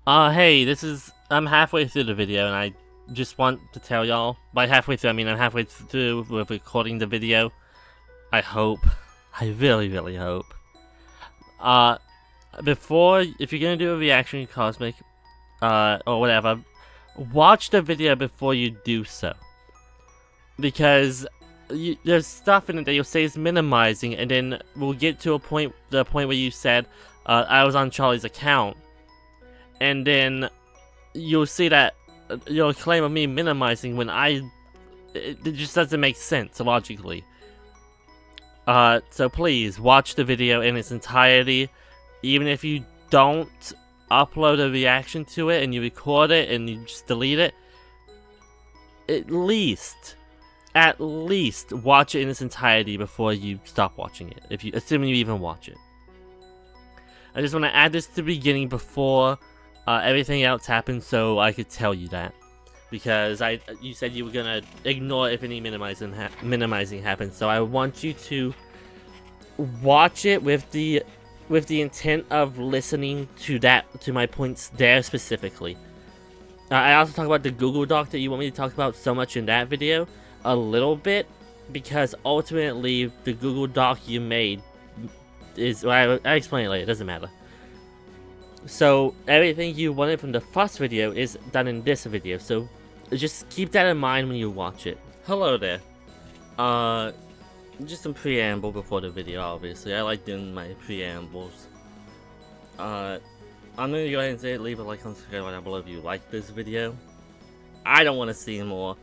Hey, I'm halfway through the video and I just want to tell y'all, by halfway through I mean I'm halfway through with recording the video. I hope, I really hope. Uh, if you're gonna do a reaction to Cosmic, or whatever, watch the video before you do so. Because there's stuff in it that you'll say is minimizing, and then we'll get to the point where you said, I was on Charlie's account, and then you'll see that your claim of me minimizing when it just doesn't make sense logically. So please watch the video in its entirety, even if you don't upload a reaction to it and you record it and you just delete it. At least watch it in its entirety before you stop watching it, assuming you even watch it. I just want to add this to the beginning before everything else happens, so I could tell you that, because you said you were gonna ignore if any minimizing happens. So I want you to watch it with the intent of listening to my points there specifically. I also talk about the Google Doc that you want me to talk about so much in that video a little bit, because ultimately the Google Doc you made is, well, I explain it later, it doesn't matter. So everything you wanted from the first video is done in this video, so just keep that in mind when you watch it. Hello there. Just some preamble before the video, obviously. I like doing my preambles. I'm gonna go ahead and say, leave a like on subscribe down below if you like this video. I don't want to see more,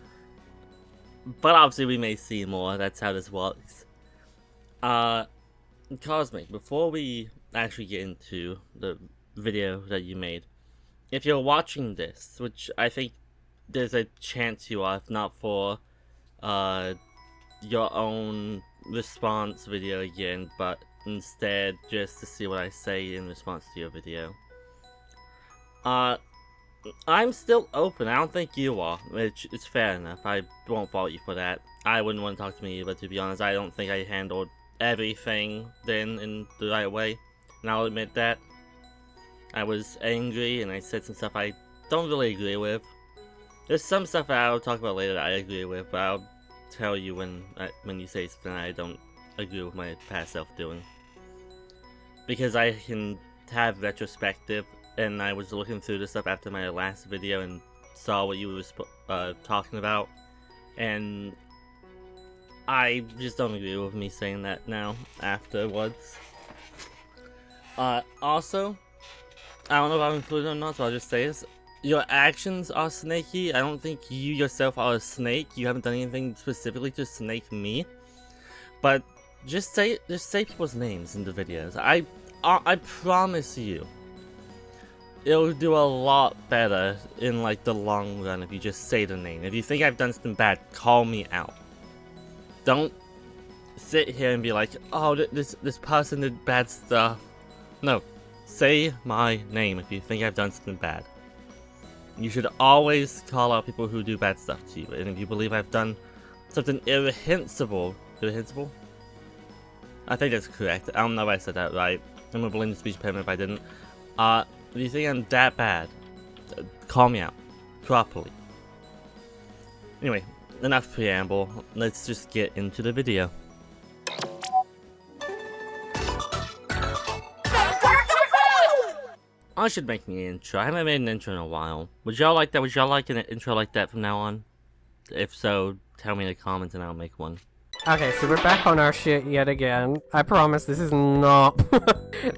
but obviously we may see more. That's how this works. Cosmic, before we actually get into the video that you made, if you're watching this, which I think there's a chance you are, if not for your own response video again, but instead just to see what I say in response to your video, I'm still open. I don't think you are, which is fair enough. I won't fault you for that. I wouldn't want to talk to me either, to be honest. I don't think I handled everything then in the right way, and I'll admit that. I was angry and I said some stuff I don't really agree with. There's some stuff that I'll talk about later that I agree with, but I'll tell you when you say something I don't agree with my past self doing. Because I can have retrospective, and I was looking through this stuff after my last video and saw what you were talking about, and I just don't agree with me saying that now afterwards. Also, I don't know if I'm included or not, so I'll just say this. Your actions are snaky. I don't think you yourself are a snake. You haven't done anything specifically to snake me. But just say people's names in the videos. I promise you, it'll do a lot better in like the long run if you just say the name. If you think I've done something bad, call me out. Don't sit here and be like, oh, this person did bad stuff. No, say my name if you think I've done something bad. You should always call out people who do bad stuff to you, and if you believe I've done something irrehensible? I think that's correct. I don't know if I said that right. I'm gonna blame the speech impediment if I didn't. If you think I'm that bad, call me out properly. Anyway, enough preamble. Let's just get into the video. I should make me an intro. I haven't made an intro in a while. Would y'all like that? Would y'all like an intro like that from now on? If so, tell me in the comments and I'll make one. Okay, so we're back on our shit yet again. I promise this is not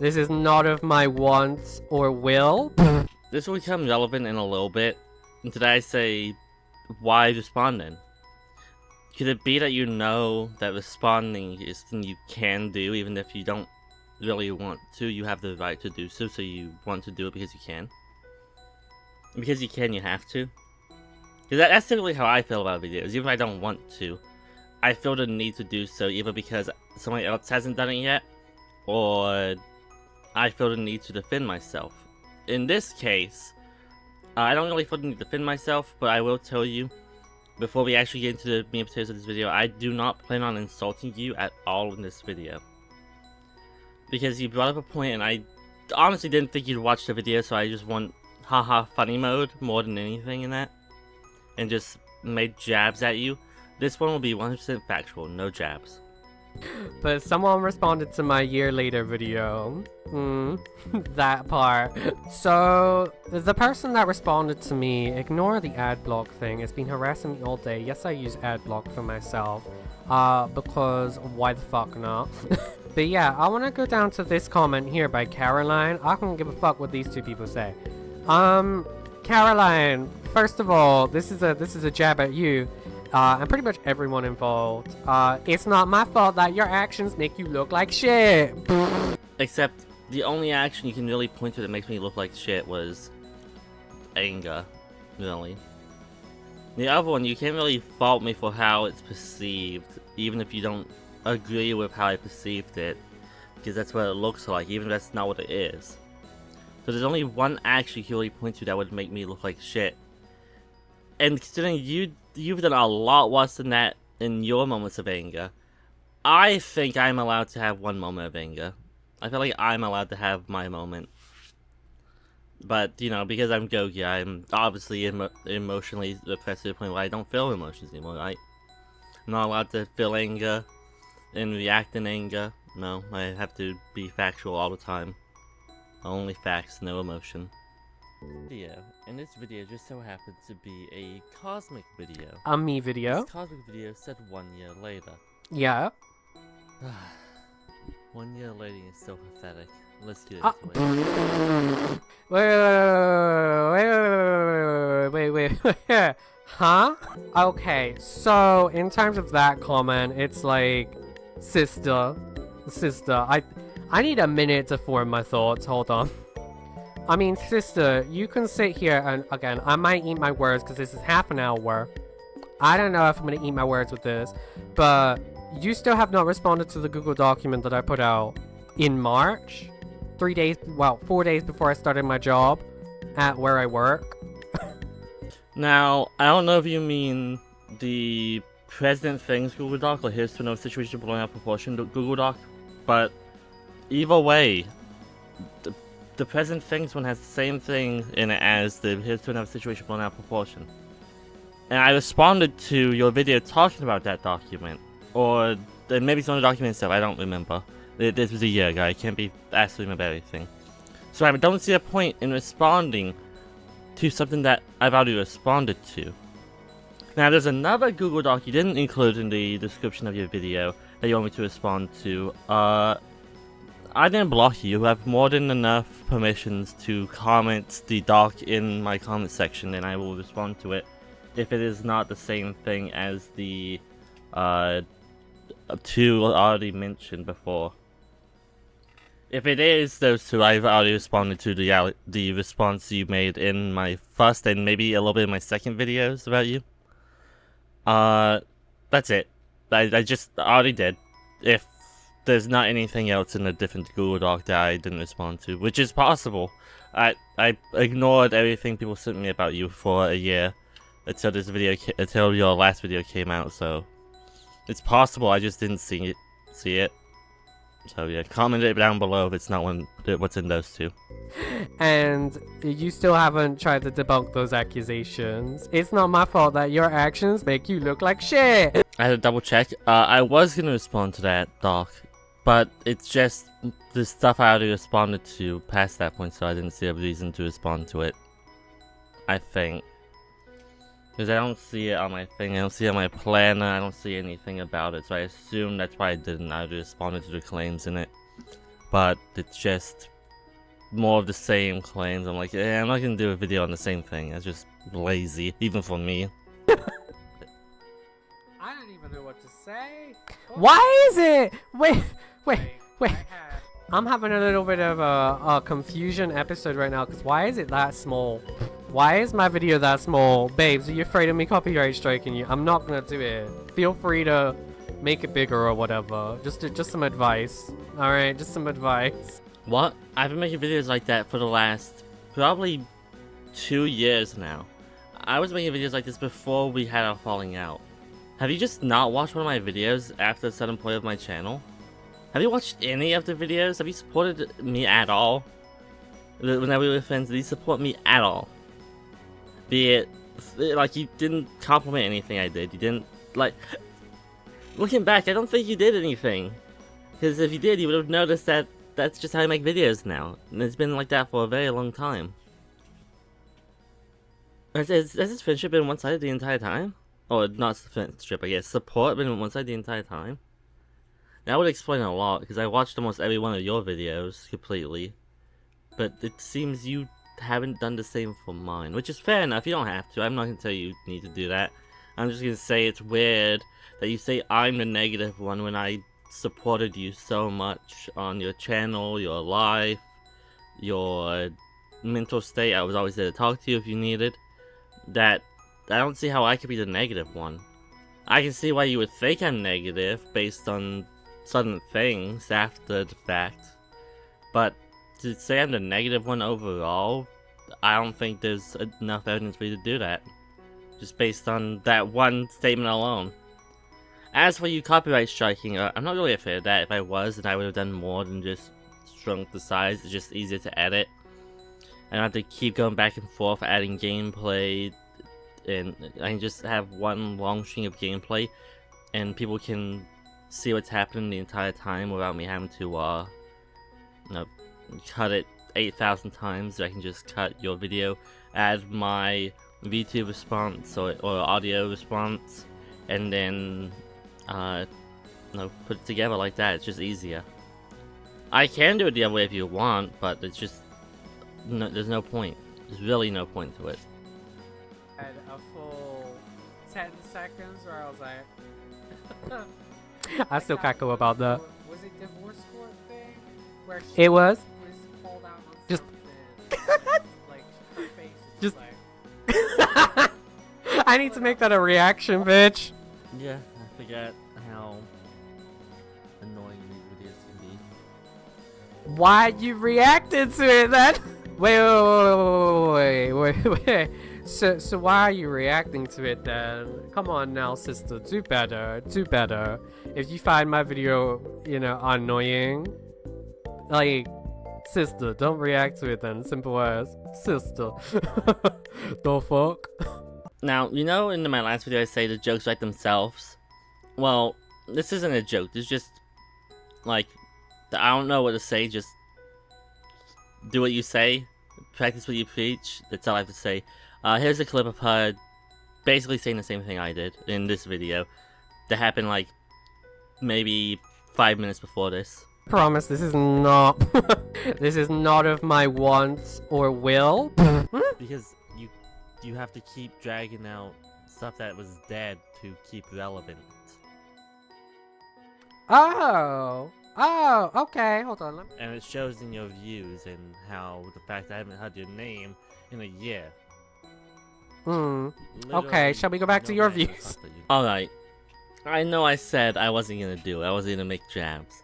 this is not of my wants or will. This will become relevant in a little bit. And today I say, why respond then? Could it be that you know that responding is something you can do even if you don't really want to? You have the right to do so, so you want to do it because you can. And because you can, you have to. Because that's typically how I feel about videos. Even if I don't want to, I feel the need to do so either because somebody else hasn't done it yet, or I feel the need to defend myself. In this case, I don't really feel the need to defend myself, but I will tell you, before we actually get into the meat and potatoes of this video, I do not plan on insulting you at all in this video. Because you brought up a point and I honestly didn't think you'd watch the video, so I just want haha funny mode more than anything in that, and just made jabs at you, this one will be 100% factual, no jabs. But someone responded to my year later video. That part. So, the person that responded to me, ignore the ad block thing, has been harassing me all day. Yes, I use ad block for myself. Because why the fuck not? But yeah, I want to go down to this comment here by Caroline. I don't give a fuck what these two people say. Caroline, first of all, this is a jab at you. And pretty much everyone involved. It's not my fault that your actions make you look like shit. Except, the only action you can really point to that makes me look like shit was anger, really. The other one, you can't really fault me for how it's perceived, even if you don't agree with how I perceived it, because that's what it looks like, even if that's not what it is. So there's only one action you can really point to that would make me look like shit. And considering you've done a lot worse than that in your moments of anger, I think I'm allowed to have one moment of anger. I feel like I'm allowed to have my moment. But, you know, because I'm Gogi, I'm obviously emotionally depressed to the point where I don't feel emotions anymore, right? I'm not allowed to feel anger and react in anger. No, I have to be factual all the time. Only facts, no emotion. Video, and this video just so happens to be a cosmic video. A me video? This cosmic video said 1 year later. Yeah. 1 year later is so pathetic. Let's get into it. Wait. Huh? Okay, so in terms of that comment, it's like, sister, I need a minute to form my thoughts. Hold on. I mean, sister, you can sit here and, again, I might eat my words because this is half an hour. I don't know if I'm gonna eat my words with this, but you still have not responded to the Google document that I put out in March. 4 days before I started my job at where I work. Now, I don't know if you mean the President Things Google Doc or Here's to Another Situation Blowing Out Proportion Google Doc, but either way, the Present Things one has the same thing in it as the Here's to Another Situation Blown Out Proportion. And I responded to your video talking about that document. Or maybe it's on the document itself, I don't remember. This was a year ago, I can't be asked to remember everything. So I don't see a point in responding to something that I've already responded to. Now there's another Google Doc you didn't include in the description of your video that you want me to respond to. I didn't block you. You have more than enough permissions to comment the doc in my comment section, and I will respond to it if it is not the same thing as the two already mentioned before. If it is those two, I've already responded to the response you made in my first and maybe a little bit in my second videos about you. That's it. I already did. If there's not anything else in a different Google Doc that I didn't respond to, which is possible. I ignored everything people sent me about you for a year until your last video came out, so it's possible I just didn't see it. So yeah, comment it down below if it's not what's in those two. And you still haven't tried to debunk those accusations. It's not my fault that your actions make you look like shit. I had to double check. I was gonna respond to that doc, but it's just the stuff I already responded to past that point, so I didn't see a reason to respond to it. I think. Because I don't see it on my thing, I don't see it on my planner, I don't see anything about it, so I assume that's why I didn't. I responded to the claims in it. But it's just more of the same claims. I'm like, yeah, I'm not gonna do a video on the same thing. That's just lazy, even for me. I don't even know what to say. Why is it? Wait. I'm having a little bit of a confusion episode right now, because why is it that small? Why is my video that small? Babes, are you afraid of me copyright striking you? I'm not gonna do it. Feel free to make it bigger or whatever. Just some advice. Alright, just some advice. What? I've been making videos like that for the last probably 2 years now. I was making videos like this before we had our falling out. Have you just not watched one of my videos after a certain point of my channel? Have you watched any of the videos? Have you supported me at all? whenever we were friends, did you support me at all? Be it, like, you didn't compliment anything I did. You didn't, like, looking back, I don't think you did anything. Because if you did, you would have noticed that that's just how I make videos now. And it's been like that for a very long time. Has this friendship been one-sided the entire time? Or not friendship, I guess. Support been one-sided the entire time? That would explain a lot, because I watched almost every one of your videos completely. But it seems you haven't done the same for mine, which is fair enough. You don't have to. I'm not going to tell you you need to do that. I'm just going to say it's weird that you say I'm the negative one when I supported you so much on your channel, your life, your mental state. I was always there to talk to you if you needed. That I don't see how I could be the negative one. I can see why you would think I'm negative based on sudden things after the fact, but to say I'm the negative one overall, I don't think there's enough evidence for you to do that. Just based on that one statement alone. As for you copyright striking, I'm not really afraid of that. If I was, then I would have done more than just shrunk the size. It's just easier to edit. I don't have to keep going back and forth adding gameplay, and I can just have one long string of gameplay, and people can see what's happening the entire time without me having to, cut it 8,000 times. I can just cut your video, add my VTube response or audio response, and then, put it together like that. It's just easier. I can do it the other way if you want, but it's just, there's no point. There's really no point to it. Had a full 10 seconds where I was like... I still cackle about that. Was it divorce court thing? Where she It was? pulled out on Just- something, like her face is Just- like... I need to make that a reaction, bitch. Yeah, I forgot how annoying these videos can be. Why you reacted to it then? Wait. So why are you reacting to it then? Come on now, sister. Do better. Do better. If you find my video, annoying, like, sister, don't react to it then. Simple as. Sister. The fuck? Now, in my last video I say the jokes write themselves. Well, this isn't a joke. It's just, like, I don't know what to say. Just do what you say. Practice what you preach. That's all I have to say. Here's a clip of her basically saying the same thing I did in this video. That happened, like, maybe 5 minutes before this. Promise, this is not. This is not of my wants or will. Because you have to keep dragging out stuff that was dead to keep relevant. Oh, okay. Hold on. And it shows in your views and how the fact I haven't heard your name in a year. Okay, Literally, shall we go back to no your matter views? what you- Alright. I know I said I wasn't gonna do it. I wasn't gonna make jabs.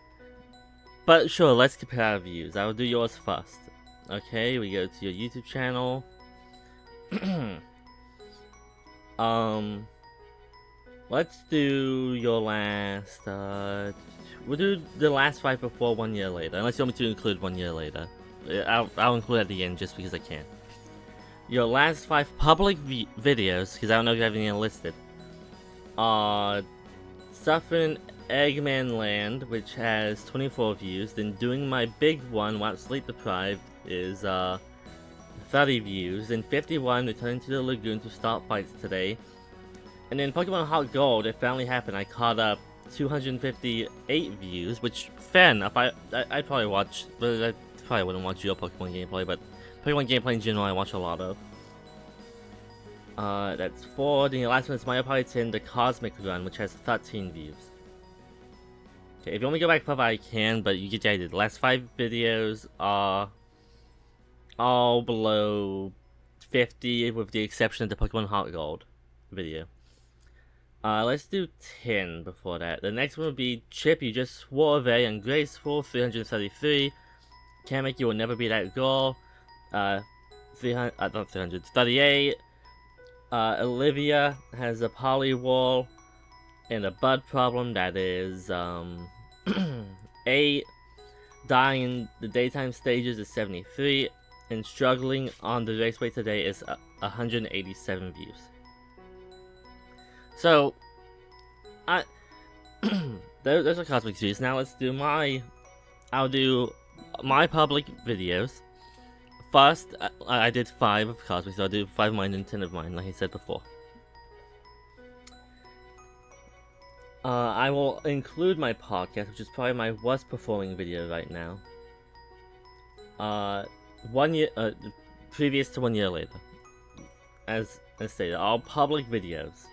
But sure, let's compare our views. I will do yours first. Okay, we go to your YouTube channel. Let's do your last, we'll do the last 5 before 1 year later. Unless you want me to include 1 year later. I'll include at the end just because I can. Your last 5 public videos, because I don't know if you have any listed, are Stuff in Eggman Land, which has 24 views. Then Doing My Big One while sleep deprived is 30 views. Then 51, Returning to the Lagoon to start fights today. And then Pokemon Heart Gold, it finally happened. I caught up 258 views, which, fair enough. I'd probably watch, but I probably wouldn't watch your Pokemon gameplay, but Pokemon gameplay in general I watch a lot of. That's 4. Then the last one is Mario Party 10, the Cosmic Run, which has 13 views. Okay, if you want me to go back further, I can, but you get the idea. The last 5 videos are all below 50, with the exception of the Pokemon Heart Gold video. Let's do 10 before that. The next one would be Chip, You Just Swore Very Ungraceful, 333. Kamek, You Will Never Be That Girl, 38. Olivia has a polywall and a bud problem, that is 8. Dying in the daytime stages is 73. and struggling on the raceway today is 187 views. So, those are Cosmic views. Now let's do I'll do my public videos. First, I did 5 of Cosmic, so I'll do 5 of mine and 10 of mine, like I said before. I will include my podcast, which is probably my worst performing video right now. 1 year, previous to 1 year later. As stated, all public videos.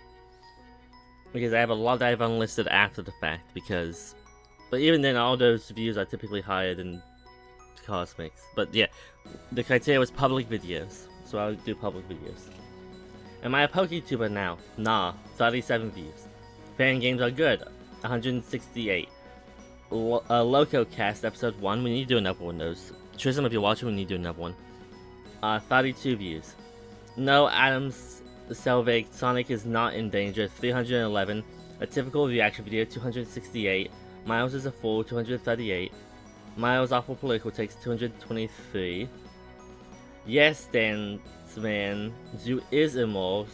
Because I have a lot that I've unlisted after the fact, but even then, all those views are typically higher than Cosmics. But yeah, the criteria was public videos, so I'll do public videos. Am I a PokeTuber now? Nah, 37 views. Fan games are good, 168. LocoCast episode 1, we need to do another one of those. Trism, if you're watching, we need to do another one. 32 views. No, Adams Selvig, Sonic is not in danger, 311. A typical reaction video, 268. Miles is a fool, 238. Miles Awful Political takes 223. Yes, Dan Man, Zoo is immoral,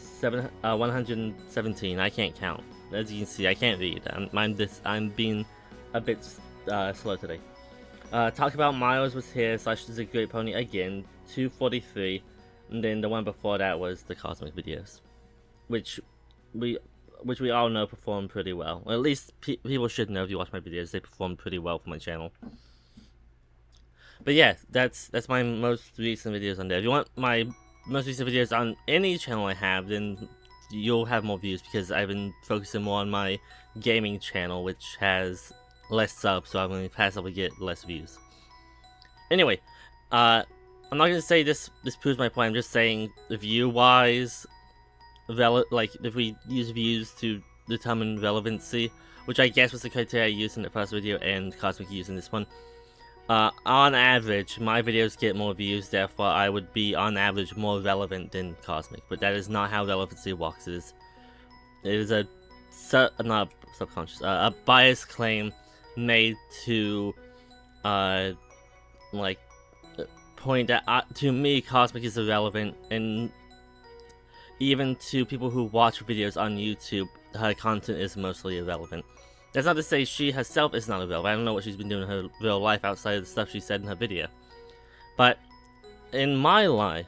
117. I can't count. As you can see, I can't read. I'm being a bit slow today. Talk about Miles was here, Slash is a great pony again, 243. And then the one before that was the Cosmic videos, which we all know perform pretty well. Or at least people should know if you watch my videos, they perform pretty well for my channel. But yeah, that's my most recent videos on there. If you want my most recent videos on any channel I have, then you'll have more views because I've been focusing more on my gaming channel, which has less subs, so I'm going to passively get less views. Anyway, I'm not going to say this proves my point. I'm just saying, view-wise, like if we use views to determine relevancy, which I guess was the criteria I used in the first video and Cosmic used in this one. On average, my videos get more views, therefore I would be on average more relevant than Cosmic, but that is not how relevancy works. It is a not subconscious, a biased claim made to like point that to me Cosmic is irrelevant, and even to people who watch videos on YouTube, her content is mostly irrelevant. That's not to say she herself is not irrelevant. I don't know what she's been doing in her real life outside of the stuff she said in her video. But in my life,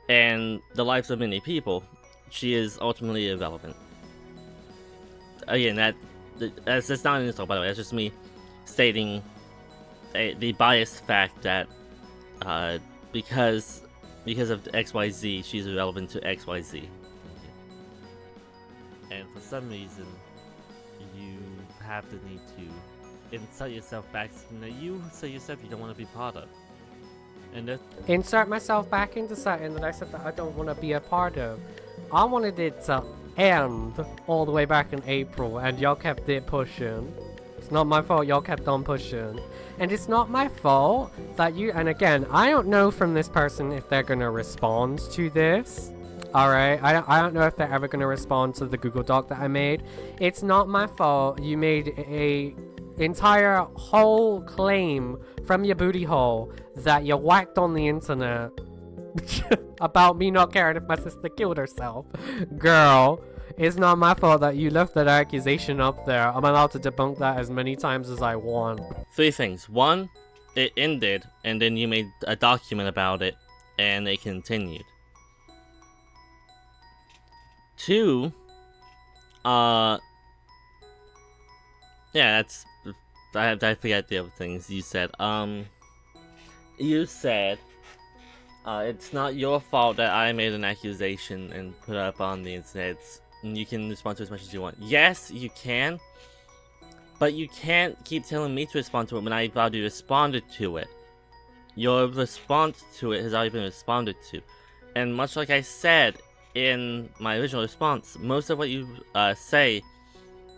and the lives of many people, she is ultimately irrelevant. Again, that's not an insult, by the way. That's just me stating the biased fact that because of XYZ, she's irrelevant to XYZ. And for some reason, you have the need to insert yourself back that you say yourself you don't want to be part of. And that Insert myself back into something that I said that I don't want to be a part of. I wanted it to end all the way back in April, and y'all kept it pushing. It's not my fault y'all kept on pushing. And it's not my fault that you, and again, I don't know from this person if they're gonna respond to this. Alright, I don't know if they're ever gonna respond to the Google Doc that I made. It's not my fault you made a entire whole claim from your booty hole that you whacked on the internet about me not caring if my sister killed herself. Girl, it's not my fault that you left that accusation up there. I'm allowed to debunk that as many times as I want. 3 things. 1, it ended, and then you made a document about it, and it continued. 2, yeah, that's, I forget the other things you said. You said, it's not your fault that I made an accusation and put it up on the internet. You can respond to as much as you want. Yes, you can, but you can't keep telling me to respond to it when I've already responded to it. Your response to it has already been responded to. And much like I said in my original response, most of what you say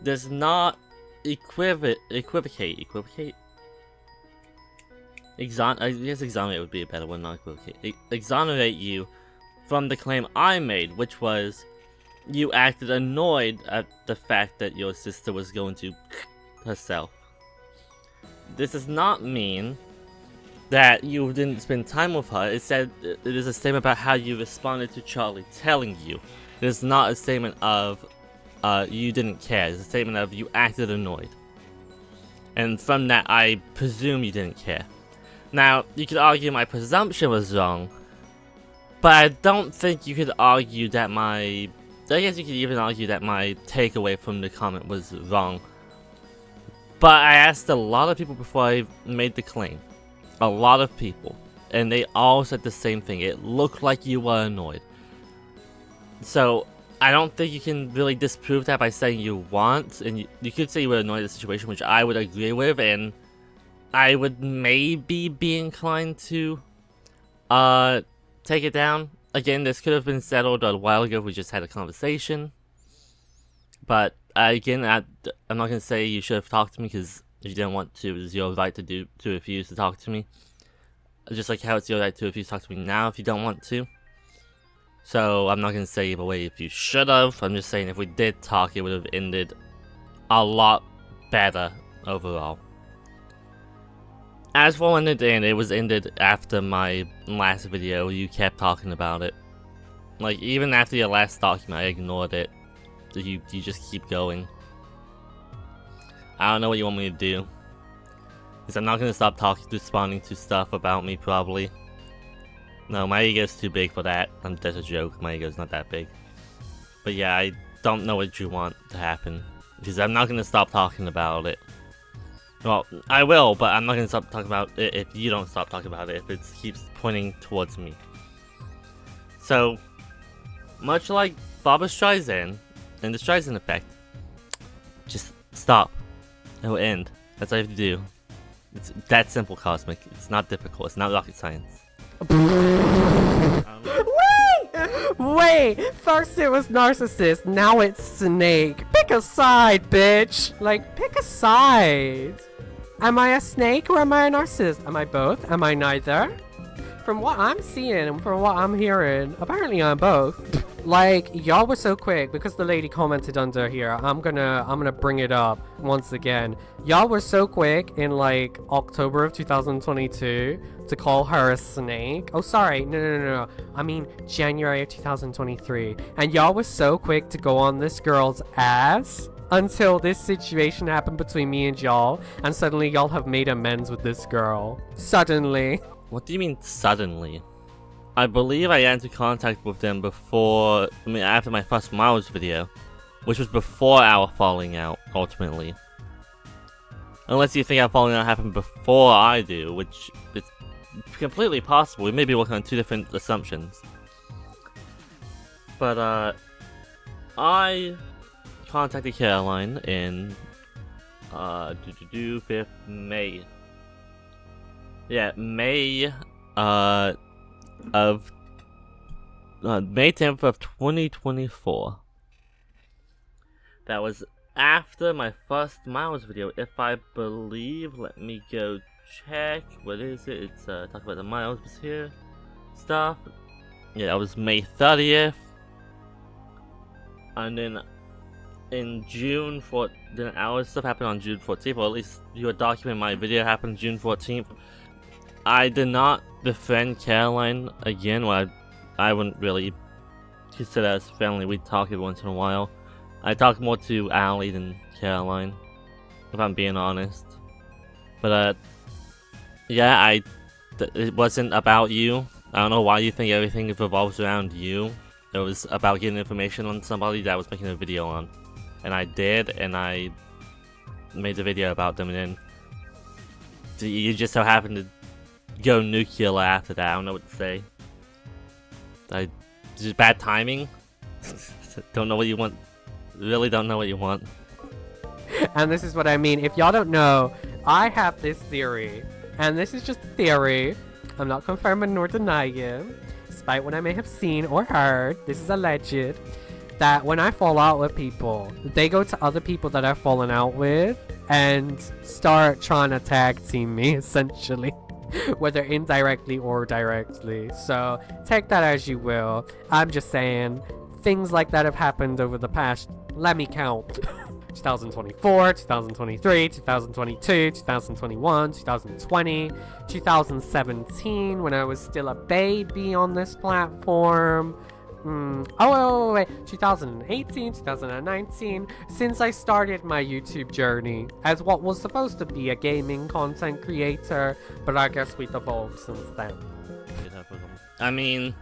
does not equivocate? I guess exonerate would be a better one, not equivocate. Exonerate you from the claim I made, which was you acted annoyed at the fact that your sister was going to herself. This does not mean that you didn't spend time with her. It said it is a statement about how you responded to Charlie telling you. It is not a statement of you didn't care. It's a statement of you acted annoyed. And from that, I presume you didn't care. Now, you could argue my presumption was wrong, but I don't think you could argue that I guess you could even argue that my takeaway from the comment was wrong. But I asked a lot of people before I made the claim. A lot of people. And they all said the same thing. It looked like you were annoyed. So, I don't think you can really disprove that by saying you want. And you could say you were annoyed at the situation, which I would agree with. And I would maybe be inclined to take it down. Again, this could have been settled a while ago if we just had a conversation. But again, I'm not going to say you should have talked to me, because if you didn't want to, it was your right to refuse to talk to me. Just like how it's your right to refuse to talk to me now if you don't want to. So I'm not going to say either way if you should have. I'm just saying if we did talk, it would have ended a lot better overall. As for when it ended, it was ended after my last video. You kept talking about it. Like, even after your last document, I ignored it. You just keep going. I don't know what you want me to do. Because I'm not going to stop responding to stuff about me, probably. No, my ego's too big for that. That's a joke. My ego's not that big. But yeah, I don't know what you want to happen. Because I'm not going to stop talking about it. Well, I will, but I'm not going to stop talking about it if you don't stop talking about it. If it keeps pointing towards me. So, much like Barbra Streisand and the Streisand effect, just stop. It will end. That's all you have to do. It's that simple, Cosmic. It's not difficult. It's not rocket science. Wait! First it was narcissist, now it's snake. Pick a side, bitch! Like, pick a side. Am I a snake or am I a narcissist? Am I both? Am I neither? From what I'm seeing and from what I'm hearing, apparently I'm both. Like, y'all were so quick because the lady commented under here. I'm gonna bring it up once again. Y'all were so quick in like October of 2022 to call her a snake. Oh, sorry. No. I mean January of 2023. And y'all was so quick to go on this girl's ass until this situation happened between me and y'all, and suddenly y'all have made amends with this girl. Suddenly. What do you mean, suddenly? I believe I got into contact with them after my first Miles video, which was before our falling out, ultimately. Unless you think our falling out happened before I do, which is completely possible. We may be working on two different assumptions. But, I contacted Caroline in, 5th May. Yeah, May 10th of 2024. That was after my first Miles video, if I believe. Let me go check. What is it? It's talk about the Miles was here stuff. Yeah, that was May 30th. And then in June 4th, then our stuff happened on June 14th, or at least your document my video happened June 14th. I did not befriend Caroline again. Well, I wouldn't really consider us friendly. We talk every once in a while. I talk more to Allie than Caroline, if I'm being honest. But yeah, it wasn't about you. I don't know why you think everything revolves around you. It was about getting information on somebody that I was making a video on. And I did, and I made the video about them, and then you just so happened to go nuclear after that. I don't know what to say. Just bad timing. Don't know what you want. Really don't know what you want. And this is what I mean. If y'all don't know, I have this theory. And this is just a theory. I'm not confirming nor denying. Despite what I may have seen or heard, this is alleged. That when I fall out with people, they go to other people that I've fallen out with and start trying to tag team me, essentially. Whether indirectly or directly. So, take that as you will. I'm just saying, things like that have happened over the past, let me count, 2024, 2023, 2022, 2021, 2020, 2017 when I was still a baby on this platform. Wait, 2018, 2019, since I started my YouTube journey as what was supposed to be a gaming content creator, but I guess we've evolved since then. I mean,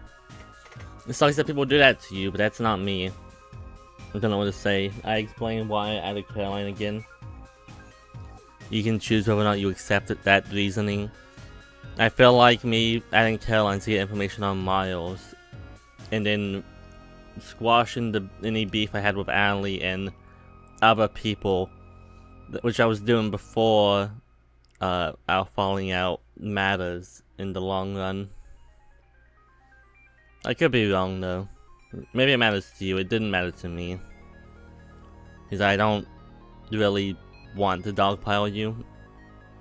it sucks that people do that to you, but that's not me. I don't know what to say. I explained why I added Caroline again. You can choose whether or not you accept that reasoning. I feel like me adding Caroline to get information on Miles, and then squashing any beef I had with Allie and other people, which I was doing before our falling out, matters in the long run. I could be wrong though. Maybe it matters to you. It didn't matter to me, because I don't really want to dogpile you.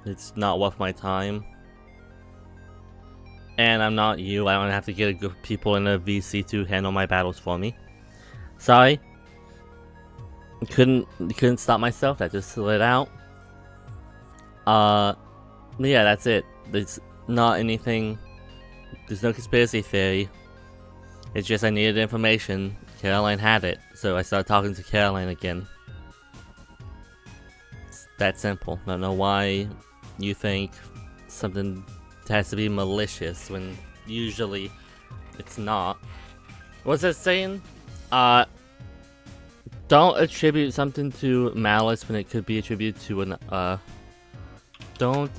It's not worth my time. And I'm not you. I don't have to get a group of people in a VC to handle my battles for me. Sorry. Couldn't stop myself. That just slid out. Yeah, that's it. There's not anything. There's no conspiracy theory. It's just I needed information. Caroline had it, so I started talking to Caroline again. It's that simple. I don't know why you think something has to be malicious when usually it's not. What's it saying? Don't attribute something to malice when it could be attributed to an Don't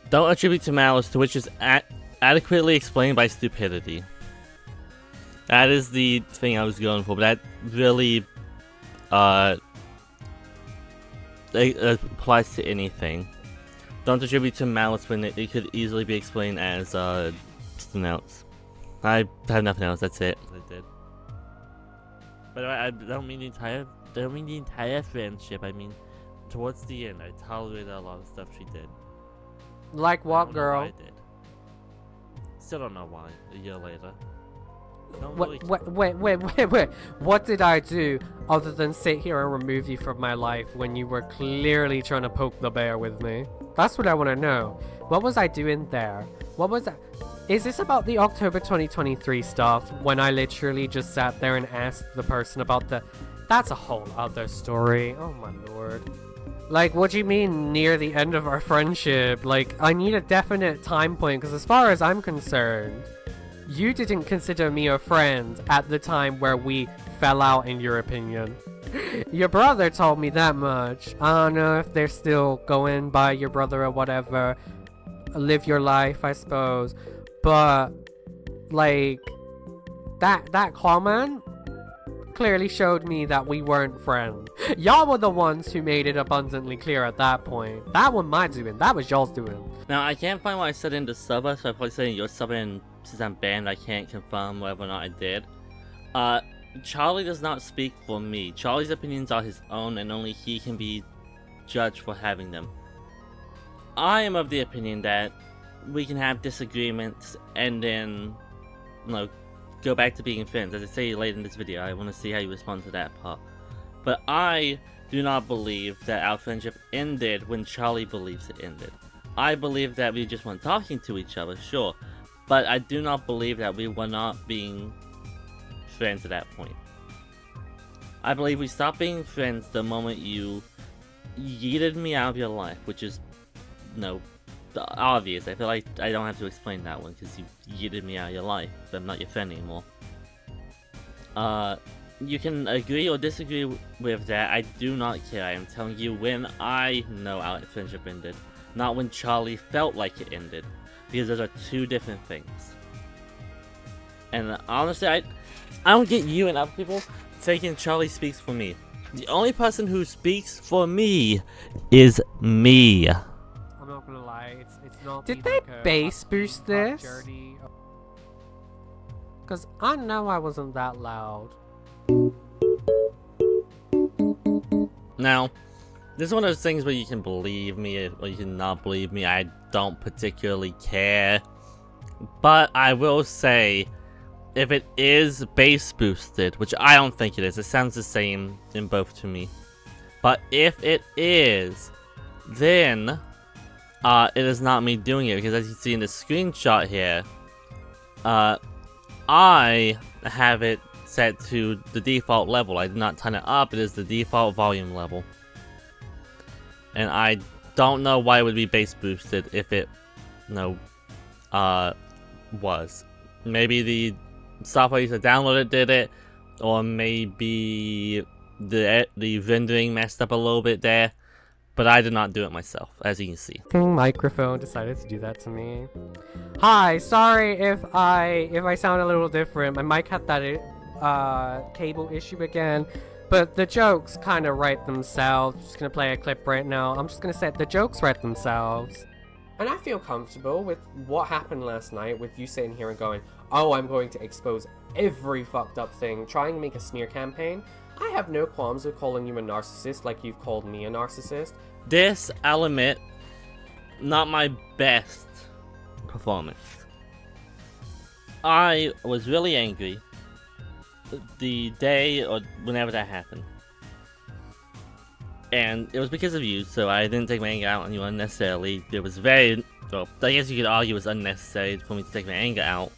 attribute to malice to which is adequately explained by stupidity. That is the thing I was going for, but that really it applies to anything. Don't attribute to malice when it could easily be explained as something else. I have nothing else. That's it. I did. But I don't mean the entire friendship. I mean, towards the end, I tolerated a lot of stuff she did. Like I what, don't know girl? why I did. Still don't know why. A year later. Don't really Wait. What did I do other than sit here and remove you from my life when you were clearly trying to poke the bear with me? That's what I want to know. What was I doing there? What was that? Is this about the October 2023 stuff when I literally just sat there and asked the person about the... That's a whole other story. Oh my lord. Like, what do you mean near the end of our friendship? Like, I need a definite time point, because as far as I'm concerned, you didn't consider me a friend at the time where we fell out, in your opinion. Your brother told me that much. I don't know if they're still going by your brother or whatever. Live your life, I suppose. But, like, that comment clearly showed me that we weren't friends. Y'all were the ones who made it abundantly clear at that point. That wasn't my doing. That was y'all's doing. Now, I can't find what I said in the subber, so I'm probably saying you're subbing since I'm banned. I can't confirm whether or not I did. Charlie does not speak for me. Charlie's opinions are his own, and only he can be judged for having them. I am of the opinion that we can have disagreements and then, you know, go back to being friends. As I say later in this video, I want to see how you respond to that part. But I do not believe that our friendship ended when Charlie believes it ended. I believe that we just weren't talking to each other, sure. But I do not believe that we were not being friends at that point. I believe we stopped being friends the moment you yeeted me out of your life, which is, no, obvious. I feel like I don't have to explain that one, because you yeeted me out of your life. I'm not your friend anymore. You can agree or disagree with that. I do not care. I am telling you when I know our friendship ended, not when Charlie felt like it ended, because those are two different things. And honestly, I don't get you and other people thinking Charlie speaks for me. The only person who speaks for me is me. I'm not gonna lie, it's not. Did they like a bass boost this? journey. Because I know I wasn't that loud. Now, this is one of those things where you can believe me or you can not believe me. I don't particularly care. But I will say, if it is base boosted, which I don't think it is, it sounds the same in both to me. But if it is, then it is not me doing it, because as you see in the screenshot here, I have it set to the default level. I did not turn it up, it is the default volume level. And I don't know why it would be base boosted if it, was. Maybe the software user downloaded did it, or maybe the rendering messed up a little bit there. But I did not do it myself, as you can see. Microphone decided to do that to me. Hi, sorry if I sound a little different. My mic had that cable issue again, but the jokes kind of write themselves. Just gonna play a clip right now. I'm just gonna say the jokes write themselves. And I feel comfortable with what happened last night, with you sitting here and going, oh, I'm going to expose every fucked up thing, trying to make a smear campaign. I have no qualms with calling you a narcissist like you've called me a narcissist. This, I'll admit, not my best performance. I was really angry the day or whenever that happened. And it was because of you, so I didn't take my anger out on you unnecessarily. It was very, well, I guess you could argue it was unnecessary for me to take my anger out.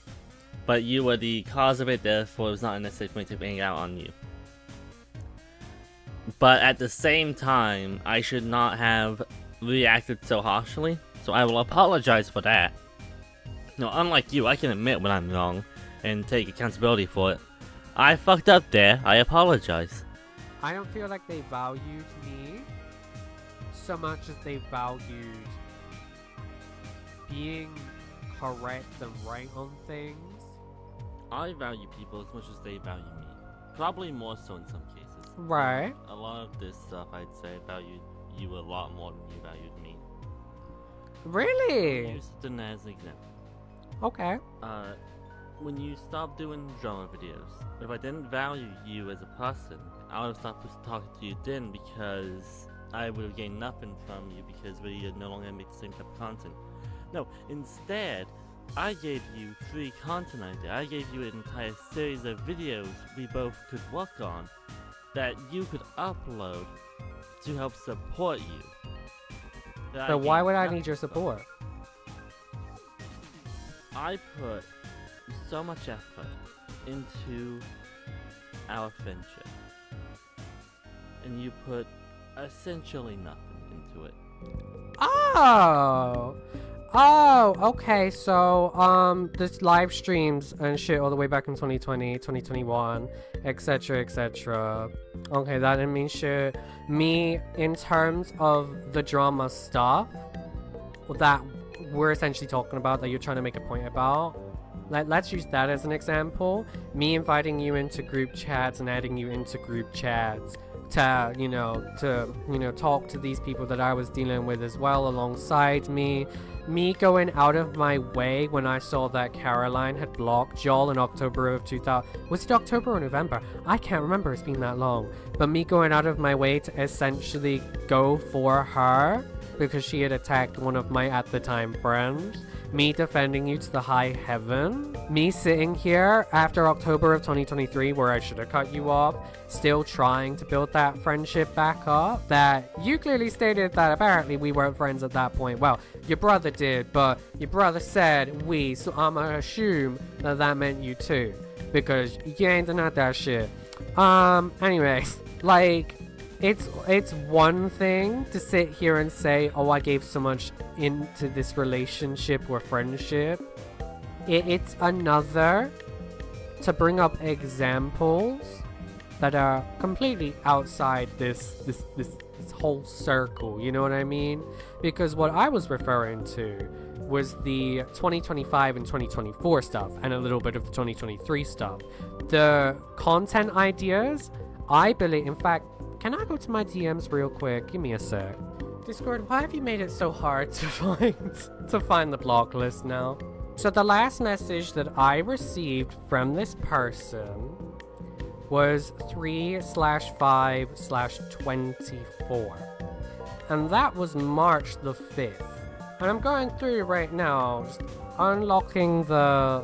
But you were the cause of it, therefore it was not unnecessary for me to take my anger out on you. But at the same time, I should not have reacted so harshly, so I will apologize for that. No, unlike you, I can admit when I'm wrong and take accountability for it. I fucked up there, I apologize. I don't feel like they valued me so much as they valued being correct and right on things. I value people as much as they value me. Probably more so in some cases. Right. A lot of this stuff, I'd say, valued you a lot more than you valued me. Really? Use it as an example. Okay. When you stopped doing drama videos, if I didn't value you as a person, I would have stopped talking to you then, because I would have gained nothing from you because we no longer make the same type of content. No, instead, I gave you free content idea. I gave you an entire series of videos we both could work on that you could upload to help support you. So why would I need your support? I put so much effort into our friendship, and you put essentially nothing into it. Oh, okay, so, this live streams and shit all the way back in 2020, 2021, etc, etc. Okay, that didn't mean shit. Me, in terms of the drama stuff that we're essentially talking about, that you're trying to make a point about, let's use that as an example. Me inviting you into group chats and adding you into group chats to talk to these people that I was dealing with as well alongside me. Me going out of my way when I saw that Caroline had blocked y'all in October of 2000. Was it October or November? I can't remember, it's been that long. But me going out of my way to essentially go for her because she had attacked one of my at the time friends. Me defending you to the high heaven. Me sitting here after October of 2023 where I should have cut you off, still trying to build that friendship back up. That you clearly stated that apparently we weren't friends at that point. Well, your brother did, but your brother said we, so I'ma assume that that meant you too. Because you ain't denied that shit. Anyways, like, it's one thing to sit here and say, oh, I gave so much into this relationship or friendship. It's another to bring up examples that are completely outside this whole circle, you know what I mean? Because what I was referring to was the 2025 and 2024 stuff and a little bit of the 2023 stuff. The content ideas, I believe, in fact, can I go to my DMs real quick? Give me a sec. Discord, why have you made it so hard to find the block list now? So the last message that I received from this person was 3/5/24. And that was March the 5th. And I'm going through right now, just unlocking the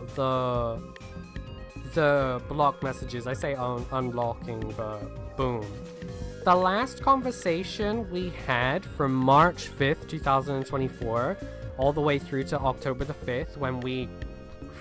the block messages. I say unlocking, but boom. The last conversation we had from March 5th, 2024, all the way through to October the 5th, when we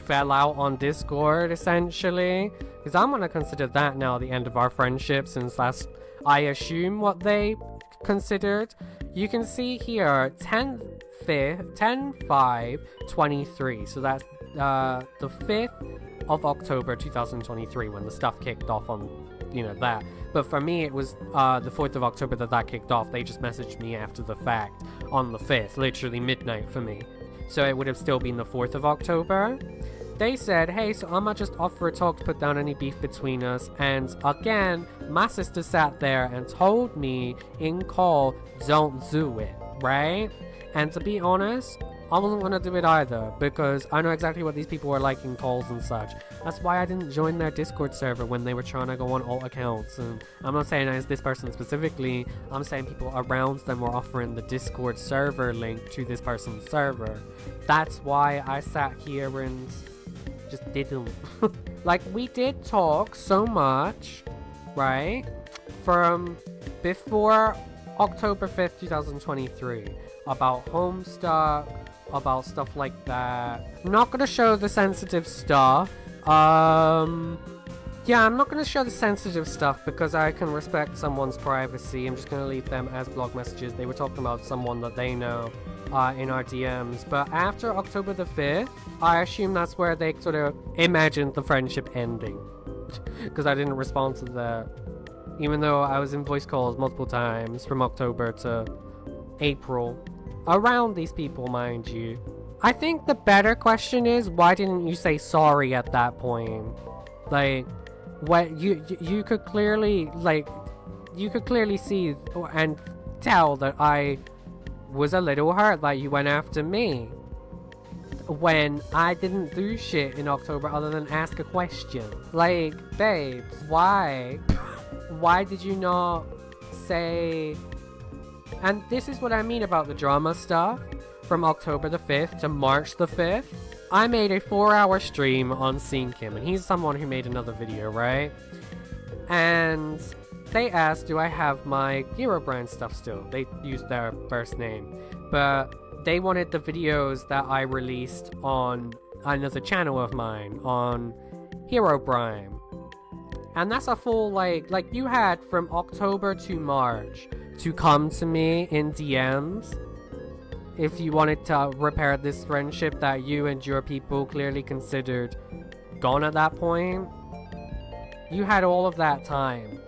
fell out on Discord, essentially. Because I'm going to consider that now the end of our friendship, since that's, I assume, what they considered. You can see here, 10/5/23. So that's the 5th of October 2023, when the stuff kicked off on, that. But for me, it was the 4th of October that kicked off. They just messaged me after the fact on the 5th, literally midnight for me. So it would have still been the 4th of October. They said, hey, so I'ma just offer a talk to put down any beef between us. And again, my sister sat there and told me in call, don't do it, right? And to be honest, I wasn't gonna do it either, because I know exactly what these people were like in calls and such. That's why I didn't join their Discord server when they were trying to go on alt accounts. And I'm not saying it's this person specifically, I'm saying people around them were offering the Discord server link to this person's server. That's why I sat here and just didn't. Like, we did talk so much, right? From before October 5th, 2023, about Homestuck, about stuff like that. I'm not gonna show the sensitive stuff. Yeah, I'm not gonna show the sensitive stuff because I can respect someone's privacy. I'm just gonna leave them as blog messages. They were talking about someone that they know in our DMs. But after October the 5th, I assume that's where they sort of imagined the friendship ending. Because I didn't respond to that. Even though I was in voice calls multiple times from October to April. Around these people, mind you. I think the better question is, why didn't you say sorry at that point? Like, what you could clearly, see and tell that I was a little hurt that you went after me when I didn't do shit in October other than ask a question. Like, babes, why? Why did you not say... And this is what I mean about the drama stuff. From October the 5th to March the 5th, I made a 4-hour stream on Seeing Kim, and he's someone who made another video, right? And they asked, do I have my Herobrine stuff still? They used their first name. But they wanted the videos that I released on another channel of mine, on Herobrine. And that's a full, like you had from October to March to come to me in DMs if you wanted to repair this friendship that you and your people clearly considered gone at that point. You had all of that time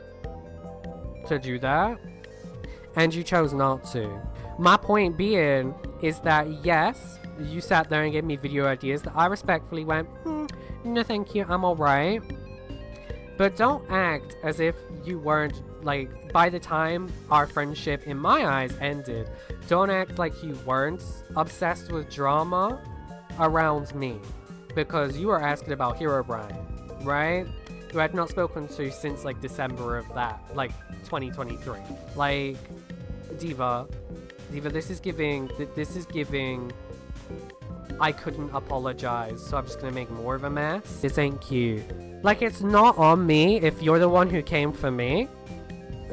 to do that, and you chose not to. My point being is that yes, you sat there and gave me video ideas that I respectfully went, no thank you, I'm alright. But don't act as if you weren't, like, by the time our friendship in my eyes ended, don't act like you weren't obsessed with drama around me. Because you were asking about Herobrine, right? Who I had not spoken to since, like, December of that, like, 2023. Like, Diva, this is giving, I couldn't apologize, so I'm just gonna make more of a mess. This ain't cute. Like, it's not on me if you're the one who came for me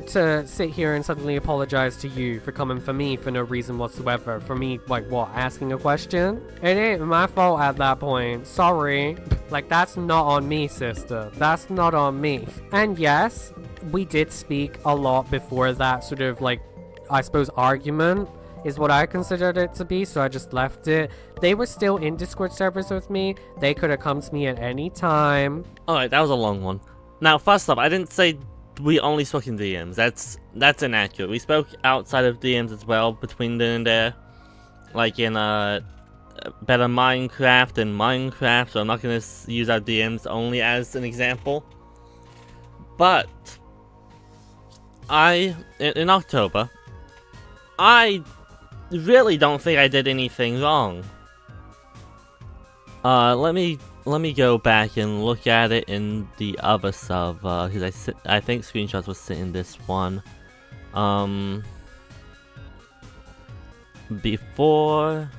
to sit here and suddenly apologize to you for coming for me for no reason whatsoever. For me, like, what, asking a question? It ain't my fault at that point. Sorry. Like, that's not on me, sister. That's not on me. And yes, we did speak a lot before that sort of, like, I suppose argument is what I considered it to be, so I just left it. They were still in Discord servers with me. They could have come to me at any time. Alright, that was a long one. Now, first off, I didn't say we only spoke in DMs. That's inaccurate. We spoke outside of DMs as well, between then and there. Like in Better Minecraft and Minecraft, so I'm not going to use our DMs only as an example. But, in October, I really don't think I did anything wrong. Let me go back and look at it in the other sub, because I think screenshots was sitting this one. Before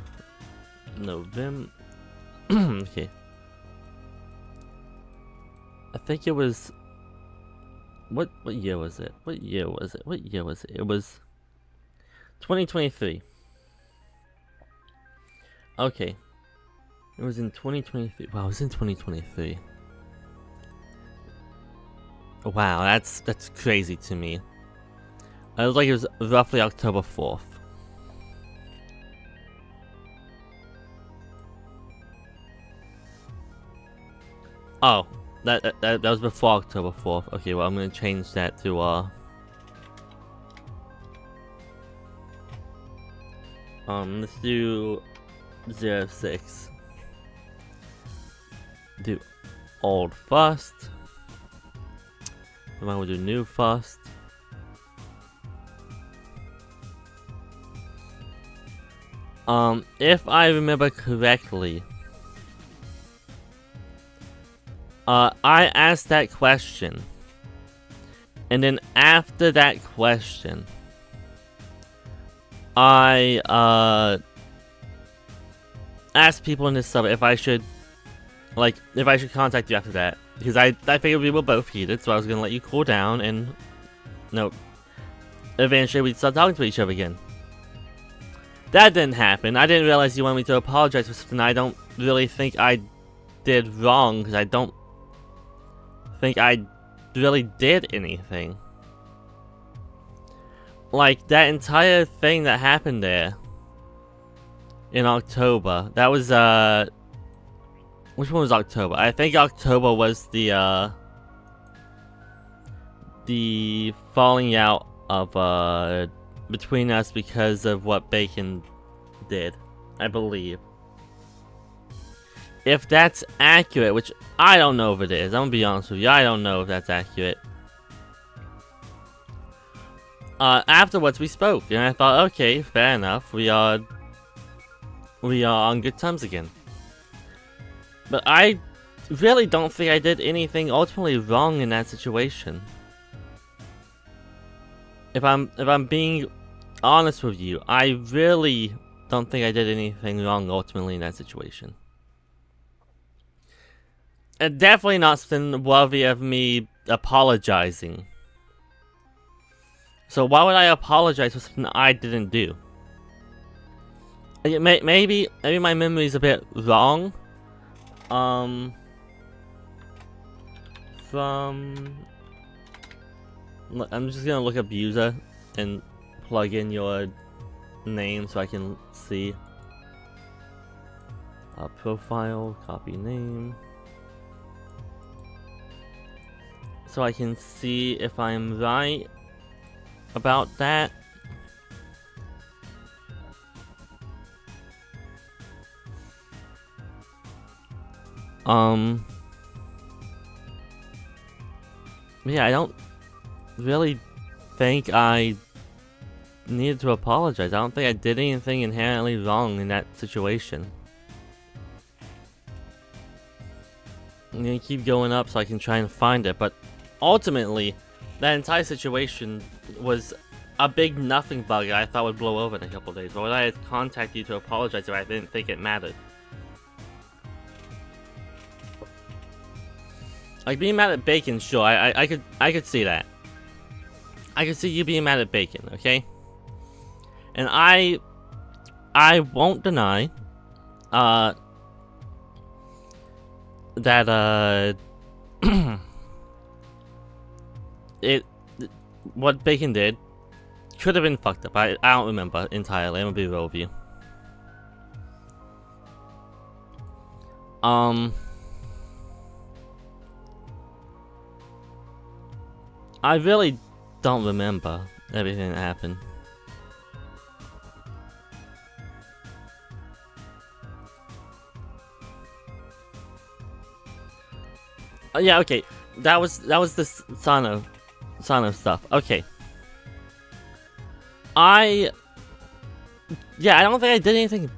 November. Okay. I think it was. What year was it? What year was it? What year was it? It was 2023. Okay. It was in 2023. Wow, it was in 2023. Wow, that's crazy to me. It was like it was roughly October 4th. Oh, that was before October 4th. Okay, well I'm gonna change that to let's do 06. Do old first. Then we'll do new first. If I remember correctly, I asked that question, and then after that question, I asked people in this sub if I should contact you after that, because I figured we were both heated, so I was gonna let you cool down, and no, eventually we'd start talking to each other again. That didn't happen. I didn't realize you wanted me to apologize for something I don't really think I did wrong, because I don't think I really did anything. Like, that entire thing that happened there in October, that was, which one was October? I think October was the falling out of, between us because of what Bacon did, I believe. If that's accurate, which I don't know if it is, I'm gonna be honest with you, I don't know if that's accurate. Afterwards we spoke, and I thought, okay, fair enough, we are on good terms again. But I really don't think I did anything ultimately wrong in that situation. If I'm being honest with you, I really don't think I did anything wrong ultimately in that situation. And definitely not something worthy of me apologizing. So why would I apologize for something I didn't do? Maybe my memory is a bit wrong. I'm just gonna look up user and plug in your name so I can see. Profile, copy name. So I can see if I'm right about that. Yeah, I don't really think I needed to apologize. I don't think I did anything inherently wrong in that situation. I'm gonna keep going up so I can try and find it, but ultimately, that entire situation was a big nothing bug I thought would blow over in a couple days. Why would I contact you to apologize if I didn't think it mattered? Like, being mad at Bacon, sure, I could see that. I could see you being mad at Bacon, okay? And I won't deny, that, what Bacon did could have been fucked up. I don't remember entirely, I'm gonna be real with you. I really don't remember everything that happened. Oh, yeah, okay. That was the Sano stuff. Okay. I don't think I did anything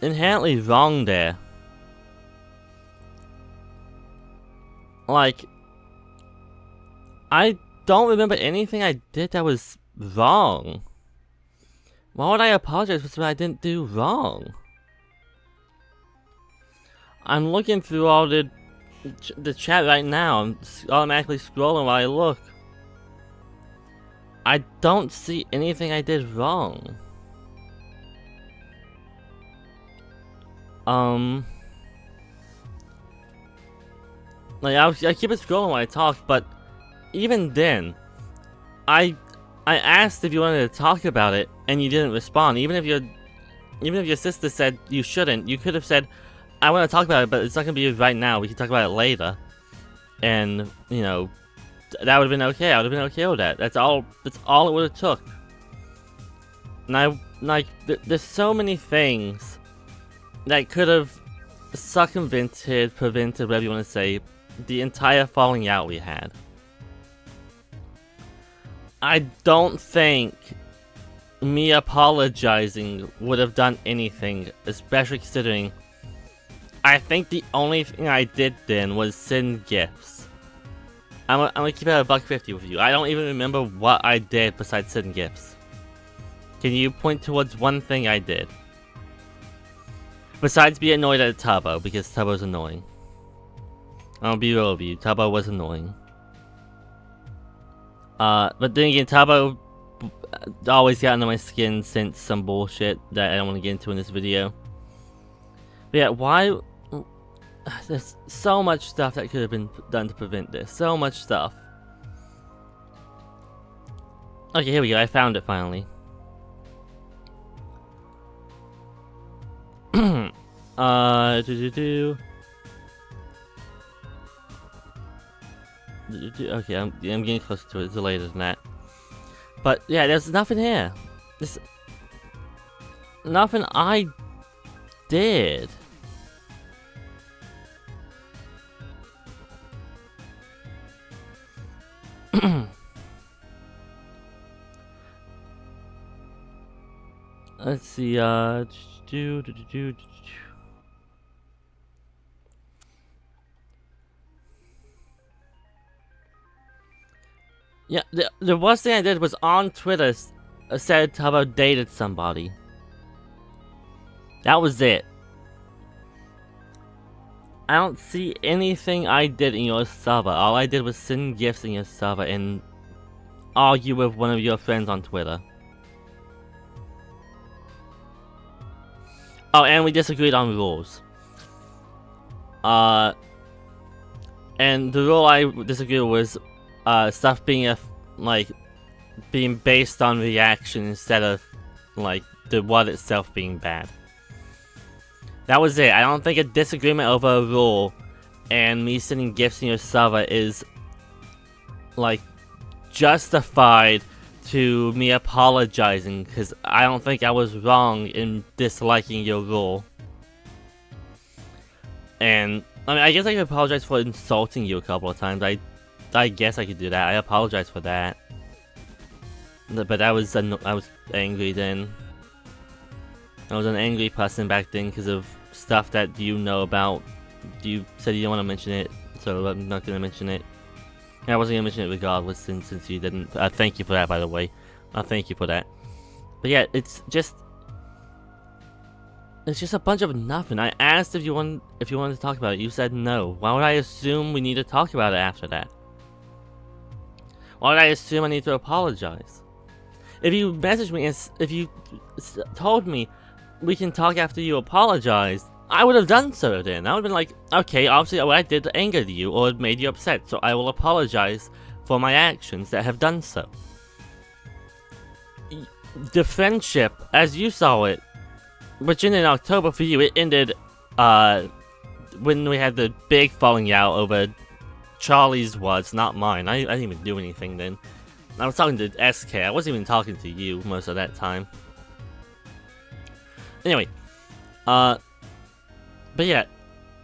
inherently wrong there. Like, I don't remember anything I did that was wrong. Why would I apologize for something I didn't do wrong? I'm looking through all the the chat right now. I'm automatically scrolling while I look. I don't see anything I did wrong. Like I keep it scrolling while I talk, but even then, I asked if you wanted to talk about it, and you didn't respond. Even if your sister said you shouldn't, you could have said, "I want to talk about it, but it's not gonna be right now. We can talk about it later." And you know, that would have been okay. I would have been okay with that. That's all. That's all it would have took. And I like, there's so many things that could have circumvented, prevented, whatever you want to say, the entire falling out we had. I don't think me apologizing would have done anything, especially considering I think the only thing I did then was send gifts. I'm gonna keep it at $1.50 with you. I don't even remember what I did besides send gifts. Can you point towards one thing I did? Besides be annoyed at Tubbo, because Tubbo's annoying. I'll be real with you, Tubbo was annoying. But then again, Tubbo always got under my skin since some bullshit that I don't want to get into in this video. But yeah, why? There's so much stuff that could have been done to prevent this. So much stuff. Okay, here we go. I found it finally. Okay, I'm getting close to it. It's later than that. But yeah, there's nothing here. There's nothing I did. Let's see, yeah, the worst thing I did was on Twitter said Tubbo dated somebody. That was it. I don't see anything I did in your server. All I did was send gifts in your server and argue with one of your friends on Twitter. Oh, and we disagreed on rules. And the rule I disagreed with was stuff being being based on reaction instead of like the word itself being bad. That was it. I don't think a disagreement over a rule and me sending gifts in your server is like justified to me apologizing, because I don't think I was wrong in disliking your rule. And I mean, I guess I could apologize for insulting you a couple of times. I guess I could do that. I apologize for that. But I was angry then. I was an angry person back then because of stuff that you know about. You said you didn't want to mention it, so I'm not going to mention it. I wasn't going to mention it regardless since you didn't. Thank you for that, by the way. Thank you for that. But yeah, it's just a bunch of nothing. I asked if you wanted to talk about it. You said no. Why would I assume we need to talk about it after that? Why would I assume I need to apologize? If you messaged me and if you told me we can talk after you apologize, I would have done so then. I would have been like, okay, obviously what I did angered you or made you upset, so I will apologize for my actions that have done so. The friendship, as you saw it, which ended in October for you, it ended when we had the big falling out over Charlie's words, not mine. I didn't even do anything then. I was talking to SK, I wasn't even talking to you most of that time. Anyway, but yeah,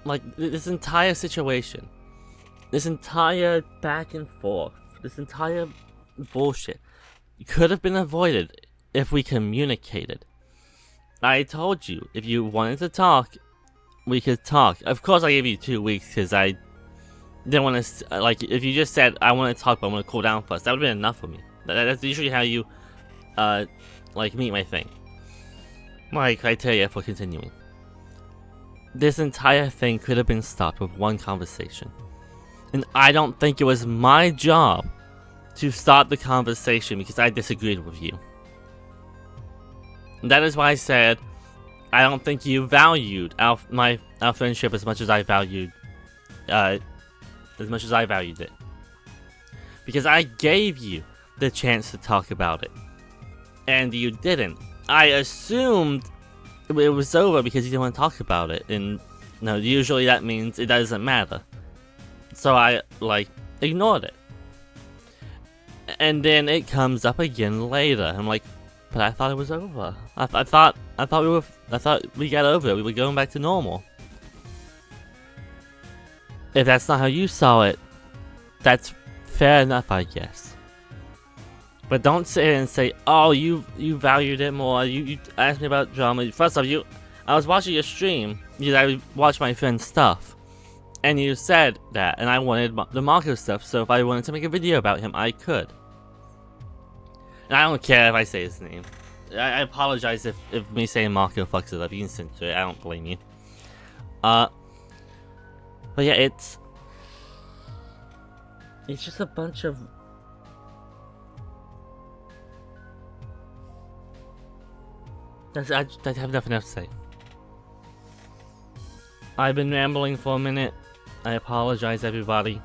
like, this entire situation, this entire back and forth, this entire bullshit could have been avoided if we communicated. I told you, if you wanted to talk, we could talk. Of course I gave you 2 weeks because I didn't want to, like, if you just said, I want to talk but I want to cool down first, that would have been enough for me. That's usually how you, like, meet my thing. My criteria for continuing. this entire thing could have been stopped with one conversation. And I don't think it was my job to start the conversation because I disagreed with you. And that is why I said I don't think you valued our friendship as much as I valued it. Because I gave you the chance to talk about it. And you didn't. I assumed it was over because you didn't want to talk about it. And no, usually that means it doesn't matter. So I, ignored it. And then it comes up again later. I'm like, but I thought it was over. I thought we got over it. We were going back to normal. If that's not how you saw it, that's fair enough, I guess. But don't sit here and say, oh, you valued it more. You asked me about drama. First off, I was watching your stream because I watched my friend's stuff. And you said that, and I wanted the Marco stuff, so if I wanted to make a video about him, I could. And I don't care if I say his name. I apologize if me saying Marco fucks it up. You can censor it. I don't blame you. But yeah, it's just a bunch of I have nothing else to say. I've been rambling for a minute. I apologize, everybody.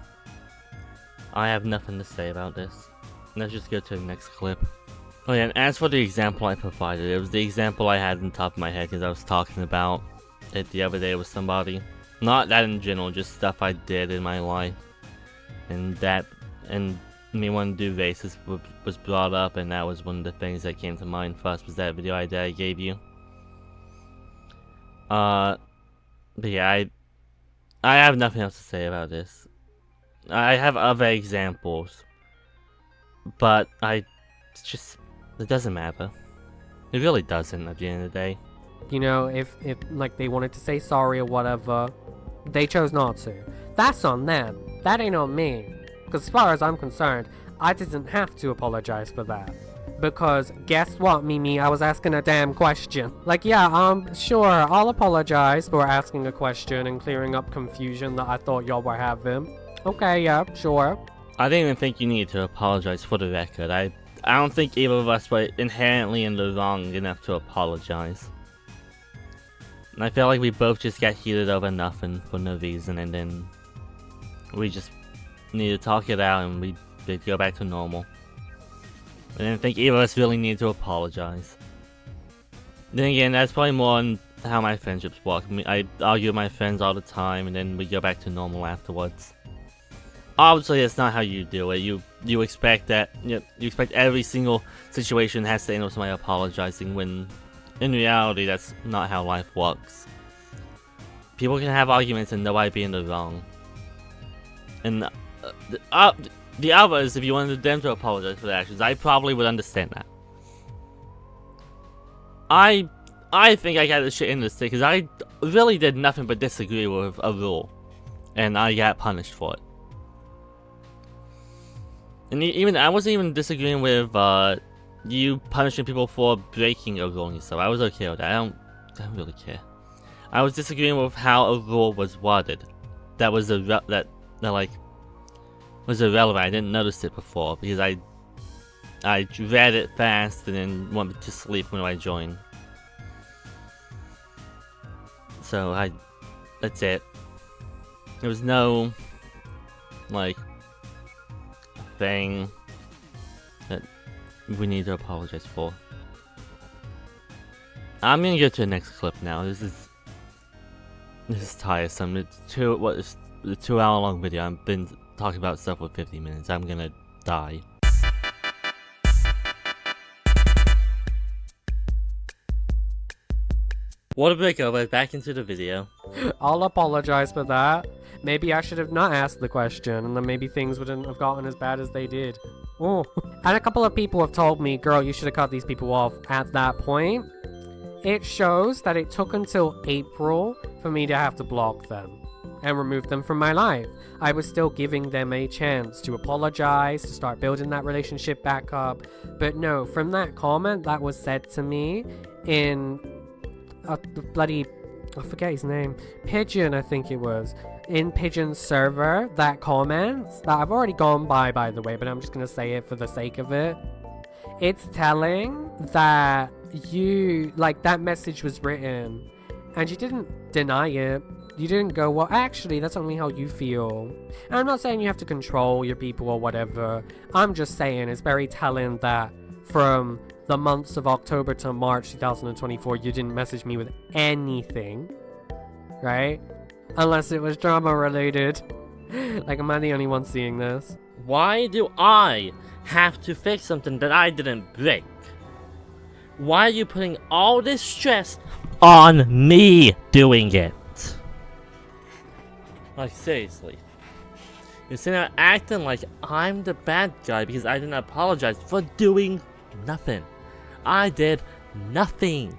I have nothing to say about this. Let's just go to the next clip. Oh yeah, and as for the example I provided, it was the example I had on top of my head because I was talking about it the other day with somebody. Not that in general, just stuff I did in my life. And me wanting to do races was brought up, and that was one of the things that came to mind first, was that video I gave you. But yeah, I have nothing else to say about this. I have other examples, but it doesn't matter. It really doesn't at the end of the day. You know, if like they wanted to say sorry or whatever, they chose not to. That's on them. That ain't on me. Because as far as I'm concerned, I didn't have to apologize for that. Because guess what, Mimi? I was asking a damn question. Like, yeah, sure, I'll apologize for asking a question and clearing up confusion that I thought y'all were having. Okay, yeah, sure. I didn't even think you needed to apologize, for the record. I don't think either of us were inherently in the wrong enough to apologize. And I feel like we both just got heated over nothing for no reason, and then we just need to talk it out and we'd go back to normal. I didn't think either of us really needed to apologize. Then again, that's probably more on how my friendships work. I argue with my friends all the time, and then we go back to normal afterwards. Obviously, that's not how you do it. You expect that you expect every single situation has to end with somebody apologizing, when in reality, that's not how life works. People can have arguments and nobody be in the wrong. And the others, if you wanted them to apologize for their actions, I probably would understand that. I think I got this shit in the stick because I really did nothing but disagree with a rule, and I got punished for it. And even I wasn't even disagreeing with you punishing people for breaking a rule and stuff. I was okay with that. I don't really care. I was disagreeing with how a rule was worded. That was was irrelevant. I didn't notice it before because I read it fast and then went to sleep when I joined. So that's it. There was no thing that we need to apologize for. I'm gonna go to the next clip now. This is tiresome. It's a 2-hour long video. I've been talking about stuff for 50 minutes. I'm gonna die. What a breakover, back into the video. I'll apologize for that. Maybe I should have not asked the question, and then maybe things wouldn't have gotten as bad as they did. Oh. And a couple of people have told me, girl, you should have cut these people off at that point. It shows that it took until April for me to have to block them and remove them from my life. I was still giving them a chance to apologize, to start building that relationship back up. But no, from that comment that was said to me in a bloody I forget his name. Pigeon, I think it was. In Pigeon's server, that comments that I've already gone by the way, but I'm just gonna say it for the sake of it. It's telling that you, like, that message was written, and you didn't deny it. You didn't go, well, actually, that's only how you feel. And I'm not saying you have to control your people or whatever. I'm just saying it's very telling that from the months of October to March 2024, you didn't message me with anything, right? Unless it was drama related. Like, am I the only one seeing this? Why do I have to fix something that I didn't break? Why are you putting all this stress on me doing it? Like, seriously. You're sitting there acting like I'm the bad guy because I didn't apologize for doing nothing. I did nothing.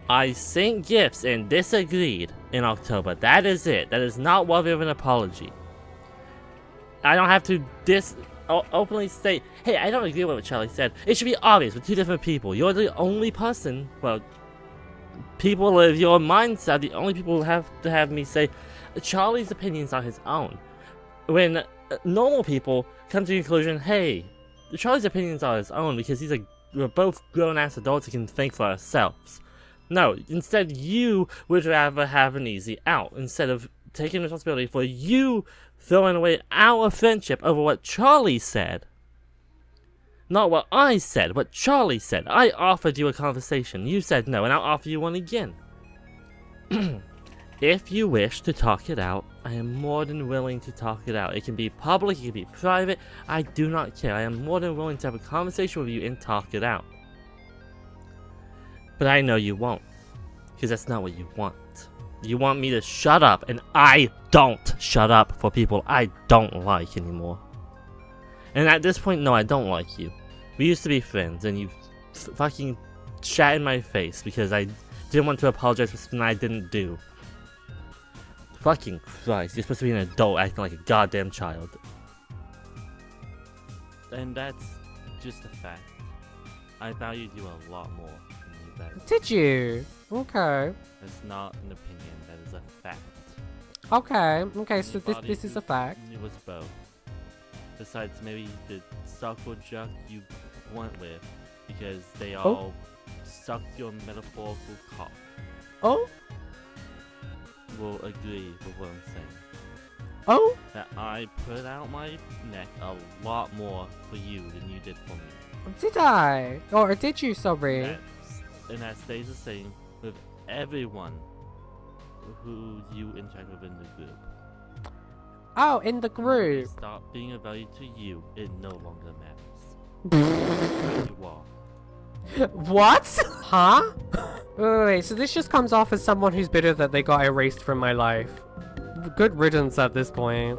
I sent gifts and disagreed in October. That is it. That is not worthy of an apology. I don't have to openly state, hey, I don't agree with what Charlie said. It should be obvious with two different people. You're the only person, well, people of your mindset, the only people who have to have me say, Charlie's opinions are his own. When normal people come to the conclusion, hey, Charlie's opinions are his own because we're both grown-ass adults who can think for ourselves. No, instead you would rather have an easy out, instead of taking responsibility for you throwing away our friendship over what Charlie said. Not what I said, what Charlie said. I offered you a conversation, you said no, and I'll offer you one again. If you wish to talk it out, I am more than willing to talk it out. It can be public, it can be private, I do not care. I am more than willing to have a conversation with you and talk it out. But I know you won't, because that's not what you want. You want me to shut up, and I don't shut up for people I don't like anymore. And at this point, no, I don't like you. We used to be friends, and you fucking shat in my face because I didn't want to apologize for something I didn't do. Fucking Christ, you're supposed to be an adult acting like a goddamn child. And that's just a fact. I valued you a lot more than you bet. Did you? Okay. That's not an opinion, that is a fact. Okay, so this is a fact. It was both. Besides maybe the Stockwood Juck you went with, because they all sucked your metaphorical cock. Oh? Will agree with what I'm saying. Oh? That I put out my neck a lot more for you than you did for me. Did I? Or did you, sorry? And that stays the same with everyone who you interact with in the group. Oh, in the group. Stop being of value to you, it no longer matters. You are. What? Huh? Wait, so this just comes off as someone who's bitter that they got erased from my life. Good riddance at this point.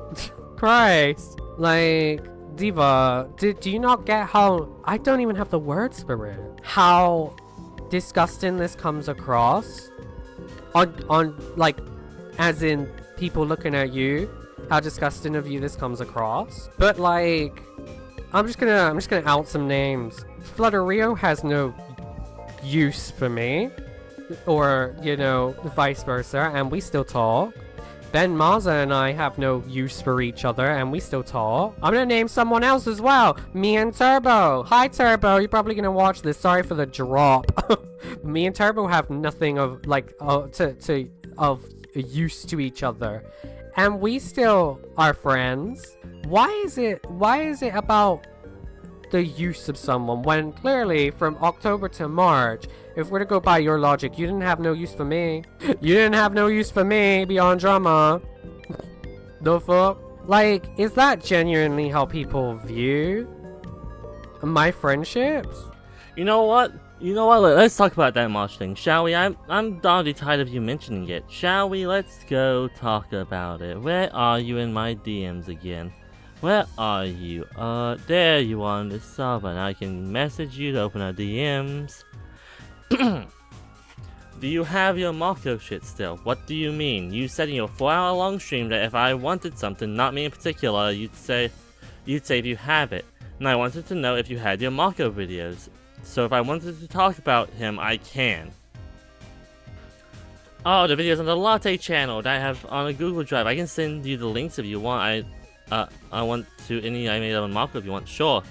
Christ. Like, Diva, do you not get how... I don't even have the words for it. How disgusting this comes across? On like, as in people looking at you. How disgusting of you this comes across. But like, I'm just gonna out some names. Flutterio has no use for me. Or, you know, vice versa, and we still talk. Ben Maza and I have no use for each other, and we still talk. I'm gonna name someone else as well. Me and Turbo. Hi, Turbo. You're probably gonna watch this. Sorry for the drop. Me and Turbo have nothing of, like, of use to each other. And we still are friends. Why is it about the use of someone when clearly from October to March, if we're to go by your logic, you didn't have no use for me. You didn't have no use for me beyond drama. The fuck? Like, is that genuinely how people view my friendships? You know what? Let's talk about that March thing, shall we? I'm already tired of you mentioning it. Shall we? Let's go talk about it. Where are you in my DMs again? Where are you? There you are on the server, and I can message you to open our DMs. Do you have your Marco shit still? What do you mean? You said in your 4-hour long stream that if I wanted something, not me in particular, you'd say if you have it. And I wanted to know if you had your Marco videos. So if I wanted to talk about him, I can. Oh, the videos on the Latte channel that I have on a Google Drive. I can send you the links if you want. I want to any I made on Mako if you want. Sure.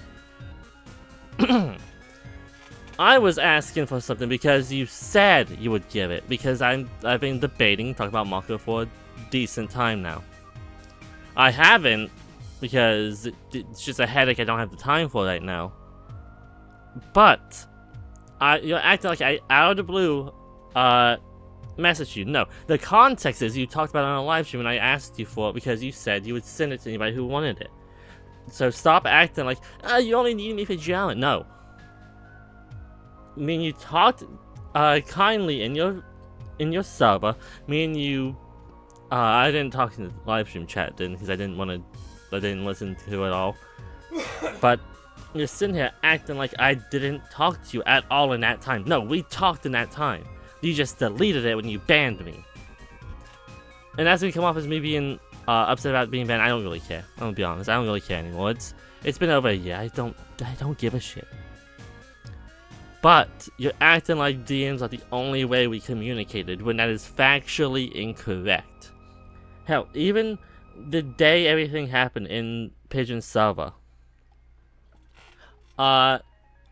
I was asking for something because you said you would give it. Because I've been debating talking about Mako for a decent time now. I haven't because it's just a headache I don't have the time for right now. But you're acting like I out of the blue messaged you. No, the context is you talked about it on a live stream and I asked you for it because you said you would send it to anybody who wanted it. So stop acting like you only need me for Jalen. No. I mean, you talked kindly in your server. Me and you, I didn't talk in the live stream chat then because I didn't listen to it all. But you're sitting here acting like I didn't talk to you at all in that time. No, we talked in that time. You just deleted it when you banned me. And that's gonna come off as me being upset about being banned. I don't really care. I'm gonna be honest. I don't really care anymore. It's been over a year. I don't give a shit. But you're acting like DMs are the only way we communicated when that is factually incorrect. Hell, even the day everything happened in Pigeon server,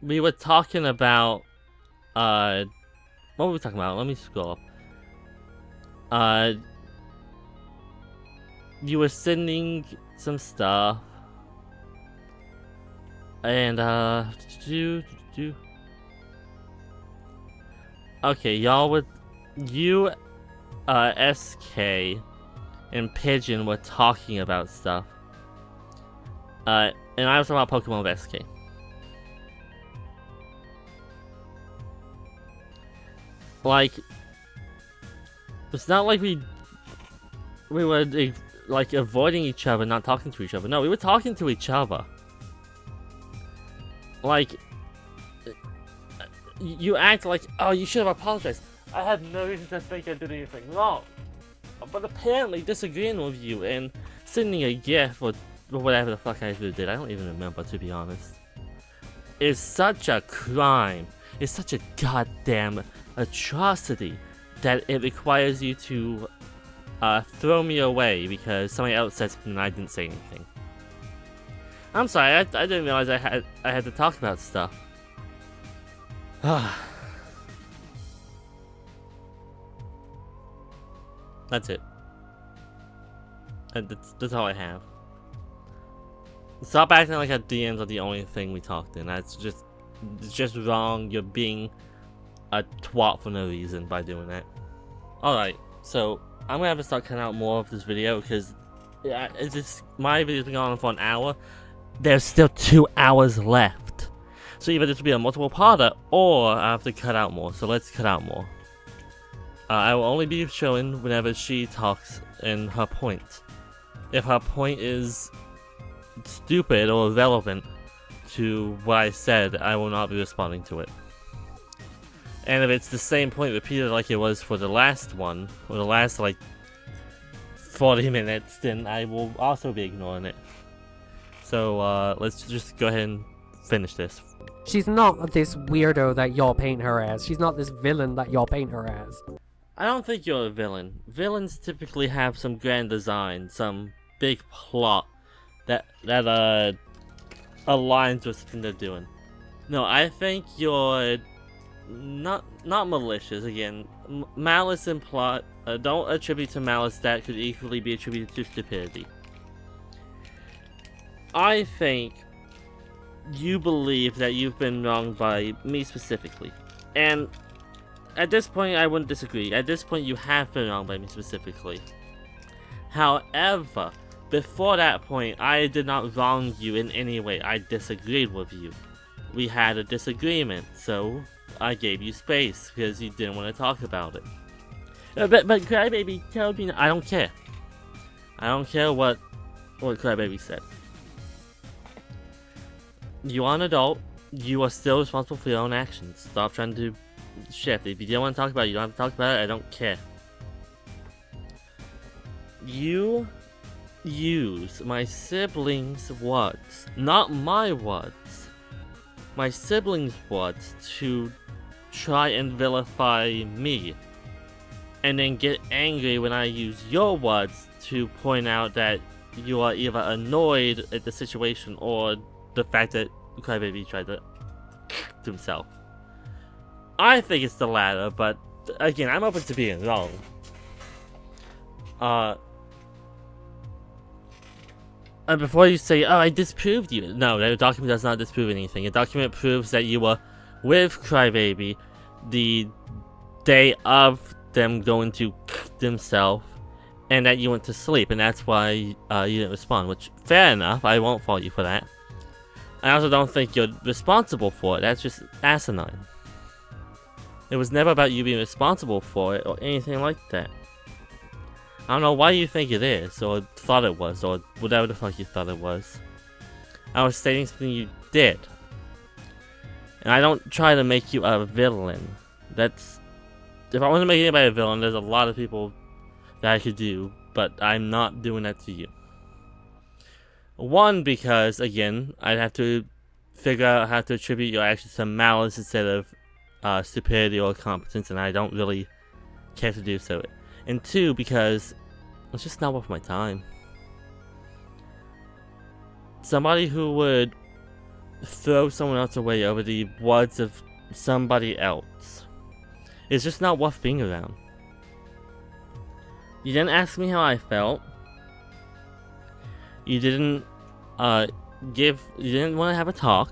we were talking about what were we talking about? Let me scroll up. You were sending some stuff, and okay, y'all with you, SK, and Pigeon were talking about stuff. And I was talking about Pokemon with SK. Like, it's not like we were like avoiding each other, not talking to each other. No, we were talking to each other. Like, you act like, oh, you should have apologized. I had no reason to think I did anything wrong. But apparently disagreeing with you and sending a gift or whatever the fuck I did, I don't even remember, to be honest, is such a crime. It's such a goddamn atrocity that it requires you to throw me away because somebody else said something and I didn't say anything. I'm sorry, I didn't realize I had to talk about stuff. That's it. That's all I have. Stop acting like our DMs are the only thing we talked in. It's just wrong. You're being a twat for no reason by doing that. Alright, so I'm gonna have to start cutting out more of this video because my video's been going on for an hour. There's still 2 hours left. So either this will be a multiple parter or I have to cut out more. So let's cut out more. I will only be showing whenever she talks in her point. If her point is stupid or irrelevant to what I said, I will not be responding to it. And if it's the same point repeated like it was for the last one, or the last like 40 minutes, then I will also be ignoring it. So let's just go ahead and finish this. She's not this weirdo that y'all paint her as. She's not this villain that y'all paint her as. I don't think you're a villain. Villains typically have some grand design, some big plot that aligns with something they're doing. No, I think you're not malicious. Again, malice and plot. Don't attribute to malice that could equally be attributed to stupidity. I think you believe that you've been wronged by me specifically, and at this point I wouldn't disagree. At this point you have been wronged by me specifically. However, before that point I did not wrong you in any way. I disagreed with you. We had a disagreement, so I gave you space because you didn't want to talk about it. But Crybaby told me I don't care. I don't care what Crybaby said. You are an adult. You are still responsible for your own actions. Stop trying to shift. If you don't want to talk about it, you don't have to talk about it. I don't care. You use my siblings' words, not my words. My siblings' words to try and vilify me. and then get angry when I use your words to point out that you are either annoyed at the situation or the fact that Crybaby tried to himself. I think it's the latter, but again, I'm open to being wrong. And before you say, oh, I disproved you. No, the document does not disprove anything. The document proves that you were with Crybaby the day of them going to themselves, and that you went to sleep, and that's why you didn't respond, which, fair enough, I won't fault you for that. I also don't think you're responsible for it. That's just asinine. It was never about you being responsible for it, or anything like that. I don't know why you think it is, or thought it was, or whatever the fuck you thought it was. I was stating something you did. And I don't try to make you a villain. That's... If I want to make anybody a villain, there's a lot of people that I could do, but I'm not doing that to you. One, because, again, I'd have to figure out how to attribute your actions to malice instead of stupidity or competence, and I don't really care to do so. And two, because it's just not worth my time. Somebody who would throw someone else away over the words of somebody else is just not worth being around. You didn't ask me how I felt. You didn't you didn't want to have a talk.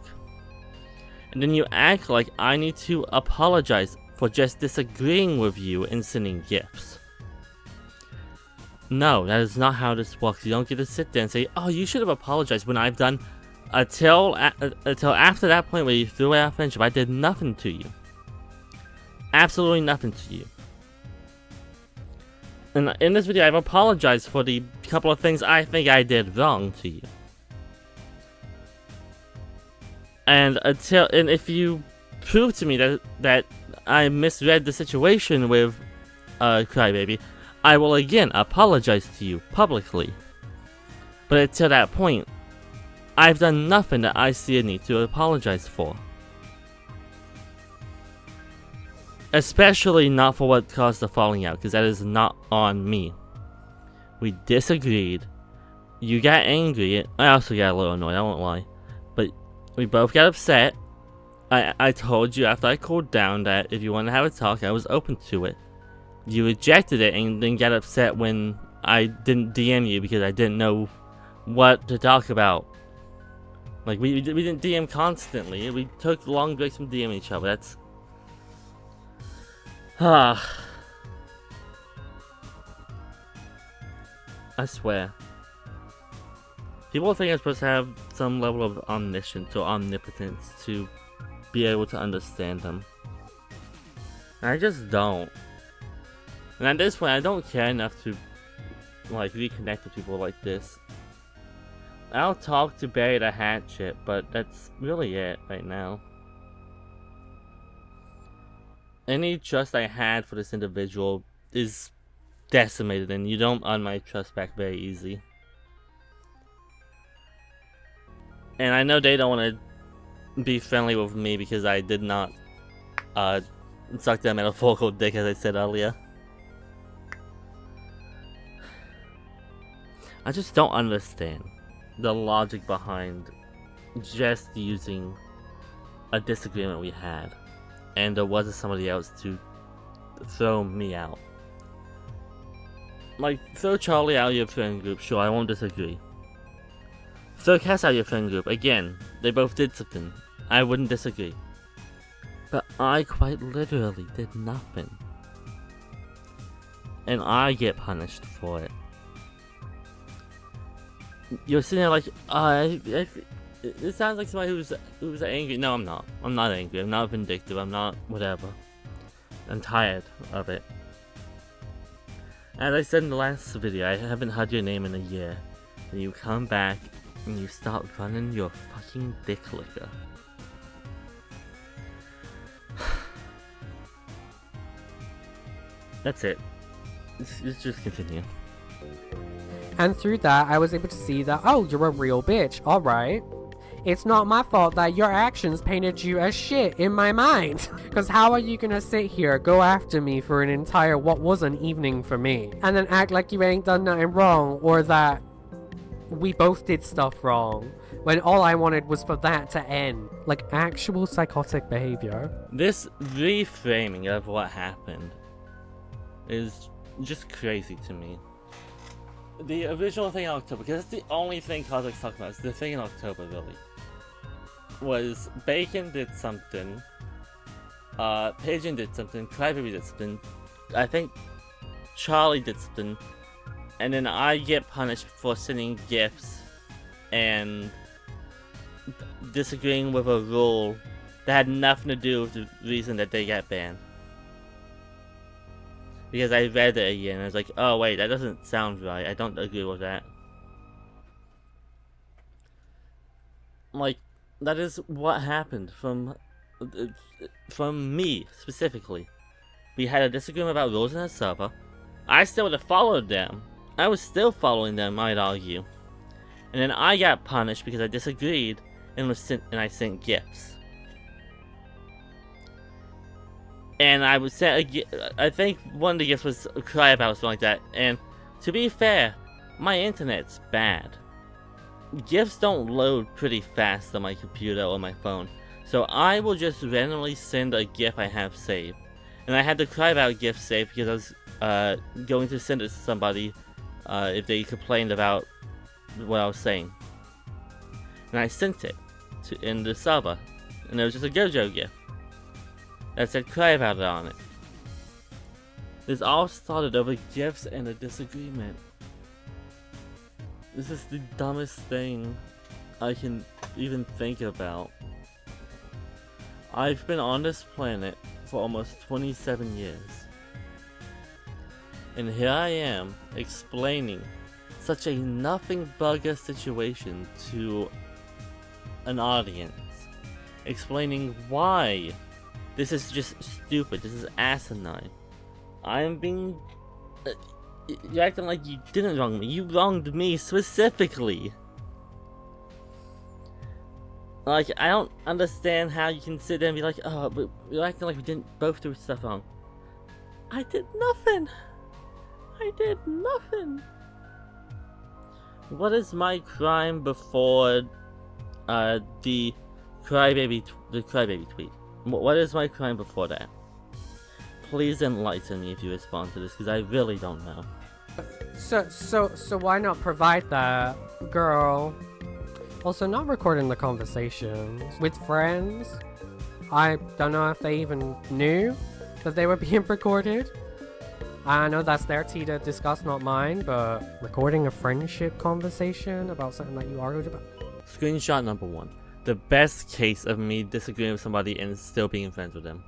And then you act like I need to apologize for just disagreeing with you and sending gifts. No, that is not how this works. You don't get to sit there and say, oh, you should have apologized, when I've done until after that point where you threw away our friendship. I did nothing to you. Absolutely nothing to you. And in this video, I've apologized for the couple of things I think I did wrong to you. And if you prove to me that I misread the situation with Crybaby, I will again apologize to you publicly. But until that point, I've done nothing that I see a need to apologize for. Especially not for what caused the falling out, because that is not on me. We disagreed. You got angry. I also got a little annoyed, I won't lie. But we both got upset. I told you after I cooled down that if you wanted to have a talk, I was open to it. You rejected it and then got upset when I didn't DM you because I didn't know what to talk about. Like, we didn't DM constantly. We took long breaks from DMing each other. That's... I swear. People think I'm supposed to have some level of omniscience or omnipotence to be able to understand them. And I just don't. And at this point, I don't care enough to, like, reconnect with people like this. I'll talk to Bury the Hatchet, but that's really it right now. Any trust I had for this individual is decimated, and you don't earn my trust back very easy. And I know they don't want to be friendly with me because I did not suck their metaphorical dick, as I said earlier. I just don't understand the logic behind just using a disagreement we had, and there wasn't somebody else to throw me out. Like, throw Charlie out of your friend group, sure, I won't disagree. Throw Cass out of your friend group, again, they both did something, I wouldn't disagree. But I quite literally did nothing. And I get punished for it. You're sitting there like, it sounds like somebody who's angry. No, I'm not. I'm not angry. I'm not vindictive. I'm not whatever. I'm tired of it. As I said in the last video, I haven't heard your name in a year. And you come back and you start running your fucking dick licker. That's it. Let's just continue. And through that, I was able to see that, oh, you're a real bitch, alright. it's not my fault that your actions painted you as shit in my mind. Cause how are you gonna sit here, go after me for an entire what was an evening for me, and then act like you ain't done nothing wrong, or that we both did stuff wrong, when all I wanted was for that to end. Like actual psychotic behavior. This reframing of what happened is just crazy to me. The original thing in October, because that's the only thing Cosmic's talking about, is the thing in October, really. Was Bacon did something, Pigeon did something, Crybaby did something, I think Charlie did something, and then I get punished for sending gifts and disagreeing with a rule that had nothing to do with the reason that they got banned. Because I read it again and I was like, oh wait, that doesn't sound right. I don't agree with that. Like, that is what happened from me, specifically. We had a disagreement about rules in a server. I still would have followed them. I was still following them, I'd argue. And then I got punished because I disagreed and I sent gifts. And I was sent I think one of the gifts was a cry about or something like that. And to be fair, my internet's bad. Gifts don't load pretty fast on my computer or my phone. So I will just randomly send a gif I have saved. And I had the cry about gift saved because I was going to send it to somebody if they complained about what I was saying. And I sent it in the server. And it was just a Gojo gif that said cry about it on it. This all started over gifts and a disagreement. This is the dumbest thing I can even think about. I've been on this planet for almost 27 years. And here I am explaining such a nothing bugger situation to an audience. Explaining why this is just stupid, this is asinine. I'm being... you're acting like you didn't wrong me, you wronged me specifically. Like, I don't understand how you can sit there and be like, oh, but you're acting like we didn't both do stuff wrong. I did nothing. I did nothing. What is my crime before the crybaby tweet? What is my crime before that? Please enlighten me if you respond to this, because I really don't know. So why not provide that, girl? Also, not recording the conversations with friends. I don't know if they even knew that they were being recorded. I know that's their tea to discuss, not mine, but recording a friendship conversation about something that you argued about. Screenshot number 1. The best case of me disagreeing with somebody and still being friends with them.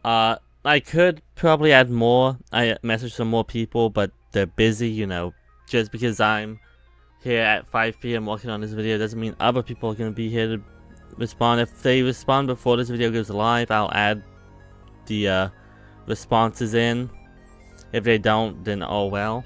I could probably add more. I messaged some more people, but they're busy, you know. Just because I'm here at 5 PM working on this video doesn't mean other people are going to be here to respond. If they respond before this video goes live, I'll add the responses in. If they don't, then oh well.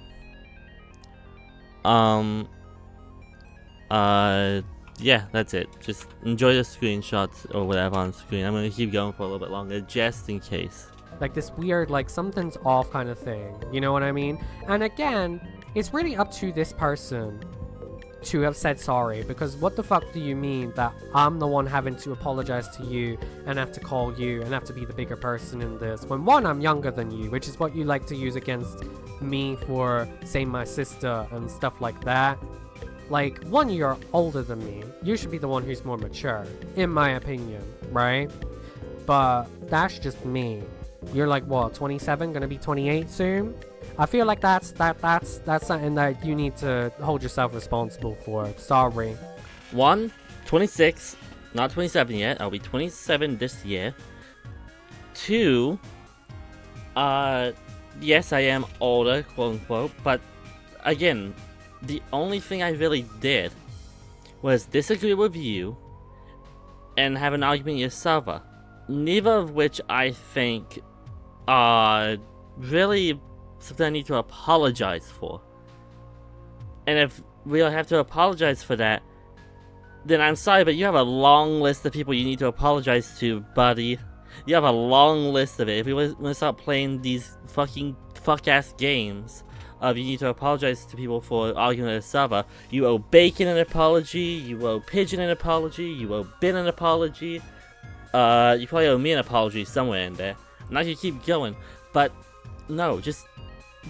Yeah, that's it. Just enjoy the screenshots or whatever on screen. I'm gonna keep going for a little bit longer, just in case. Like this weird, like something's off kind of thing. You know what I mean? And again, it's really up to this person to have said sorry, because what the fuck do you mean that I'm the one having to apologize to you and have to call you and have to be the bigger person in this, when one, I'm younger than you, which is what you like to use against me for, say, my sister and stuff like that. Like, one, you're older than me. You should be the one who's more mature, in my opinion, right? But that's just me. You're like, what, 27, gonna be 28 soon? I feel like that's something that you need to hold yourself responsible for. Sorry. 1, 26, not 27 yet. I'll be 27 this year. 2, yes, I am older, quote unquote, but again, the only thing I really did was disagree with you and have an argument with your server. Neither of which I think are really something I need to apologize for. And if we'll have to apologize for that, then I'm sorry, but you have a long list of people you need to apologize to, buddy. You have a long list of it. If you want to stop playing these fucking fuck-ass games, you need to apologize to people for arguing with a server. You owe Bacon an apology, you owe Pigeon an apology, you owe Ben an apology. You probably owe me an apology somewhere in there. And I could keep going, but no, just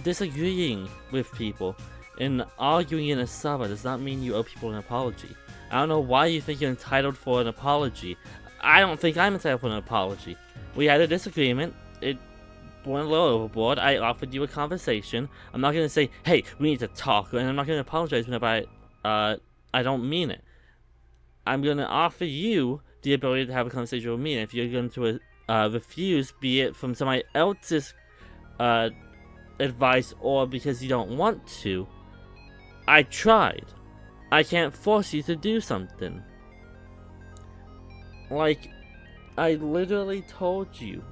disagreeing with people and arguing in a server does not mean you owe people an apology. I don't know why you think you're entitled for an apology. I don't think I'm entitled for an apology. We had a disagreement. It went a little overboard. I offered you a conversation. I'm not gonna say, hey, we need to talk, and I'm not gonna apologize whenever I don't mean it. I'm gonna offer you the ability to have a conversation with me, and if you're going to refuse, be it from somebody else's advice or because you don't want to, I tried. I can't force you to do something. Like, I literally told you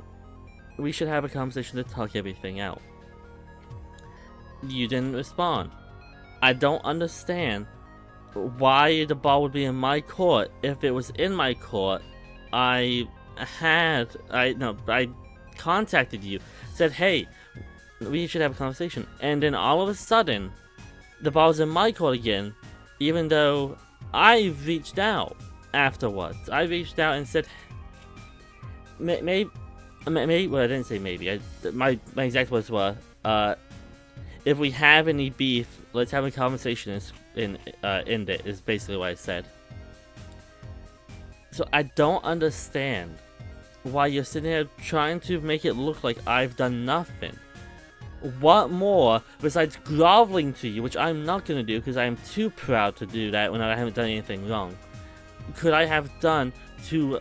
we should have a conversation to talk everything out. You didn't respond. I don't understand why the ball would be in my court. If it was in my court, I contacted you, said, hey, we should have a conversation, and then all of a sudden, the ball's in my court again, even though I reached out afterwards. I reached out and said, maybe, well, I didn't say maybe. My exact words were, if we have any beef, let's have a conversation and end it, is basically what I said. So I don't understand why you're sitting here trying to make it look like I've done nothing. What more, besides groveling to you, which I'm not going to do because I am too proud to do that when I haven't done anything wrong, could I have done to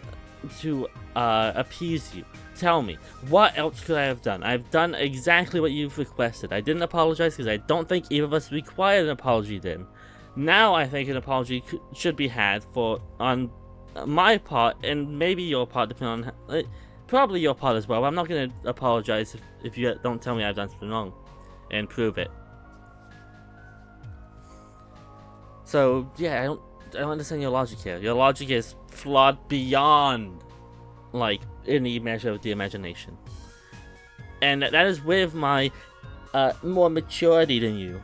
appease you? Tell me, what else could I have done? I've done exactly what you've requested. I didn't apologize because I don't think either of us required an apology then. Now I think an apology should be had on my part, and maybe your part, depending on probably your part as well. But I'm not going to apologize if you don't tell me I've done something wrong and prove it. So yeah, I don't understand your logic here. Your logic is flawed beyond like any measure of the imagination, and that is with my more maturity than you.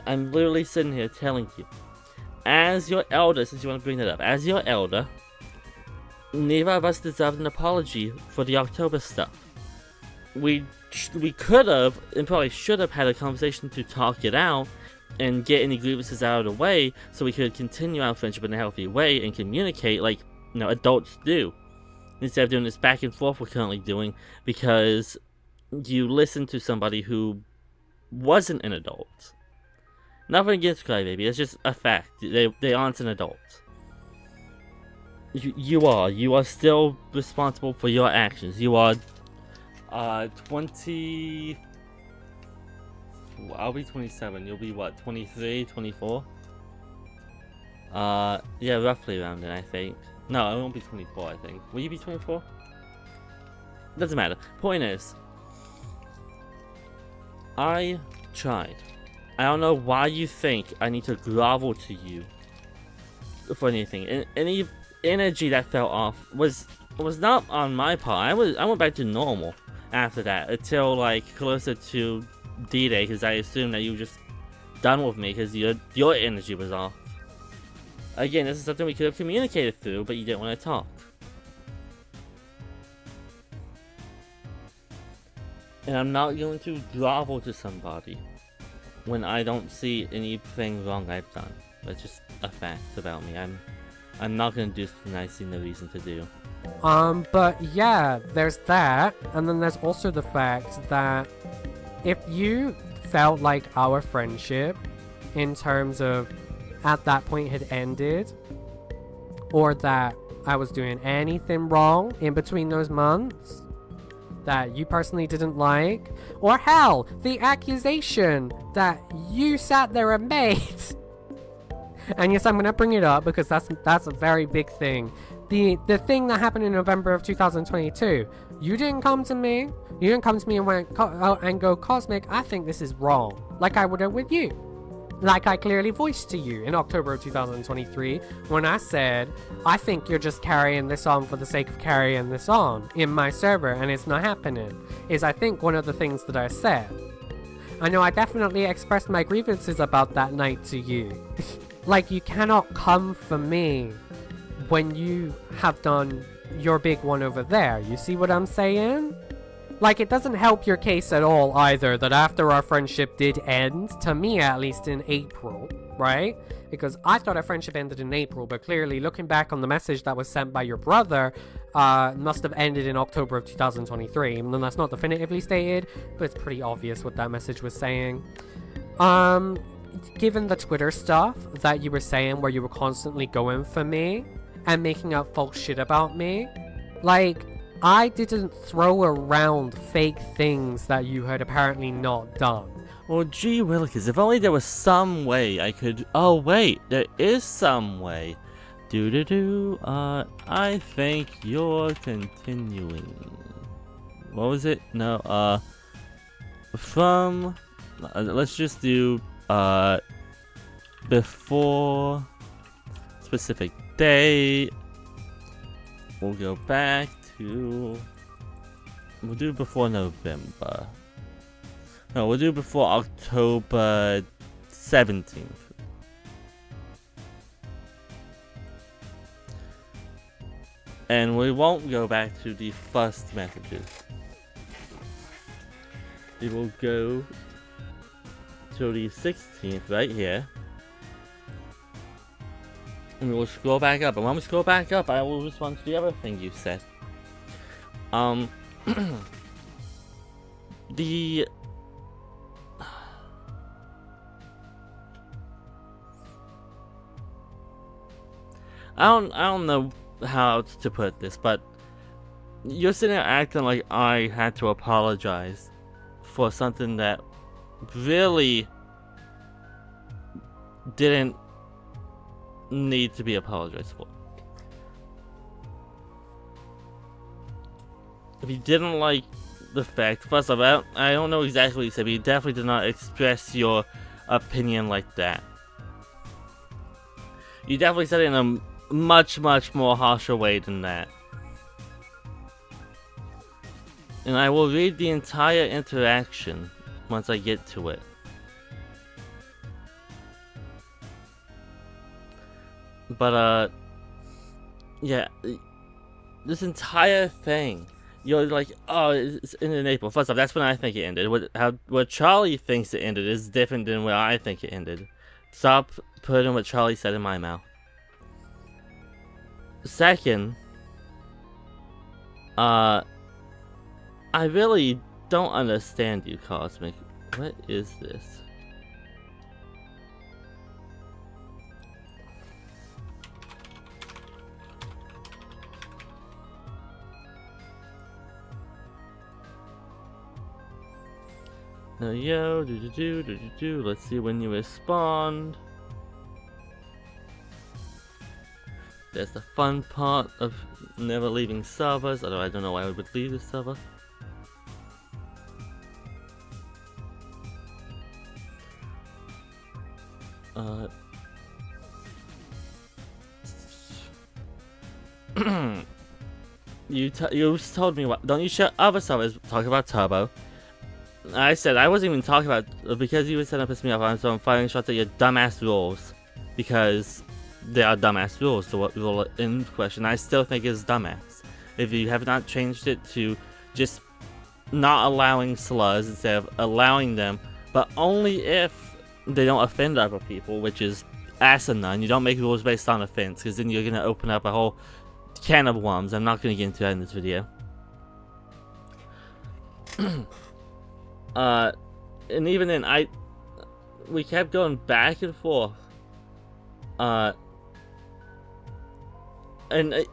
I'm literally sitting here telling you, as your elder, since you want to bring that up, as your elder, neither of us deserved an apology for the October stuff. We could have, and probably should have, had a conversation to talk it out and get any grievances out of the way so we could continue our friendship in a healthy way and communicate like, you know, adults do. Instead of doing this back and forth we're currently doing because you listened to somebody who wasn't an adult. Nothing against Crybaby, it's just a fact. They aren't an adult. You are still responsible for your actions. You are 20... I'll be 27. You'll be what, 23, 24? Yeah, roughly around then, I think. No, I won't be 24, I think. Will you be 24? Doesn't matter. Point is, I tried. I don't know why you think I need to grovel to you for anything. And any energy that fell off was not on my part. I went back to normal after that until like closer to D-Day, because I assumed that you were just done with me because your energy was off. Again, this is something we could have communicated through, but you didn't want to talk. And I'm not going to grovel to somebody when I don't see anything wrong I've done. That's just a fact about me. I'm not going to do something I see no reason to do. But yeah, there's that, and then there's also the fact that if you felt like our friendship, in terms of at that point had ended, or that I was doing anything wrong in between those months that you personally didn't like, or hell, the accusation that you sat there and made. And yes, I'm gonna bring it up because that's a very big thing. The thing that happened in November of 2022, you didn't come to me. You didn't come to me and go, Cosmic, I think this is wrong, like I would have with you. Like I clearly voiced to you in October of 2023 when I said, I think you're just carrying this on for the sake of carrying this on in my server and it's not happening, is I think one of the things that I said. I know I definitely expressed my grievances about that night to you. Like, you cannot come for me when you have done your big one over there. You see what I'm saying? Like, it doesn't help your case at all either that after our friendship did end, to me at least in April, right? Because I thought our friendship ended in April, but clearly looking back on the message that was sent by your brother, must have ended in October of 2023, even though that's not definitively stated, but it's pretty obvious what that message was saying. Given the Twitter stuff that you were saying where you were constantly going for me and making up false shit about me, like, I didn't throw around fake things that you had apparently not done. Well, gee willikers, if only there was some way I could... Oh, wait, there is some way. I think you're continuing. What was it? No, from... let's just do, before specific date. We'll go back to... We'll do before November. No, we'll do before October 17th. And we won't go back to the first messages. We will go to the 16th right here. And we will scroll back up. And when we scroll back up, I will respond to the other thing you said. The... I don't know how to put this, but you're sitting there acting like I had to apologize for something that really didn't need to be apologized for. If you didn't like the fact, first of all, I don't know exactly what you said, but you definitely did not express your opinion like that. You definitely said it in a much more harsher way than that. And I will read the entire interaction once I get to it. But yeah, this entire thing, you're like, oh, it's ended in April. First off, that's when I think it ended. What Charlie thinks it ended is different than where I think it ended. Stop putting what Charlie said in my mouth. Second, I really don't understand you, Cosmic. What is this? Now, yo, let's see when you respond. There's the fun part of never leaving servers, although I don't know why I would leave the server. You told me what? Don't you share other servers talk about Turbo? I said I wasn't even talking about because you were set up piss me off. So I'm firing shots at your dumbass rules because they are dumbass rules. So what rule in question I still think is dumbass. If you have not changed it to just not allowing slurs instead of allowing them, but only if they don't offend other people, which is asinine. You don't make rules based on offense because then you're gonna open up a whole can of worms. I'm not gonna get into that in this video. And even then, we kept going back and forth. And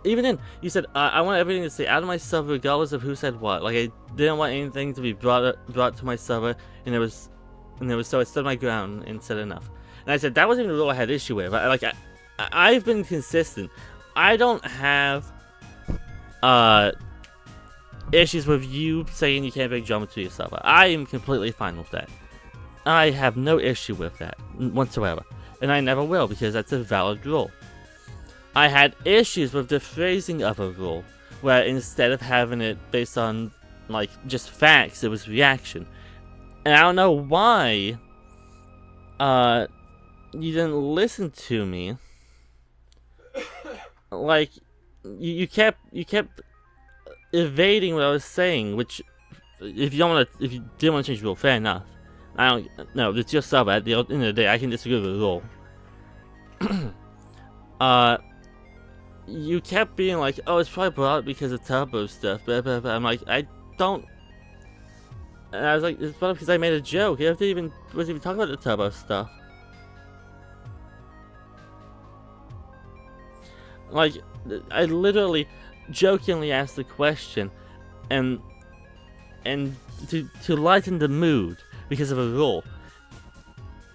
even then, you said, I want everything to stay out of my server regardless of who said what. Like, I didn't want anything to be brought to my server, and so I stood my ground and said enough. And I said, that wasn't even the rule I had issue with. I've been consistent. I don't have, issues with you saying you can't bring drama to your server. I am completely fine with that. I have no issue with that whatsoever, and I never will because that's a valid rule. I had issues with the phrasing of a rule, where instead of having it based on like just facts, it was reaction. And I don't know why you didn't listen to me. Like you kept evading what I was saying, which if you didn't want to change the rule, fair enough. I don't know, it's your sub. At the end of the day, I can disagree with the rule. You kept being like, oh, it's probably brought up because of Turbo stuff, blah, blah, blah. I'm like, I don't. And I was like, it's brought up because I made a joke. I wasn't even talking about the Turbo stuff. Like, I literally jokingly asked the question, and to lighten the mood because of a rule.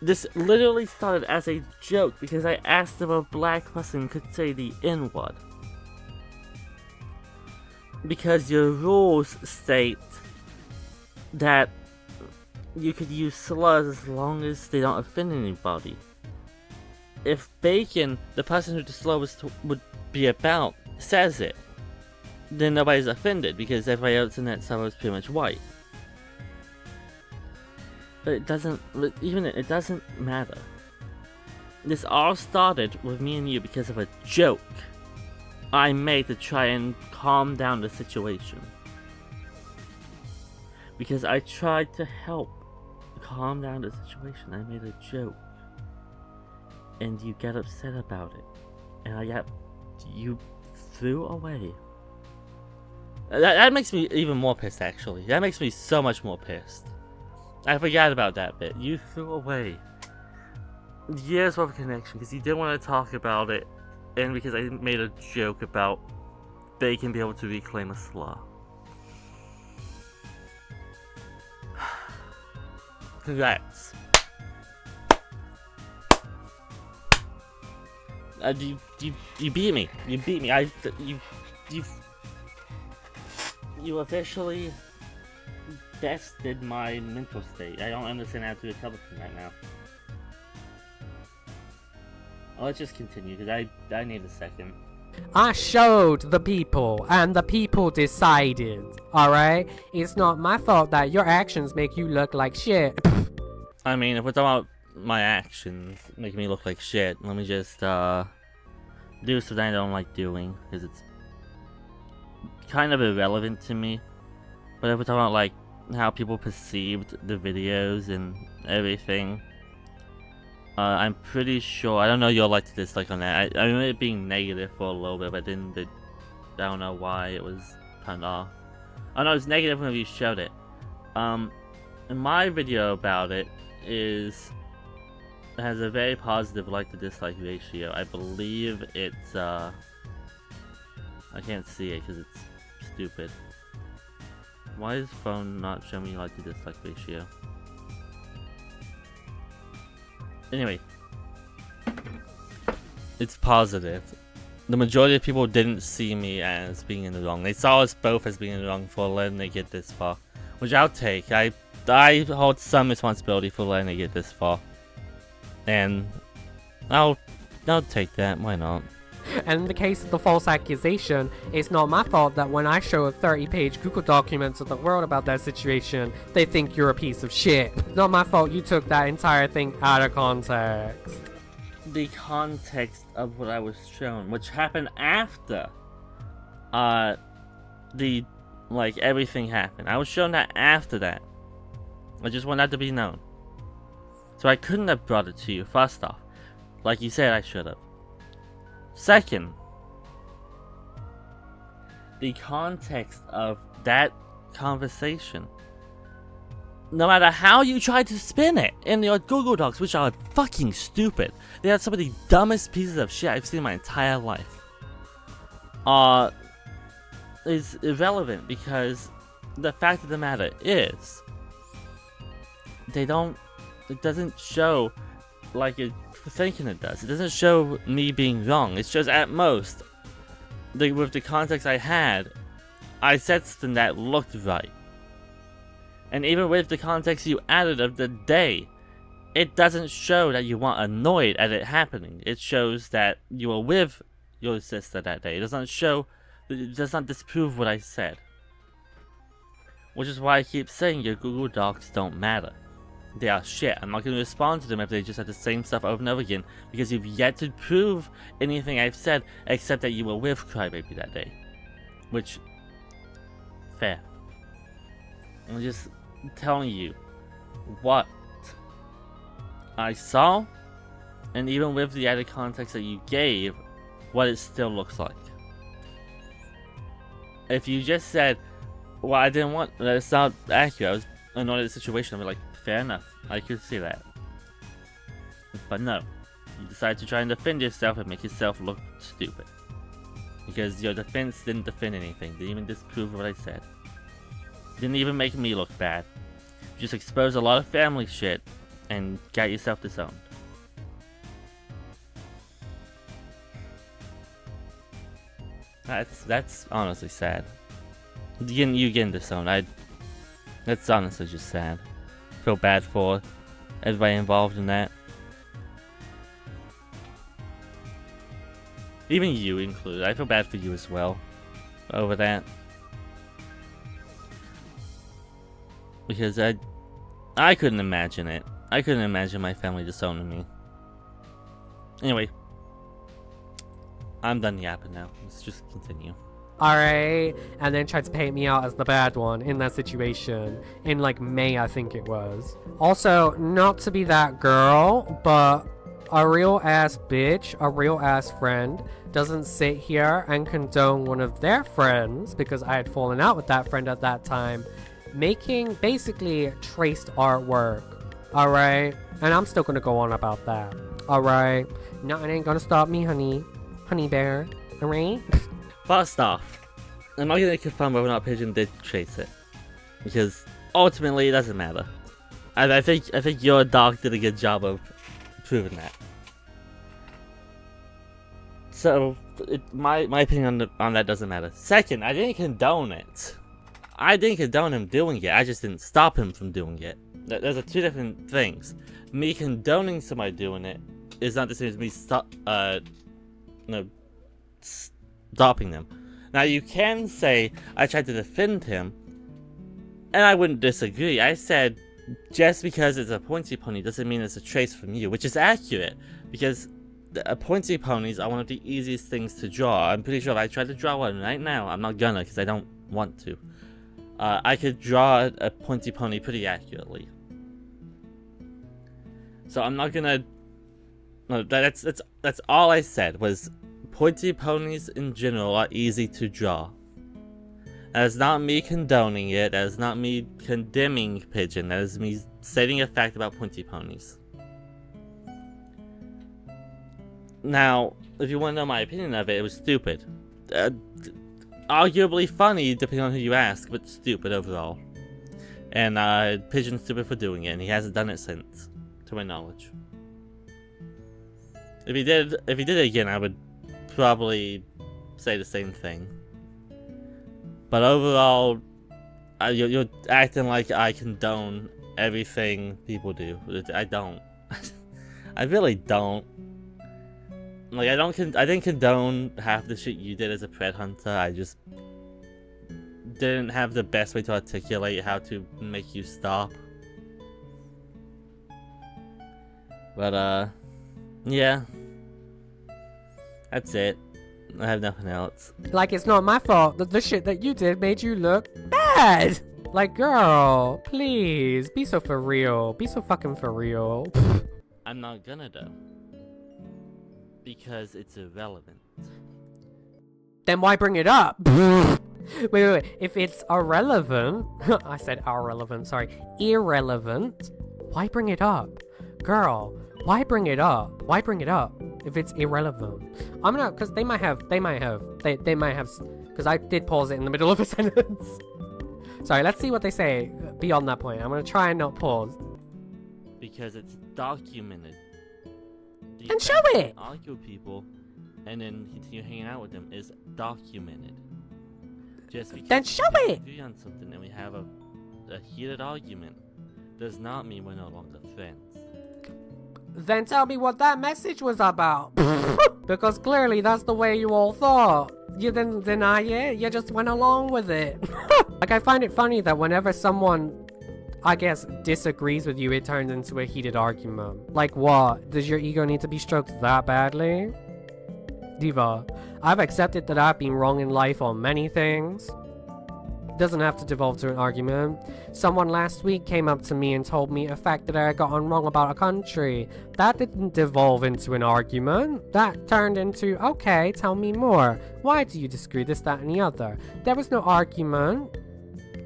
This literally started as a joke because I asked if a black person could say the N-word. Because your rules state that you could use slurs as long as they don't offend anybody. If Bacon, the person who the slur would be about, says it, then nobody's offended because everybody else in that suburb is pretty much white. But it doesn't matter. This all started with me and you because of a joke I made to try and calm down the situation. Because I tried to help calm down the situation. I made a joke. And you get upset about it. And you threw away. That makes me even more pissed, actually. That makes me so much more pissed. I forgot about that bit. You threw away years worth of connection because you didn't want to talk about it, and because I made a joke about they can be able to reclaim a slur. Congrats. You beat me. You beat me. You officially bested my mental state. I don't understand how to recover from that now. Let's just continue, because I need a second. I showed the people, and the people decided, alright? It's not my fault that your actions make you look like shit. I mean, if we're talking about my actions making me look like shit, let me just, do something I don't like doing, because it's kind of irrelevant to me. But if we're talking about, like, how people perceived the videos and everything, I'm pretty sure, I don't know your like to dislike on that. I remember it being negative for a little bit, but then I don't know why it was turned off. Oh no, it was negative when you showed it. And my video about it has a very positive like to dislike ratio. I believe it's, I can't see it because it's stupid. Why is phone not showing me like to dislike ratio? Anyway, it's positive. The majority of people didn't see me as being in the wrong. They saw us both as being in the wrong for letting it get this far, which I'll take. I hold some responsibility for letting it get this far, and I'll take that. Why not? And in the case of the false accusation, it's not my fault that when I show a 30-page Google document to the world about that situation, they think you're a piece of shit. It's not my fault you took that entire thing out of context. The context of what I was shown, which happened after everything happened. I was shown that after that. I just want that to be known. So I couldn't have brought it to you, first off. Like you said I should have. Second, the context of that conversation. No matter how you tried to spin it in your Google Docs, which are fucking stupid. They had some of the dumbest pieces of shit I've seen in my entire life. Is irrelevant because the fact of the matter is, it doesn't show like it thinking it does. It doesn't show me being wrong. It shows at most, with the context I had, I said something that looked right. And even with the context you added of the day, it doesn't show that you weren't annoyed at it happening. It shows that you were with your sister that day. It does not disprove what I said. Which is why I keep saying your Google Docs don't matter. They are shit. I'm not going to respond to them if they just have the same stuff over and over again, because you've yet to prove anything I've said except that you were with Crybaby that day. Which, fair. I'm just telling you what I saw, and even with the added context that you gave, what it still looks like. If you just said, well, I didn't want, that's not accurate, I was annoyed at the situation, I'd be like, fair enough, I could see that. But no, you decided to try and defend yourself and make yourself look stupid. Because your defense didn't defend anything, didn't even disprove what I said. Didn't even make me look bad. You just exposed a lot of family shit and got yourself disowned. That's honestly sad. You getting disowned, that's honestly just sad. Feel bad for everybody involved in that. Even you included. I feel bad for you as well over that. Because I couldn't imagine it. I couldn't imagine my family disowning me. Anyway, I'm done yapping now. Let's just continue. Alright, and then tried to paint me out as the bad one in that situation. In like May, I think it was. Also, not to be that girl, but a real ass bitch, a real ass friend, doesn't sit here and condone one of their friends, because I had fallen out with that friend at that time, making basically traced artwork. Alright? And I'm still gonna go on about that. Alright? Nothing ain't gonna stop me, honey. Honey bear. Alright? First off, I'm not gonna confirm whether or not Pigeon did chase it, because ultimately it doesn't matter. I think your dog did a good job of proving that. So my opinion on that doesn't matter. Second, I didn't condone it. I didn't condone him doing it. I just didn't stop him from doing it. Those are two different things. Me condoning somebody doing it is not the same as me stopping them. Now you can say I tried to defend him, and I wouldn't disagree. I said just because it's a pointy pony doesn't mean it's a trace from you, which is accurate, because pointy ponies are one of the easiest things to draw. I'm pretty sure if I tried to draw one right now, I'm not gonna because I don't want to. I could draw a pointy pony pretty accurately. So I'm not gonna. No, that's all I said was pointy ponies in general are easy to draw. That is not me condoning it. That is not me condemning Pigeon. That is me stating a fact about pointy ponies. Now, if you want to know my opinion of it, it was stupid. Arguably funny, depending on who you ask, but stupid overall. And Pigeon's stupid for doing it, and he hasn't done it since, to my knowledge. If he did it again, I would probably say the same thing. But overall, you're acting like I condone everything people do. I don't. I really don't. Like, I didn't condone half the shit you did as a pet hunter. I just didn't have the best way to articulate how to make you stop. But, yeah. That's it. I have nothing else. Like, it's not my fault that the shit that you did made you look bad! Like, girl, please, be so for real. Be so fucking for real. I'm not gonna, though. Because it's irrelevant. Then why bring it up? wait. If it's irrelevant... I said irrelevant, sorry. Irrelevant. Why bring it up? Girl, why bring it up? Why bring it up if it's irrelevant? I'm gonna... Because they might have... Because I did pause it in the middle of a sentence. Sorry, let's see what they say beyond that point. I'm gonna try and not pause. Because it's documented. And show it! Argue with people and then continue hanging out with them is documented. Just because Then show we it! agree on something and we have a heated argument does not mean we're no longer friends. Then tell me what that message was about. Because clearly that's the way you all thought. You didn't deny it, you just went along with it. Like, I find it funny that whenever someone, I guess, disagrees with you, it turns into a heated argument. Like what? Does your ego need to be stroked that badly? Diva, I've accepted that I've been wrong in life on many things. Doesn't have to devolve to an argument. Someone last week came up to me and told me a fact that I got on wrong about a country. That didn't devolve into an argument. That turned into, okay, tell me more. Why do you disagree, this, that, and the other? There was no argument.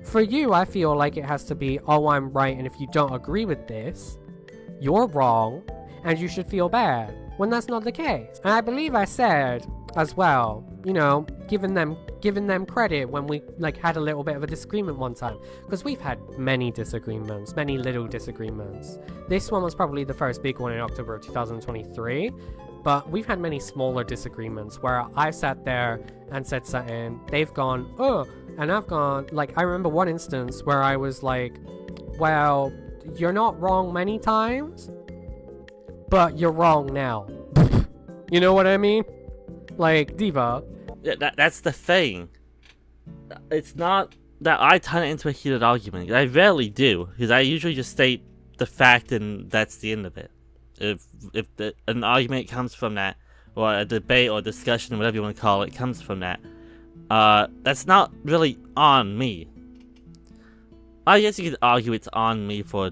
For you, I feel like it has to be, oh, I'm right, and if you don't agree with this, you're wrong, and you should feel bad, when that's not the case. And I believe I said, as well, you know, giving them credit when we, like, had a little bit of a disagreement one time. Because we've had many disagreements, many little disagreements. This one was probably the first big one in October of 2023, but we've had many smaller disagreements where I've sat there and said something, they've gone, oh, and I've gone, like, I remember one instance where I was like, well, you're not wrong many times, but you're wrong now. You know what I mean? Like, Diva. Yeah, that's the thing. It's not that I turn it into a heated argument. I rarely do, because I usually just state the fact and that's the end of it. If an argument comes from that, or a debate or discussion, whatever you want to call it, comes from that, that's not really on me. I guess you could argue it's on me for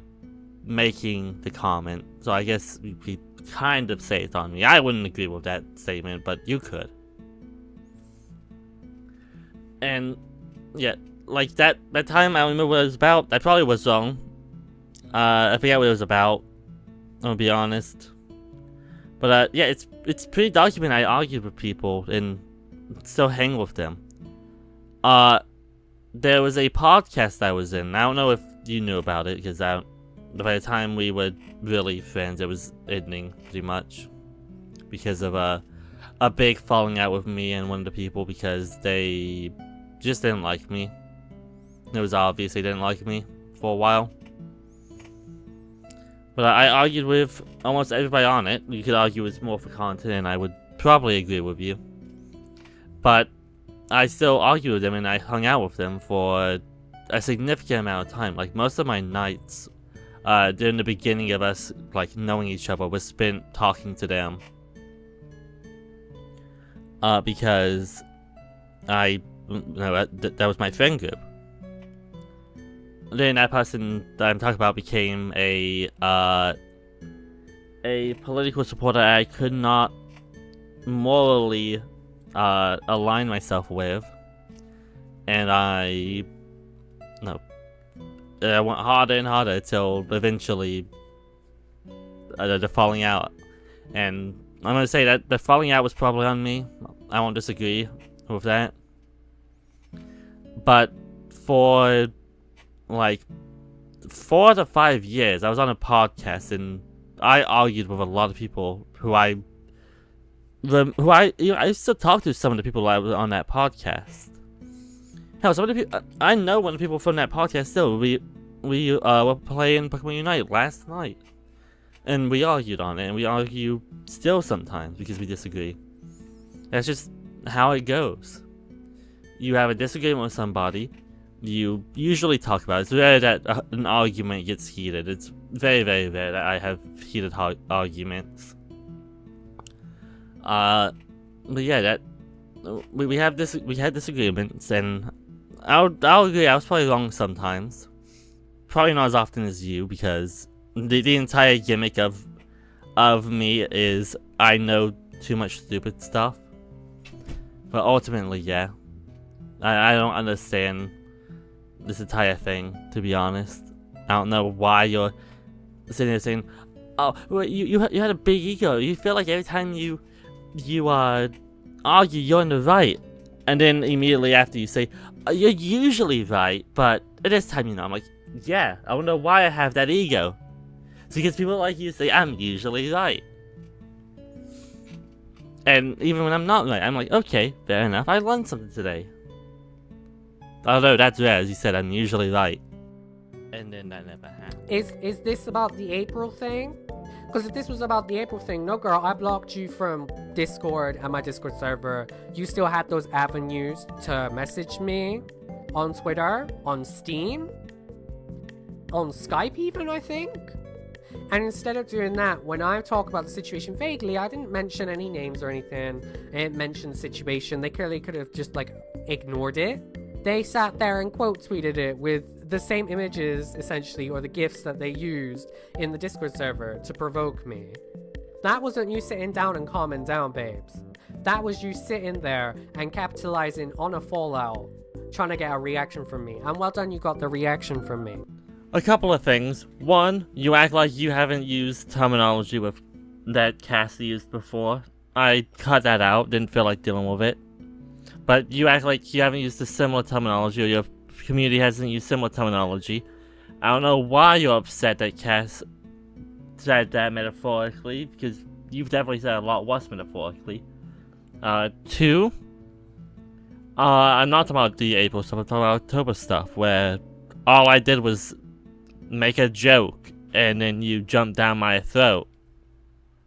making the comment, so I guess we kind of say it's on me. I wouldn't agree with that statement, but you could. And yeah, like that time, I don't remember what it was about. I probably was wrong. I forget what it was about, I'll be honest. But yeah, it's pretty documented. I argued with people and still hang with them. There was a podcast I was in. I don't know if you knew about it, because by the time we were really friends, it was ending pretty much because of a big falling out with me and one of the people, because they just didn't like me. It was obvious they didn't like me for a while. But I argued with almost everybody on it. You could argue it's more for content, and I would probably agree with you. But I still argued with them, and I hung out with them for a significant amount of time. Like, most of my nights during the beginning of us, like, knowing each other was spent talking to them. Because that was my friend group. Then that person that I'm talking about became a political supporter I could not morally align myself with, and I went harder and harder till eventually the falling out. And I'm gonna say that the falling out was probably on me. I won't disagree with that. But for like 4 to 5 years, I was on a podcast and I argued with a lot of people who I still talk to some of the people I was on that podcast. Hell, some of the people I know one of the people from that podcast still. We were playing Pokemon Unite last night, and we argued on it, and we argue still sometimes because we disagree. That's just how it goes. You have a disagreement with somebody, you usually talk about it. It's rare that an argument gets heated. It's very, very rare that I have heated arguments. But yeah, we had disagreements, and I'll agree. I was probably wrong sometimes. Probably not as often as you, because the entire gimmick of me is I know too much stupid stuff. But ultimately, yeah, I don't understand this entire thing, to be honest. I don't know why you're sitting there saying, "Oh, well, you had a big ego. You feel like every time you argue, you're in the right," and then immediately after you say, "You're usually right, but at this time, I'm like, yeah, I don't know why I have that ego. It's because people like you say I'm usually right, and even when I'm not right, I'm like, okay, fair enough. I learned something today. Although that's rare, as you said, I'm usually right. And then that never happened. Is this about the April thing? Because if this was about the April thing, no girl, I blocked you from Discord and my Discord server. You still had those avenues to message me on Twitter, on Steam, on Skype even, I think. And instead of doing that, when I talk about the situation vaguely, I didn't mention any names or anything. I didn't mention the situation. They clearly could have just, like, ignored it. They sat there and quote tweeted it with the same images, essentially, or the GIFs that they used in the Discord server to provoke me. That wasn't you sitting down and calming down, babes. That was you sitting there and capitalizing on a fallout, trying to get a reaction from me. And well done, you got the reaction from me. A couple of things. One, you act like you haven't used terminology that Cassie used before. I cut that out, didn't feel like dealing with it. But you act like you haven't used a similar terminology, or your community hasn't used similar terminology. I don't know why you're upset that Cass said that metaphorically, because you've definitely said a lot worse metaphorically. Two, I'm not talking about the April stuff, I'm talking about October stuff, where all I did was make a joke, and then you jump down my throat.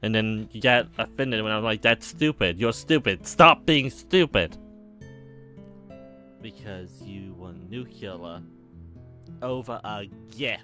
And then you get offended when I'm like, that's stupid, you're stupid, stop being stupid! Because you were nuclear over a GIF.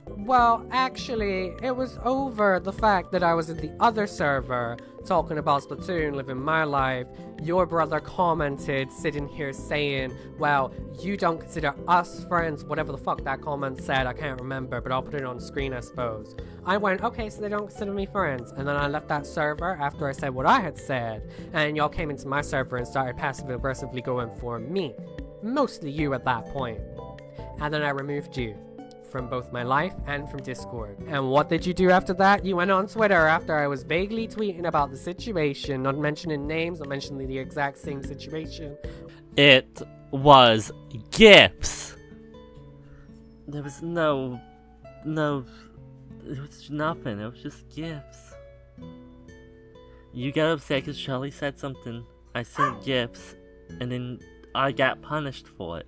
Well, actually, it was over the fact that I was in the other server talking about Splatoon, living my life. Your brother commented, sitting here saying, well, you don't consider us friends, whatever the fuck that comment said, I can't remember, but I'll put it on screen, I suppose. I went, okay, so they don't consider me friends. And then I left that server after I said what I had said, and y'all came into my server and started passive-aggressively going for me. Mostly you at that point. And then I removed you from both my life and from Discord. And what did you do after that? You went on Twitter after I was vaguely tweeting about the situation, not mentioning names, not mentioning the exact same situation. It was GIFs. There was no, it was nothing, it was just GIFs. You got upset because Charlie said something, I sent GIFs, and then I got punished for it.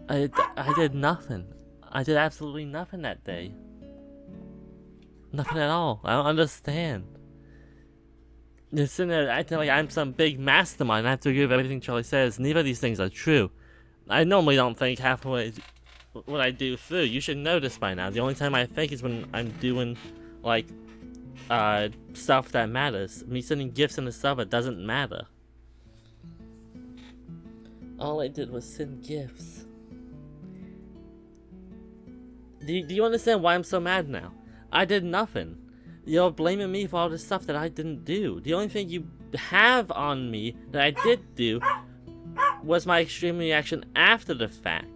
I did nothing. I did absolutely nothing that day. Nothing at all. I don't understand. You're sitting there acting like I'm some big mastermind. I have to agree with everything Charlie says. Neither of these things are true. I normally don't think halfway what I do through. You should know this by now. The only time I think is when I'm doing, like, stuff that matters. Me sending gifts in the server doesn't matter. All I did was send gifts. Do you understand why I'm so mad now? I did nothing. You're blaming me for all this stuff that I didn't do. The only thing you have on me that I did do was my extreme reaction after the fact.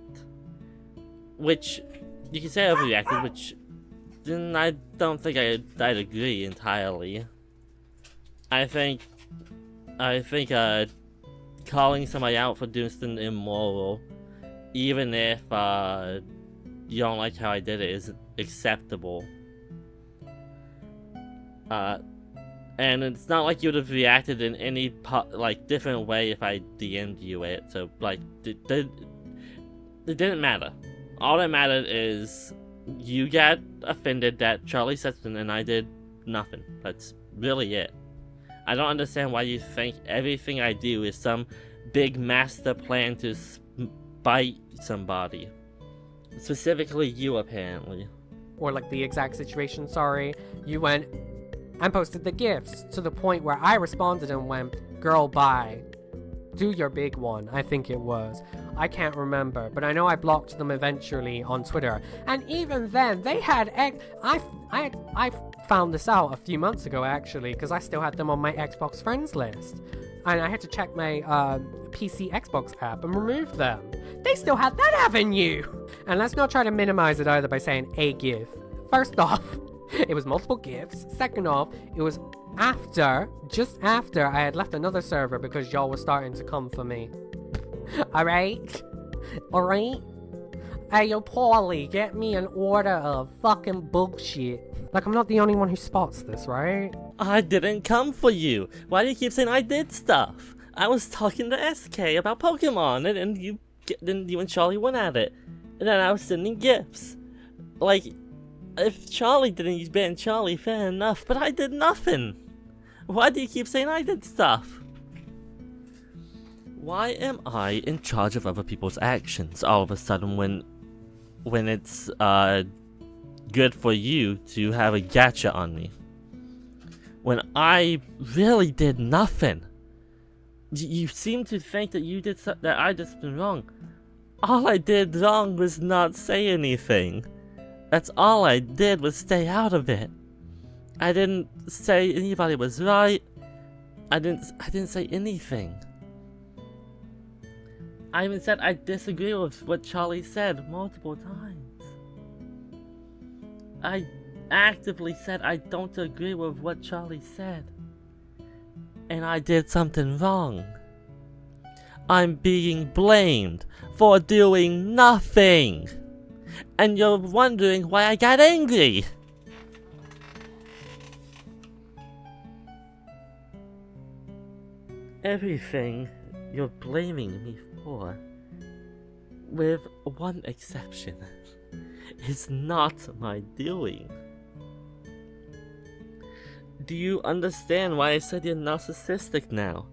Which, you can say I overreacted, which then I don't think I'd agree entirely. I think calling somebody out for doing something immoral, even if you don't like how I did it, is acceptable. And it's not like you would have reacted in any different way if I DM'd you it. So it didn't matter. All that mattered is you got offended that Charlie said something and I did nothing. That's really it. I don't understand why you think everything I do is some big master plan to spite somebody. Specifically you, apparently. Or like the exact situation, sorry. You went and posted the gifs to the point where I responded and went, girl, bye. Do your big one, I think it was. I can't remember, but I know I blocked them eventually on Twitter. And even then, they had I found this out a few months ago, actually, because I still had them on my Xbox friends list. And I had to check my PC Xbox app and remove them. They still had that avenue! And let's not try to minimize it either by saying a GIF. First off, it was multiple GIFs. Second off, it was just after I had left another server because y'all were starting to come for me. Alright? Alright? Hey, yo, Paulie, get me an order of fucking bullshit. Like, I'm not the only one who spots this, right? I didn't come for you. Why do you keep saying I did stuff? I was talking to SK about Pokemon, and you and Charlie went at it. And then I was sending gifts. Like, If Charlie didn't ban Charlie, fair enough, but I did nothing. Why do you keep saying I did stuff? Why am I in charge of other people's actions all of a sudden when it's good for you to have a gotcha on me? When I really did nothing. You seem to think that that I did something wrong. All I did wrong was not say anything. That's all I did was stay out of it. I didn't say anybody was right. I didn't say anything. I even said I disagree with what Charlie said multiple times. I actively said I don't agree with what Charlie said. And I did something wrong. I'm being blamed for doing nothing. And you're wondering why I got angry. Everything you're blaming me for, with one exception, is not my doing. Do you understand why I said you're narcissistic now?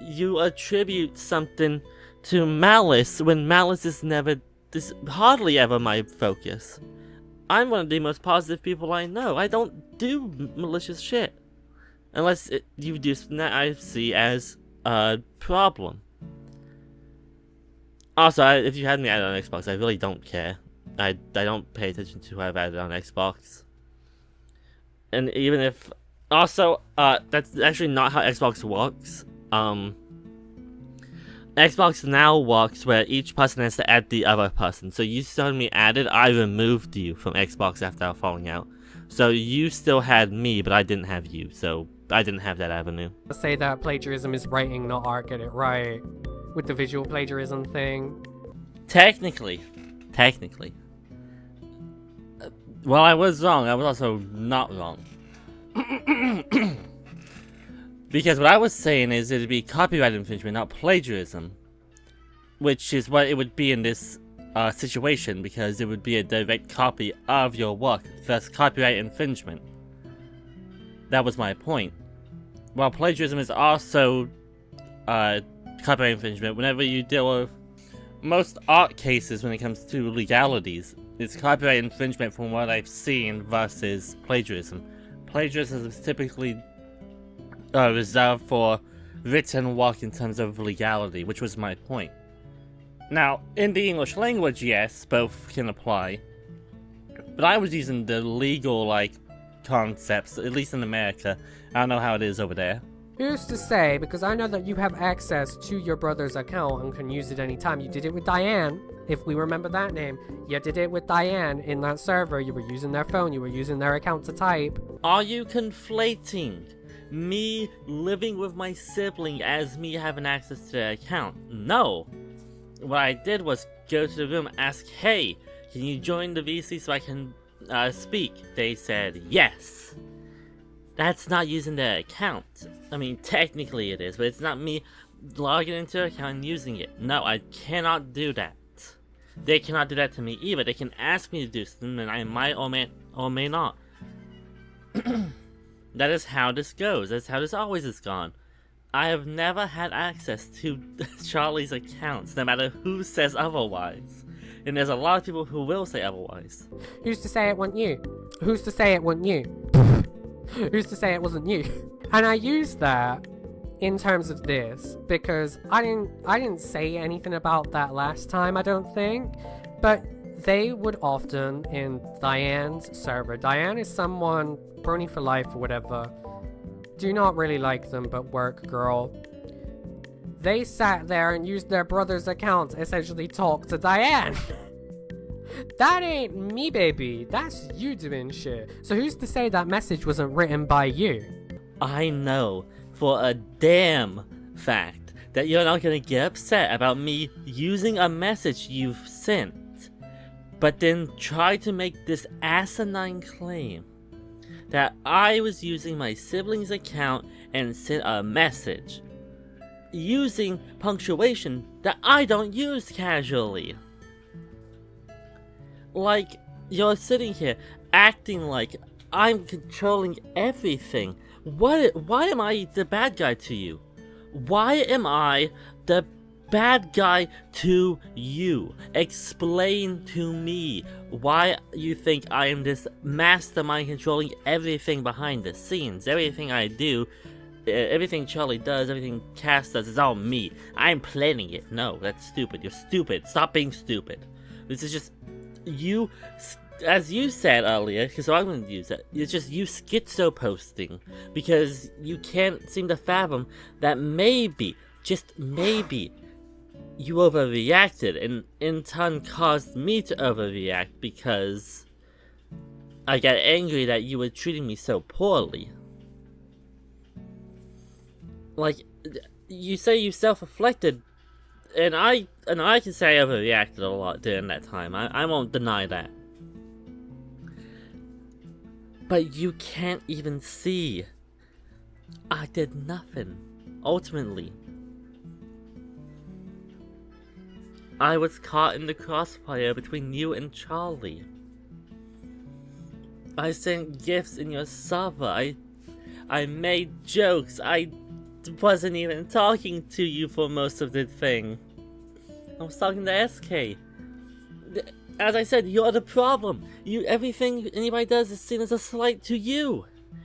You attribute something to malice when malice is hardly ever my focus. I'm one of the most positive people I know. I don't do malicious shit. Unless you do something that I see as a problem. Also, if you had me added on Xbox, I really don't care. I don't pay attention to who I've added on Xbox. And even if... Also, that's actually not how Xbox works. Xbox now works where each person has to add the other person. So you still had me added, I removed you from Xbox after our falling out. So you still had me, but I didn't have you, so I didn't have that avenue. Say that plagiarism is writing, not art, get it right. With the visual plagiarism thing. Technically. Well, I was wrong, I was also not wrong. Because what I was saying is it'd be copyright infringement, not plagiarism. Which is what it would be in this situation, because it would be a direct copy of your work, thus copyright infringement. That was my point. While plagiarism is also copyright infringement, whenever you deal with most art cases when it comes to legalities, it's copyright infringement from what I've seen versus plagiarism. Plagiarism is typically reserved for written work in terms of legality, which was my point. Now, in the English language, yes, both can apply. But I was using the legal, concepts, at least in America. I don't know how it is over there. Who's to say, because I know that you have access to your brother's account and can use it anytime. You did it with Diane, if we remember that name. You did it with Diane in that server. You were using their phone, you were using their account to type. Are you conflating me living with my sibling as me having access to their account? No. What I did was go to the room, ask, hey, can you join the VC so I can speak? They said yes. That's not using their account. I mean, technically it is, but it's not me logging into their account and using it. No, I cannot do that. They cannot do that to me either. They can ask me to do something, and I might or may not. That is how this goes. That's how this always has gone. I have never had access to Charlie's accounts, no matter who says otherwise. And there's a lot of people who will say otherwise. Who's to say it wasn't you? Who's to say it wasn't you? Who's to say it wasn't you? And I use that in terms of this because I didn't say anything about that last time, I don't think. But they would often in Diane's server. Diane is someone, brony for life or whatever. Do not really like them, but work girl. They sat there and used their brother's accounts, essentially talk to Diane. That ain't me, baby. That's you doing shit. So who's to say that message wasn't written by you? I know for a damn fact that you're not gonna get upset about me using a message you've sent, but then try to make this asinine claim that I was using my sibling's account and sent a message using punctuation that I don't use casually. Like, You're sitting here acting like I'm controlling everything. Why am I the bad guy to you? Why am I the bad guy to you? Explain to me why you think I am this mastermind controlling everything behind the scenes. Everything I do, everything Charlie does, everything Cass does is all me. I'm planning it. No, that's stupid. You're stupid. Stop being stupid. This is just you, as you said earlier, because I'm going to use it. It's just you schizo posting because you can't seem to fathom that maybe, just maybe, you overreacted and in turn caused me to overreact because I got angry that you were treating me so poorly. Like, you say you self-reflected, and I can say I overreacted a lot during that time. I won't deny that. But you can't even see. I did nothing. Ultimately, I was caught in the crossfire between you and Charlie. I sent gifts in your server. I made jokes. I wasn't even talking to you for most of the thing. I was talking to SK. As I said, you're the problem. Everything anybody does is seen as a slight to you.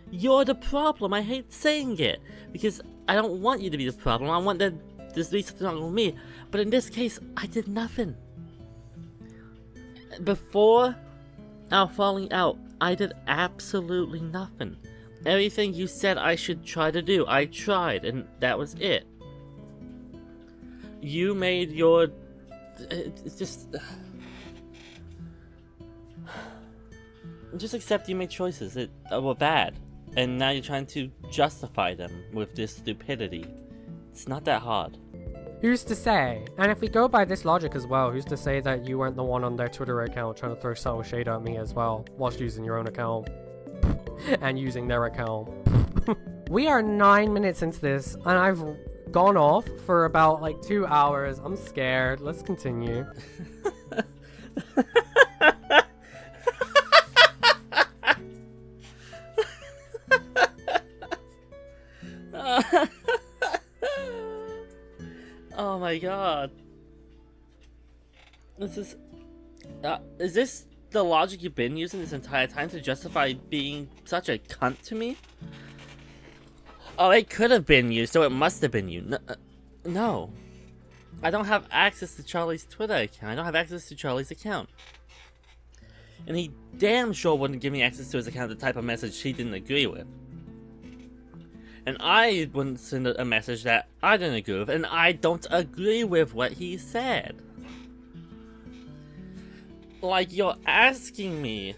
You're the problem. I hate saying it because I don't want you to be the problem. I want there to be something wrong with me. But in this case, I did nothing. Before our falling out, I did absolutely nothing. Everything you said I should try to do, I tried, and that was it. You made your... It's just... Just accept you made choices that were bad, and now you're trying to justify them with this stupidity. It's not that hard. Who's to say? And if we go by this logic as well, who's to say that you weren't the one on their Twitter account trying to throw subtle shade at me as well, whilst using your own account? And using their account. We are 9 minutes into this, and I've gone off for about like 2 hours. I'm scared. Let's continue. Oh my god. Is this the logic you've been using this entire time to justify being such a cunt to me? Oh, it could have been you, so it must have been you. No. I don't have access to Charlie's Twitter account. I don't have access to Charlie's account. And he damn sure wouldn't give me access to his account to type a message he didn't agree with. And I wouldn't send a message that I didn't agree with, and I don't agree with what he said. Like, you're asking me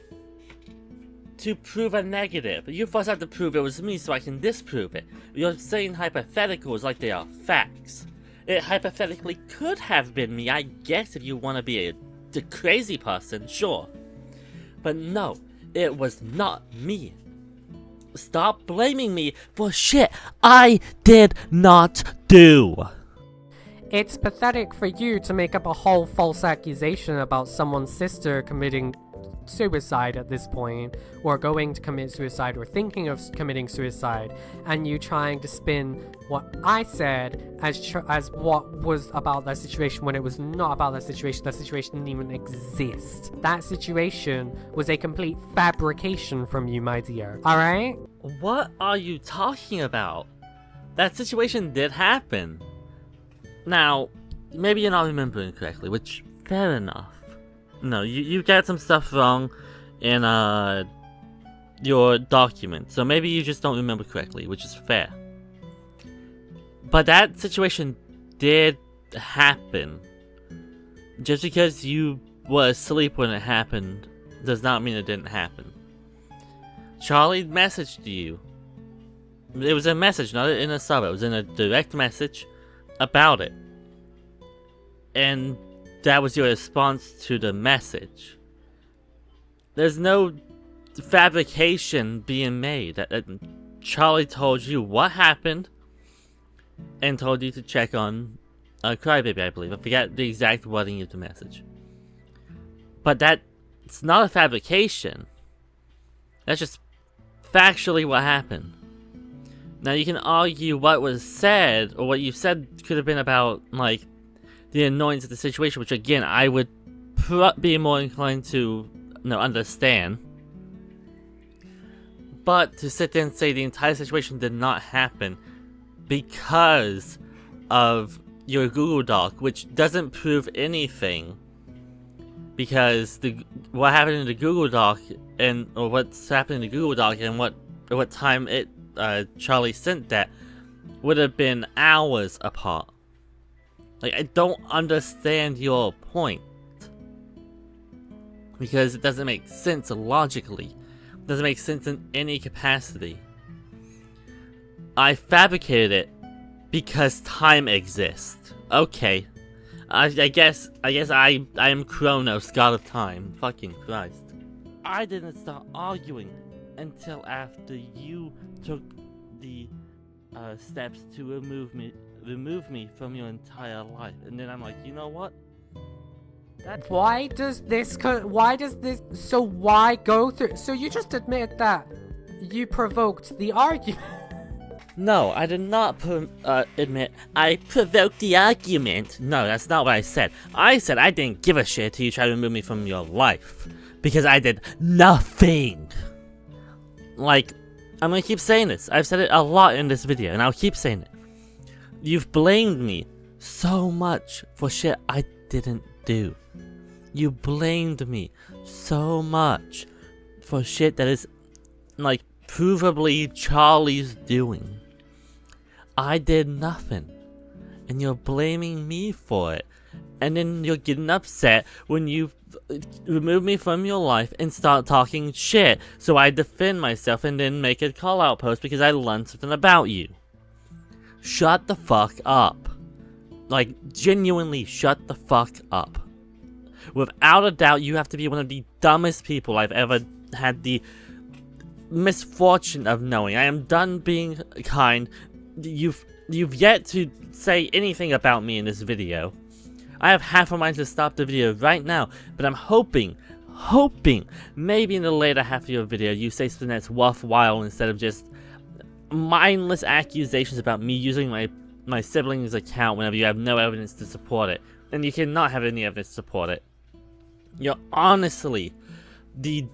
to prove a negative. You first have to prove it was me so I can disprove it. You're saying hypotheticals like they are facts. It hypothetically could have been me, I guess, if you want to be a crazy person, sure. But no, it was not me. Stop blaming me for shit I did not do. It's pathetic for you to make up a whole false accusation about someone's sister committing suicide at this point, or going to commit suicide, or thinking of committing suicide, and you trying to spin what I said as what was about that situation when it was not about that situation. That situation didn't even exist. That situation was a complete fabrication from you, my dear. Alright? What are you talking about? That situation did happen. Now, maybe you're not remembering correctly, which, fair enough. No, you got some stuff wrong in your document, so maybe you just don't remember correctly, which is fair. But that situation did happen. Just because you were asleep when it happened does not mean it didn't happen. Charlie messaged you. It was a message, not in a sub. It was in a direct message about it. And that was your response to the message. There's no fabrication being made. Charlie told you what happened and told you to check on Crybaby, I believe. I forget the exact wording of the message. But that It's not a fabrication. That's just factually what happened. Now you can argue what was said, or what you said could have been about, like, the annoyance of the situation, which again, I would be more inclined to, understand. But to sit there and say the entire situation did not happen because of your Google Doc, which doesn't prove anything, because what happened in the Google Doc or what's happened in the Google Doc and what time Charlie sent that would have been hours apart. Like, I don't understand your point, because it doesn't make sense logically. It doesn't make sense in any capacity. I fabricated it because time exists. Okay. I guess I am Kronos, god of time. Fucking Christ. I didn't start arguing until after you took the steps to remove me from your entire life. And then I'm like, you know what? Why does this so why go through? So you just admit that you provoked the argument. No, I did not admit I provoked the argument. No, that's not what I said. I said I didn't give a shit till you tried to remove me from your life. Because I did nothing. Like, I'm gonna keep saying this. I've said it a lot in this video, and I'll keep saying it. You've blamed me so much for shit I didn't do. You blamed me so much for shit that is, like, provably Charlie's doing. I did nothing, and you're blaming me for it. And then you're getting upset when you remove me from your life and start talking shit, so I defend myself and then make a call-out post because I learned something about you. Shut the fuck up. Like, genuinely shut the fuck up. Without a doubt, you have to be one of the dumbest people I've ever had the misfortune of knowing. I am done being kind. You've yet to say anything about me in this video. I have half a mind to stop the video right now, but I'm hoping, maybe in the later half of your video you say something that's worthwhile instead of just mindless accusations about me using my sibling's account whenever you have no evidence to support it. And you cannot have any evidence to support it. You're honestly the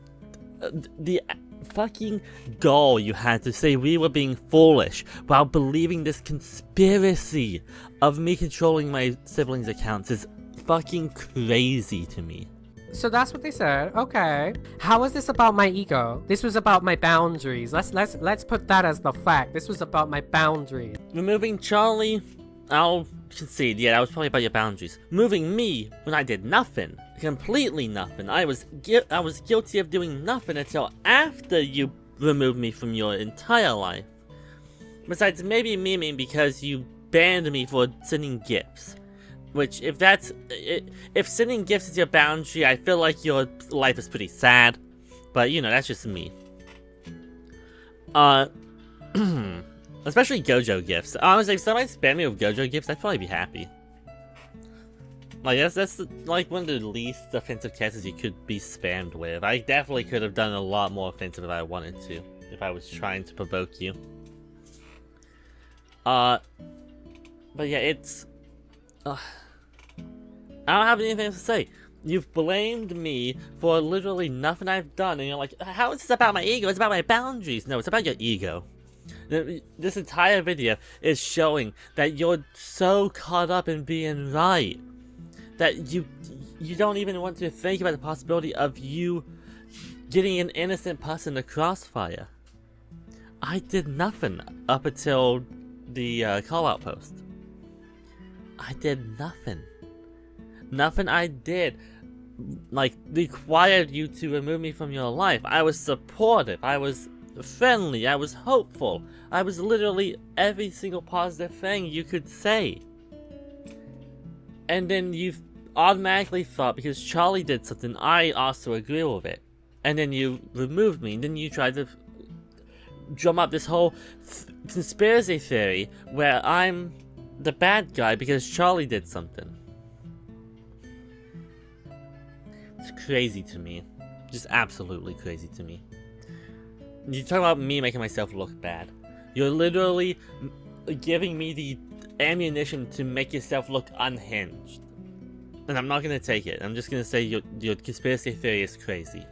fucking gall you had to say we were being foolish while believing this conspiracy of me controlling my siblings' accounts is fucking crazy to me. So that's what they said. Okay. How was this about my ego? This was about my boundaries. Let's put that as the fact. This was about my boundaries. Removing Charlie, I'll concede. Yeah, that was probably about your boundaries. Moving me when I did nothing, completely nothing. I was guilty of doing nothing until after you removed me from your entire life. Besides maybe memeing because you banned me for sending gifts. Which, if sending gifts is your boundary, I feel like your life is pretty sad. But, that's just me. Especially Gojo gifts. Honestly, if somebody spammed me with Gojo gifts, I'd probably be happy. Like, that's like one of the least offensive characters you could be spammed with. I definitely could have done a lot more offensive if I wanted to. If I was trying to provoke you. But yeah, it's... I don't have anything to say. You've blamed me for literally nothing I've done, and you're like, how is this about my ego? It's about my boundaries. No, it's about your ego. This entire video is showing that you're so caught up in being right that you don't even want to think about the possibility of you getting an innocent person in the crossfire. I did nothing up until the call-out post. I did nothing. Nothing I did, like, required you to remove me from your life. I was supportive, I was friendly, I was hopeful. I was literally every single positive thing you could say. And then you automatically thought because Charlie did something, I also agree with it. And then you removed me, and then you tried to drum up this whole conspiracy theory where I'm the bad guy because Charlie did something. It's crazy to me. Just absolutely crazy to me. You talk about me making myself look bad. You're literally giving me the ammunition to make yourself look unhinged. And I'm not gonna take it. I'm just gonna say your conspiracy theory is crazy.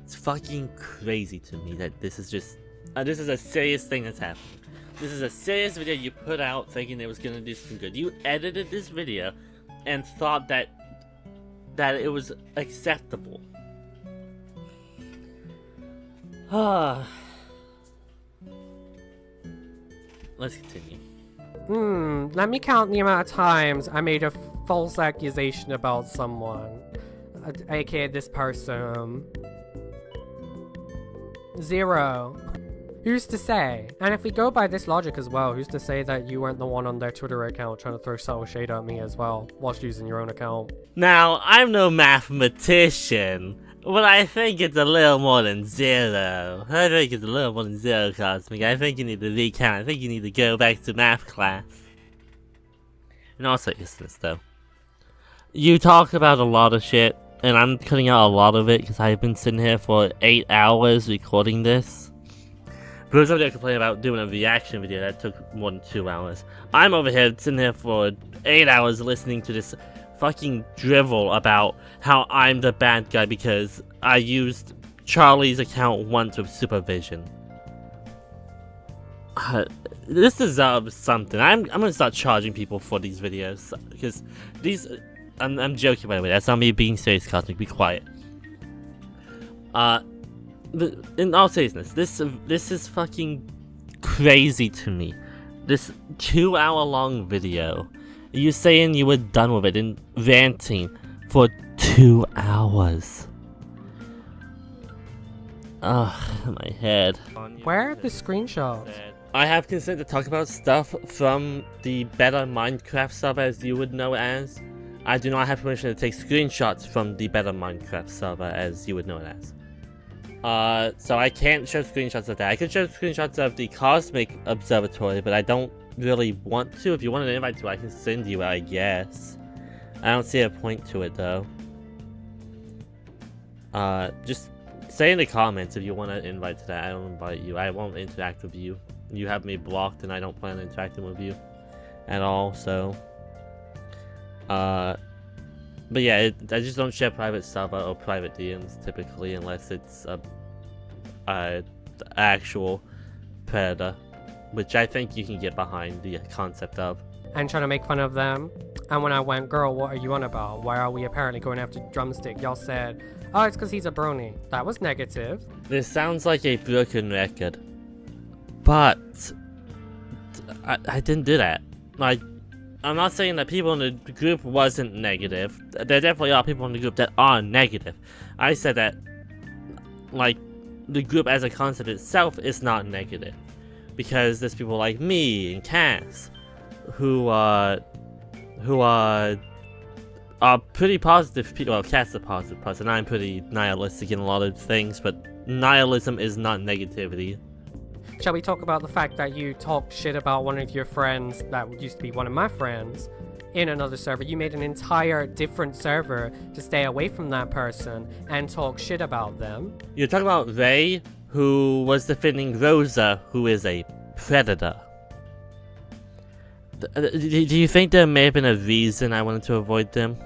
It's fucking crazy to me that this is just... this is a serious thing that's happening. This is a serious video you put out thinking it was gonna do some good. You edited this video and thought that it was acceptable. Let's continue. Let me count the amount of times I made a false accusation about someone. AKA this person. 0. Who's to say? And if we go by this logic as well, who's to say that you weren't the one on their Twitter account trying to throw subtle shade at me as well, whilst using your own account? Now, I'm no mathematician, but I think it's a little more than 0. I think it's a little more than 0, Cosmic. I think you need to recount. I think you need to go back to math class. And also, seriousness though. You talk about a lot of shit, and I'm cutting out a lot of it because I've been sitting here for 8 hours recording this. But was over there complaining about doing a reaction video that took more than 2 hours. I'm over here sitting here for 8 hours listening to this fucking drivel about how I'm the bad guy because I used Charlie's account once with supervision. This deserves something. I'm gonna start charging people for these videos because these... I'm joking, by the way. That's not me being serious, Cosmic. Be quiet. In all seriousness, this is fucking crazy to me. This 2-hour-long video. You saying you were done with it and ranting for 2 hours. Ugh, my head. Where are the screenshots? I have consent to talk about stuff from the Better Minecraft sub, as you would know as. I do not have permission to take screenshots from the Better Minecraft server, as you would know it as. So I can't show screenshots of that. I could show screenshots of the Cosmic Observatory, but I don't really want to. If you want an invite to, I can send you, I guess. I don't see a point to it, though. Just say in the comments if you want an invite to that. I don't invite you. I won't interact with you. You have me blocked, and I don't plan on interacting with you at all, so... but yeah, I just don't share private server or private DMs typically unless it's a actual predator, which I think you can get behind the concept of. And trying to make fun of them. And when I went, girl, what are you on about? Why are we apparently going after Drumstick? Y'all said, oh, it's because he's a brony. That was negative. This sounds like a broken record, but I didn't do that. Like, I'm not saying that people in the group wasn't negative. There definitely are people in the group that are negative. I said that, like, the group as a concept itself is not negative. Because there's people like me and Cass who are pretty positive people. Well, Cass is a positive person. I'm pretty nihilistic in a lot of things, but nihilism is not negativity. Shall we talk about the fact that you talked shit about one of your friends that used to be one of my friends in another server? You made an entire different server to stay away from that person and talk shit about them. You're talking about Ray, who was defending Rosa, who is a predator. Do you think there may have been a reason I wanted to avoid them?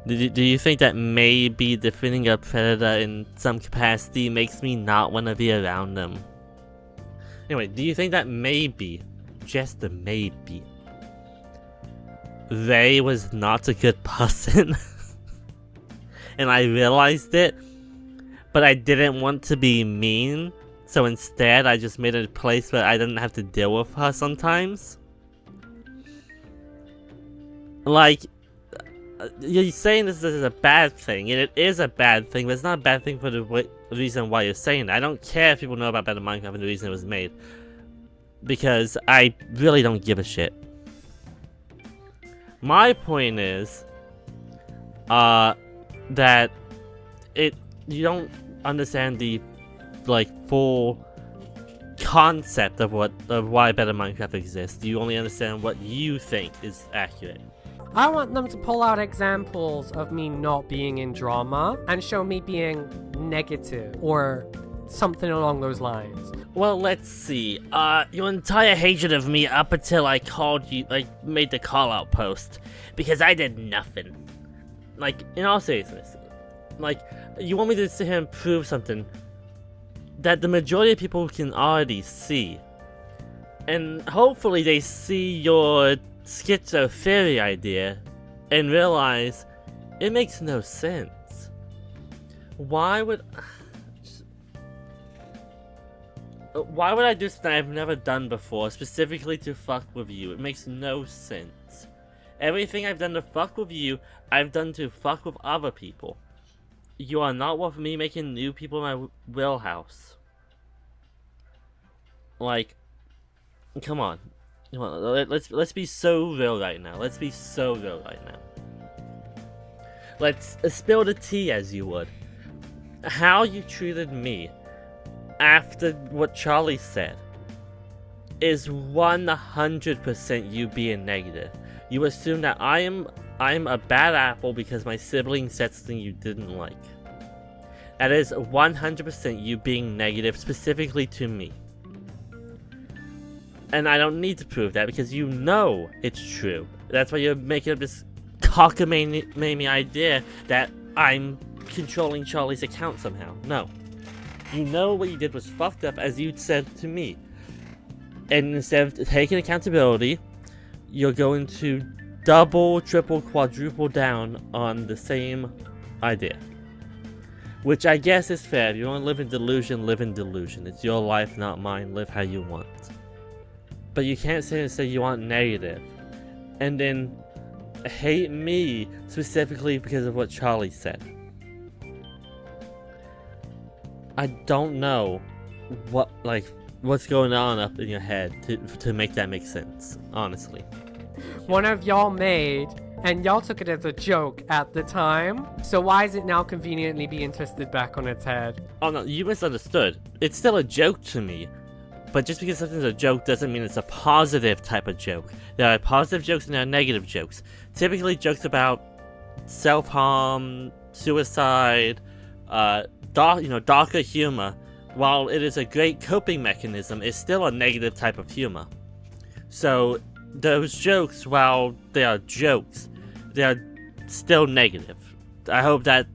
Do you think that maybe defending a predator in some capacity makes me not want to be around them? Anyway, do you think that maybe, just a maybe, Ray was not a good person? And I realized it, but I didn't want to be mean, so instead I just made a place where I didn't have to deal with her sometimes? Like, you're saying this is a bad thing, and it is a bad thing, but it's not a bad thing for the reason why you're saying that. I don't care if people know about Better Minecraft and the reason it was made, because I really don't give a shit. My point is, that you don't understand the, like, full concept of why Better Minecraft exists. You only understand what you think is accurate. I want them to pull out examples of me not being in drama and show me being negative or something along those lines. Well, let's see. Your entire hatred of me up until I called you, like, made the call-out post. Because I did nothing. Like, in all seriousness. Like, you want me to sit here and prove something that the majority of people can already see. And hopefully they see your schizo theory idea and realize it makes no sense. Why would I do something I've never done before, specifically to fuck with you? It makes no sense. Everything I've done to fuck with you, I've done to fuck with other people. You are not worth me making new people in my wheelhouse. Like, come on. Come on, let's be so real right now. Let's be so real right now. Let's spill the tea as you would. How you treated me after what Charlie said is 100% you being negative. You assume that I'm a bad apple because my sibling said something you didn't like. That is 100% you being negative, specifically to me. And I don't need to prove that because you know it's true. That's why you're making up this cockamamie idea that I'm controlling Charlie's account somehow. No. You know what you did was fucked up, as you said to me. And instead of taking accountability, you're going to double, triple, quadruple down on the same idea. Which I guess is fair. If you want to live in delusion, live in delusion. It's your life, not mine. Live how you want. But you can't sit and say you want negative, and then hate me specifically because of what Charlie said. I don't know what's going on up in your head to make that make sense, honestly. One of y'all made, and y'all took it as a joke at the time, so why is it now conveniently being twisted back on its head? Oh no, you misunderstood. It's still a joke to me. But just because something's a joke doesn't mean it's a positive type of joke. There are positive jokes and there are negative jokes. Typically jokes about self-harm, suicide, darker humor, while it is a great coping mechanism, is still a negative type of humor. So those jokes, while they are jokes, they are still negative. I hope that's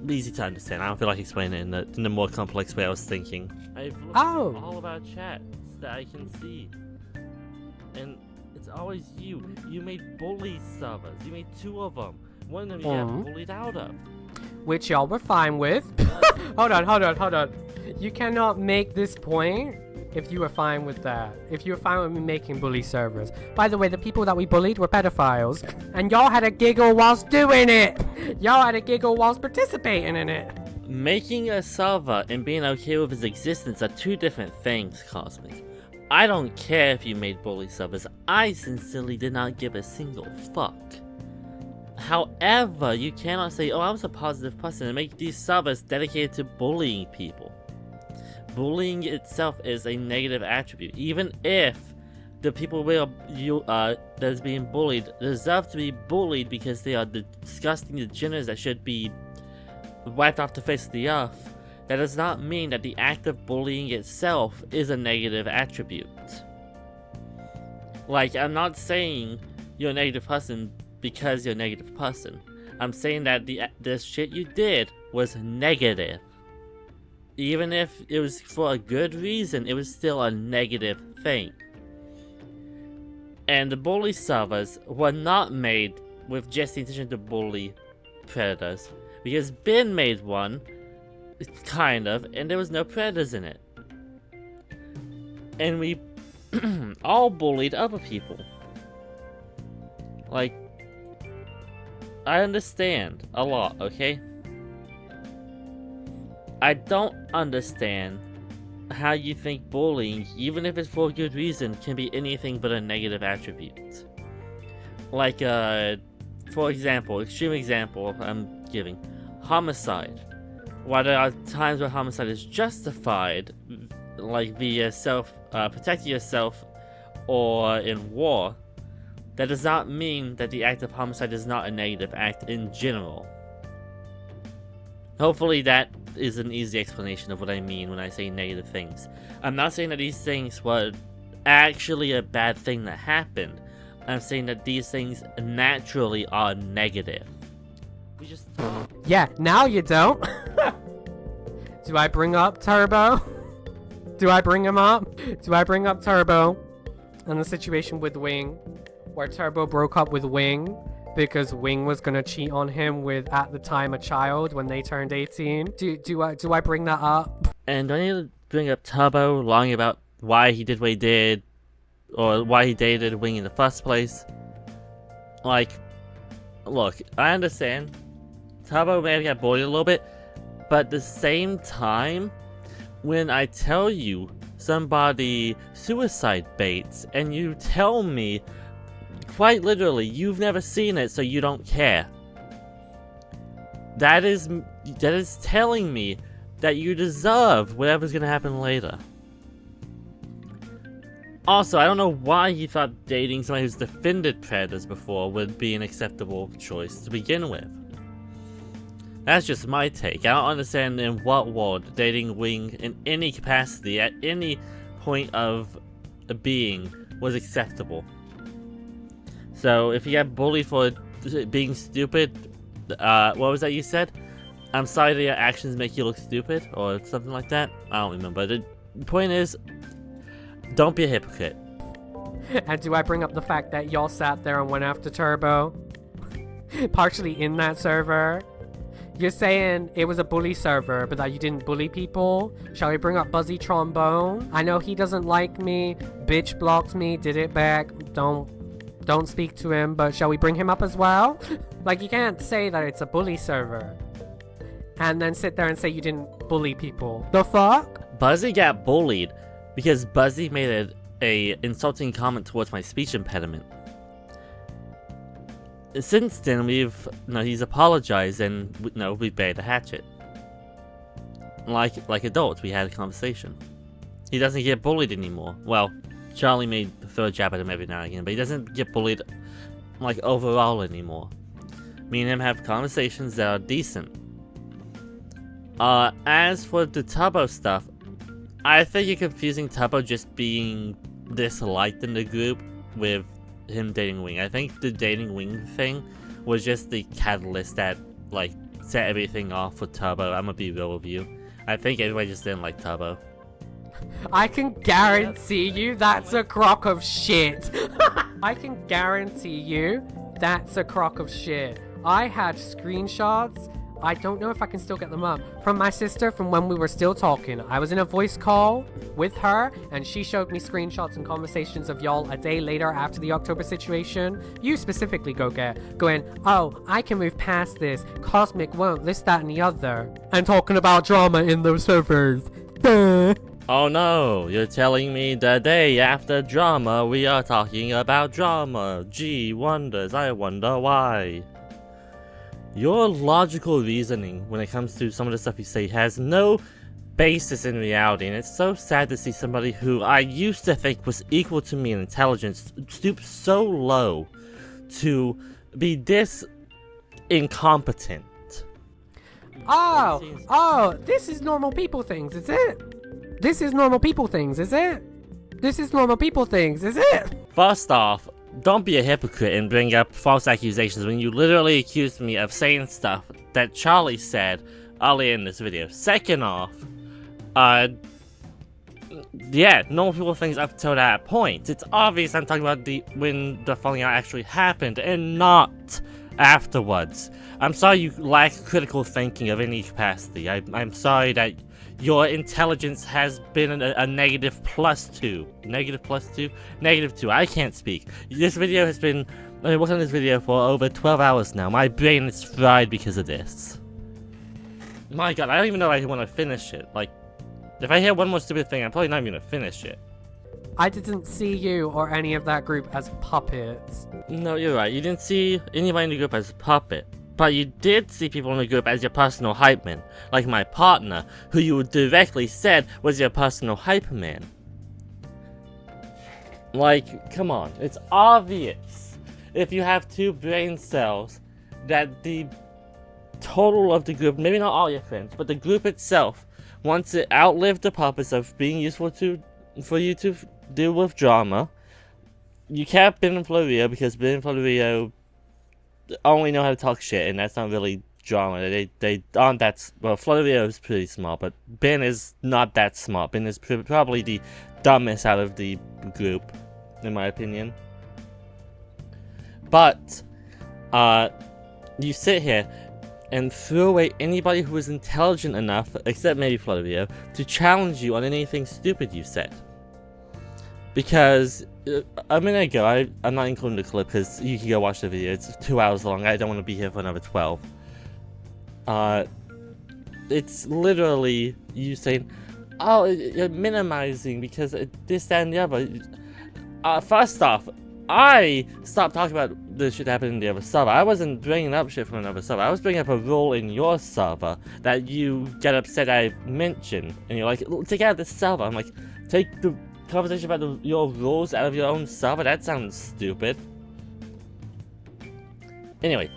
easy to understand. I don't feel like explaining it in the more complex way I was thinking. I've looked at all of our chats that I can see, and it's always you. You made bully servers. You made 2 of them. One of them you got bullied out of. Which y'all were fine with. Hold on. You cannot make this point if you were fine with that. If you were fine with me making bully servers. By the way, the people that we bullied were pedophiles. And y'all had a giggle whilst doing it. Y'all had a giggle whilst participating in it. Making a server and being okay with its existence are 2 different things, Cosmic. I don't care if you made bully servers. I sincerely did not give a single fuck. However, you cannot say, oh, I was a positive person, and make these servers dedicated to bullying people. Bullying itself is a negative attribute, even if the people that's being bullied deserve to be bullied because they are the disgusting degenerates that should be wiped off the face of the earth. That does not mean that the act of bullying itself is a negative attribute. Like, I'm not saying you're a negative person because you're a negative person. I'm saying that the shit you did was negative. Even if it was for a good reason, it was still a negative thing. And the bully servers were not made with just the intention to bully predators. Because Ben made one, kind of, and there was no predators in it. And we all bullied other people. Like, I understand a lot, okay? I don't understand how you think bullying, even if it's for a good reason, can be anything but a negative attribute. Like, for example, extreme example I'm giving, homicide. While there are times where homicide is justified, like via protecting yourself or in war, that does not mean that the act of homicide is not a negative act in general. Hopefully that is an easy explanation of what I mean when I say negative things. I'm not saying that these things were actually a bad thing that happened. I'm saying that these things naturally are negative. We just... Yeah, now you don't. Do I bring up Turbo? Do I bring him up? Do I bring up Turbo and the situation with Wing, where Turbo broke up with Wing because Wing was gonna cheat on him with, at the time, a child when they turned 18? Do I bring that up? And do I need to bring up Turbo lying about why he did what he did, or why he dated Wing in the first place? Like, look, I understand Turbo may have got bullied a little bit, but at the same time, when I tell you somebody suicide baits and you tell me quite literally you've never seen it so you don't care, that is telling me that you deserve whatever's gonna happen later. Also, I don't know why he thought dating somebody who's defended predators before would be an acceptable choice to begin with. That's just my take. I don't understand in what world dating Wing in any capacity at any point of being was acceptable. So if you get bullied for being stupid, what was that you said? I'm sorry that your actions make you look stupid, or something like that? I don't remember. The point is, don't be a hypocrite. And do I bring up the fact that y'all sat there and went after Turbo? Partially in that server? You're saying it was a bully server, but that you didn't bully people? Shall we bring up Buzzy Trombone? I know he doesn't like me, bitch blocked me, did it back, don't speak to him, but shall we bring him up as well? Like, you can't say that it's a bully server and then sit there and say you didn't bully people. The fuck? Buzzy got bullied because Buzzy made a insulting comment towards my speech impediment. Since then, he's apologized and we've buried the hatchet. Like adults, we had a conversation. He doesn't get bullied anymore. Well, Charlie may throw a jab at him every now and again, but he doesn't get bullied like overall anymore. Me and him have conversations that are decent. As for the Turbo stuff, I think you're confusing Turbo just being disliked in the group with him dating Wing. I think the dating Wing thing was just the catalyst that set everything off for Turbo. I'm gonna be real with you. I think everybody just didn't like Turbo. I can guarantee you that's a crock of shit. I can guarantee you that's a crock of shit. I had screenshots, I don't know if I can still get them up, from my sister from when we were still talking. I was in a voice call with her, and she showed me screenshots and conversations of y'all a day later after the October situation. You specifically, going, oh, I can move past this, Cosmic won't, this, that, and the other. And talking about drama in those servers. Duh. Oh no, you're telling me the day after drama we are talking about drama. Gee wonders, I wonder why. Your logical reasoning when it comes to some of the stuff you say has no basis in reality, and it's so sad to see somebody who I used to think was equal to me in intelligence stoop so low to be this incompetent. Oh, this is normal people things, is it? This is normal people things, is it? This is normal people things, is it? First off, don't be a hypocrite and bring up false accusations when you literally accused me of saying stuff that Charlie said earlier in this video. Second off, yeah, normal people things up till that point. It's obvious I'm talking about when the falling out actually happened and not afterwards. I'm sorry you lack critical thinking of any capacity. I'm sorry that your intelligence has been a negative +2. Negative +2? Negative 2. I can't speak. This video has been... I've been working on this video for over 12 hours now. My brain is fried because of this. My god, I don't even know if I want to finish it. Like, if I hear one more stupid thing, I'm probably not even going to finish it. I didn't see you or any of that group as puppets. No, you're right. You didn't see anybody in the group as a puppet. But you did see people in the group as your personal hype man, like my partner, who you directly said was your personal hype man. Like, come on, it's obvious if you have 2 brain cells, that the total of the group, maybe not all your friends, but the group itself, once it outlived the purpose of being useful for you to deal with drama, you kept Ben and Florio because Ben and Florio only know how to talk shit, and that's not really drama. They aren't that. Well, Florio is pretty smart, but Ben is not that smart. Ben is probably the dumbest out of the group, in my opinion. But you sit here and throw away anybody who is intelligent enough, except maybe Florio, to challenge you on anything stupid you said. Because a minute ago, I'm not including the clip because you can go watch the video. It's 2 hours long. I don't want to be here for another 12. It's literally you saying, "Oh, you're minimizing because this, that, and the other." First off, I stopped talking about the shit that happened in the other server. I wasn't bringing up shit from another server. I was bringing up a rule in your server that you get upset I mentioned, and you're like, "Take out this server." I'm like, take the conversation about your rules out of your own server? That sounds stupid. Anyway,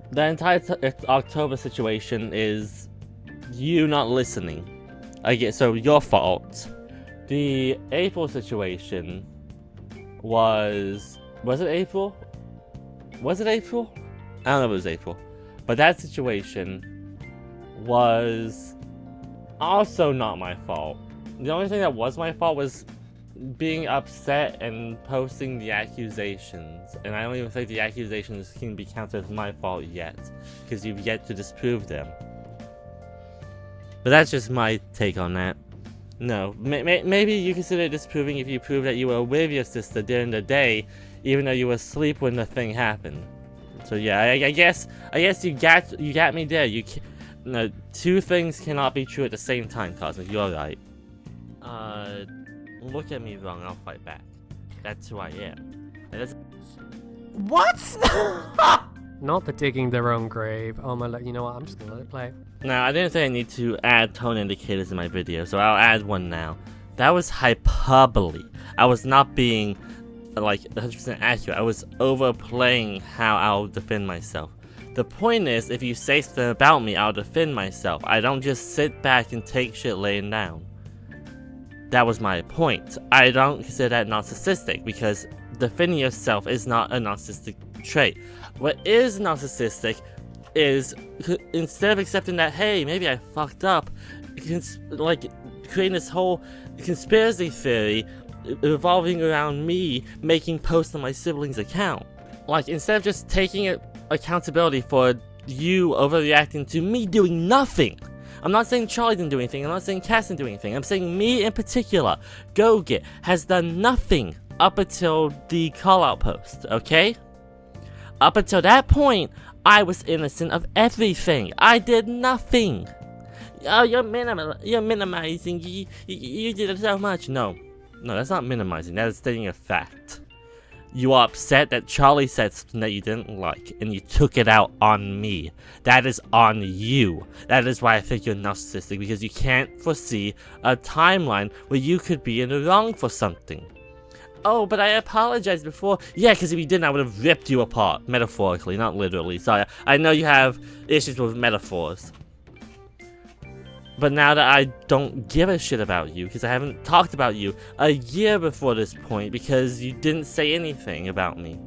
the entire October situation is you not listening. So your fault. The April situation was it April? Was it April? I don't know if it was April. But that situation was also not my fault. The only thing that was my fault was being upset and posting the accusations. And I don't even think the accusations can be counted as my fault yet, because you've yet to disprove them. But that's just my take on that. No, maybe you consider it disproving if you prove that you were with your sister during the day, even though you were asleep when the thing happened. So yeah, I guess you got me there. No, 2 things cannot be true at the same time, Cosmic. You're right. Look at me wrong, I'll fight back. That's who I am. What? Not the digging their own grave. Oh my, you know what? I'm just gonna let it play. Now, I didn't say I need to add tone indicators in my video, so I'll add one now. That was hyperbole. I was not being, like, 100% accurate. I was overplaying how I'll defend myself. The point is, if you say something about me, I'll defend myself. I don't just sit back and take shit laying down. That was my point. I don't consider that narcissistic, because defending yourself is not a narcissistic trait. What is narcissistic is, instead of accepting that, hey, maybe I fucked up, like, creating this whole conspiracy theory revolving around me making posts on my siblings' account. Like, instead of just taking accountability for you overreacting to me doing nothing. I'm not saying Charlie didn't do anything, I'm not saying Cass didn't do anything, I'm saying me in particular, GoGet, has done nothing up until the call-out post, okay? Up until that point, I was innocent of everything. I did nothing. Oh, you're minimizing, you did so much. No, that's not minimizing, that is stating a fact. You are upset that Charlie said something that you didn't like, and you took it out on me. That is on you. That is why I think you're narcissistic, because you can't foresee a timeline where you could be in the wrong for something. Oh, but I apologized before. Yeah, because if you didn't, I would have ripped you apart. Metaphorically, not literally. Sorry, I know you have issues with metaphors. But now that I don't give a shit about you, because I haven't talked about you a year before this point, because you didn't say anything about me.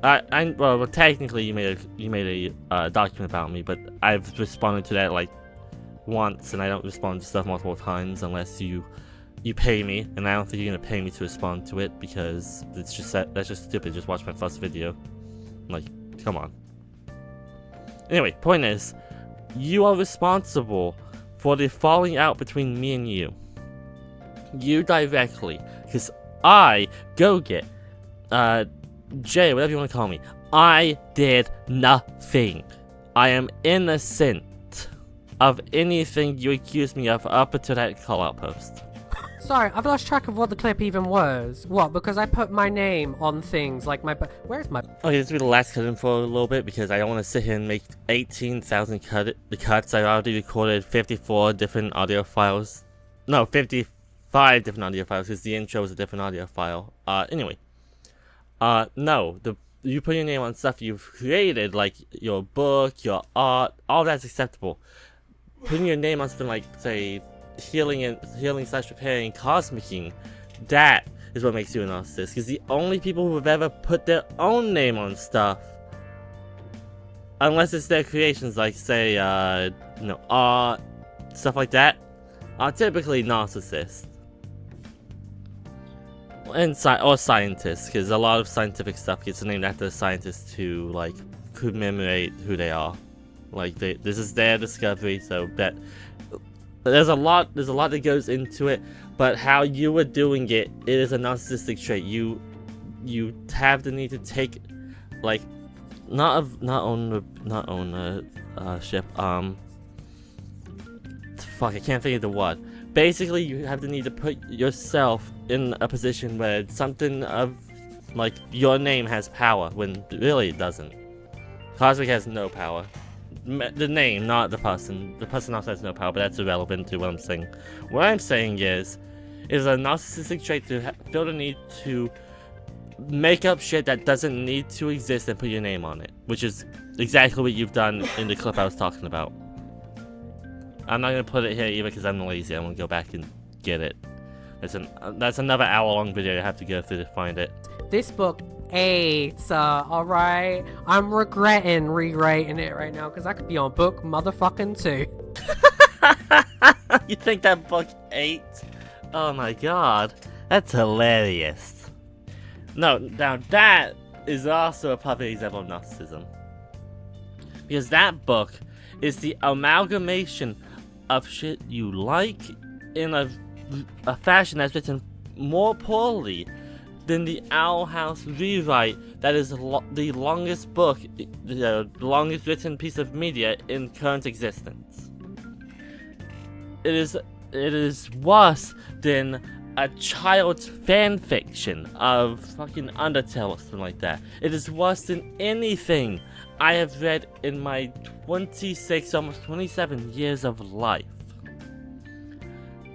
Well, technically you made a document about me, but I've responded to that like once, and I don't respond to stuff multiple times unless you pay me, and I don't think you're gonna pay me to respond to it, because it's just that's just stupid. Just watch my first video. Like, come on. Anyway, point is, you are responsible for the falling out between me and you. You directly. Because I, GoGet, Jay, whatever you want to call me, I did nothing. I am innocent of anything you accused me of up until that call-out post. Sorry, I've lost track of what the clip even was. What? Because I put my name on things like my. Where's my? Okay, this will be the last cut in for a little bit, because I don't want to sit here and make 18,000 cuts. I already recorded 54 different audio files. No, 55 different audio files, because the intro was a different audio file. Anyway. No. You put your name on stuff you've created, like your book, your art, all that's acceptable. Putting your name on something like, say, healing slash repairing, cosmicing, that is what makes you a narcissist. Because the only people who have ever put their own name on stuff, unless it's their creations, like say, art, stuff like that, are typically narcissists. And or scientists, because a lot of scientific stuff gets named after scientists to like commemorate who they are. Like this is their discovery, so that there's a lot that goes into it. But how you were doing it is a narcissistic trait. You have the need to take, like, not own a ship. Fuck, I can't think of the word. Basically, you have the need to put yourself in a position where something of, like, your name has power, when really it doesn't. Cosmic has no power. The name, not the person. The person also has no power, but that's irrelevant to what I'm saying. What I'm saying is a narcissistic trait to feel the need to make up shit that doesn't need to exist and put your name on it, which is exactly what you've done in the clip I was talking about. I'm not gonna put it here either because I'm lazy. I'm gonna go back and get it. That's another hour-long video I have to go through to find it. This book AIDS, alright? I'm regretting rewriting it right now because I could be on book motherfucking 2. You think that book ate? Oh my god, that's hilarious. No, now that is also a perfect example of narcissism. Because that book is the amalgamation of shit you like in a fashion that's written more poorly than the Owl House rewrite that is the longest book, the longest written piece of media in current existence. It is worse than a child's fanfiction of fucking Undertale or something like that. It is worse than anything I have read in my 26, almost 27 years of life.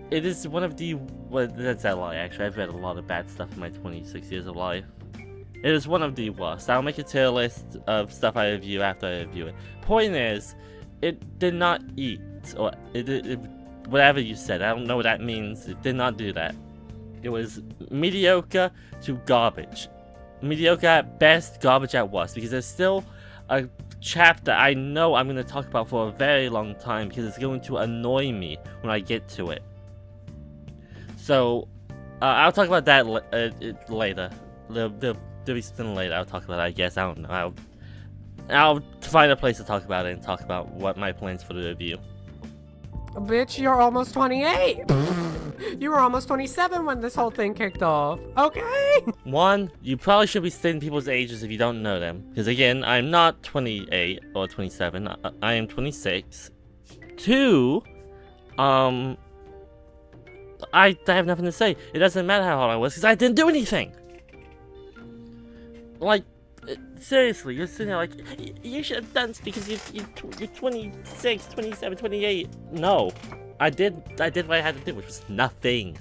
It is one of the... Well, that's a lie, actually. I've read a lot of bad stuff in my 26 years of life. It is one of the worst. I'll make a tier list of stuff I review after I review it. Point is, it did not eat, or whatever you said. I don't know what that means. It did not do that. It was mediocre to garbage. Mediocre at best, garbage at worst. Because there's still a chapter I know I'm going to talk about for a very long time because it's going to annoy me when I get to it. So, I'll talk about that later. There'll be something later I'll talk about it, I guess. I don't know. I'll find a place to talk about it and talk about what my plans for the review. Bitch, you're almost 28! You were almost 27 when this whole thing kicked off. Okay? One, you probably should be stating people's ages if you don't know them. Because again, I'm not 28 or 27. I am 26. Two, I have nothing to say. It doesn't matter how old I was because I didn't do anything. Like, seriously, you're sitting there like, you should have done because you're 26, 27, 28. No, I did what I had to do, which was nothing.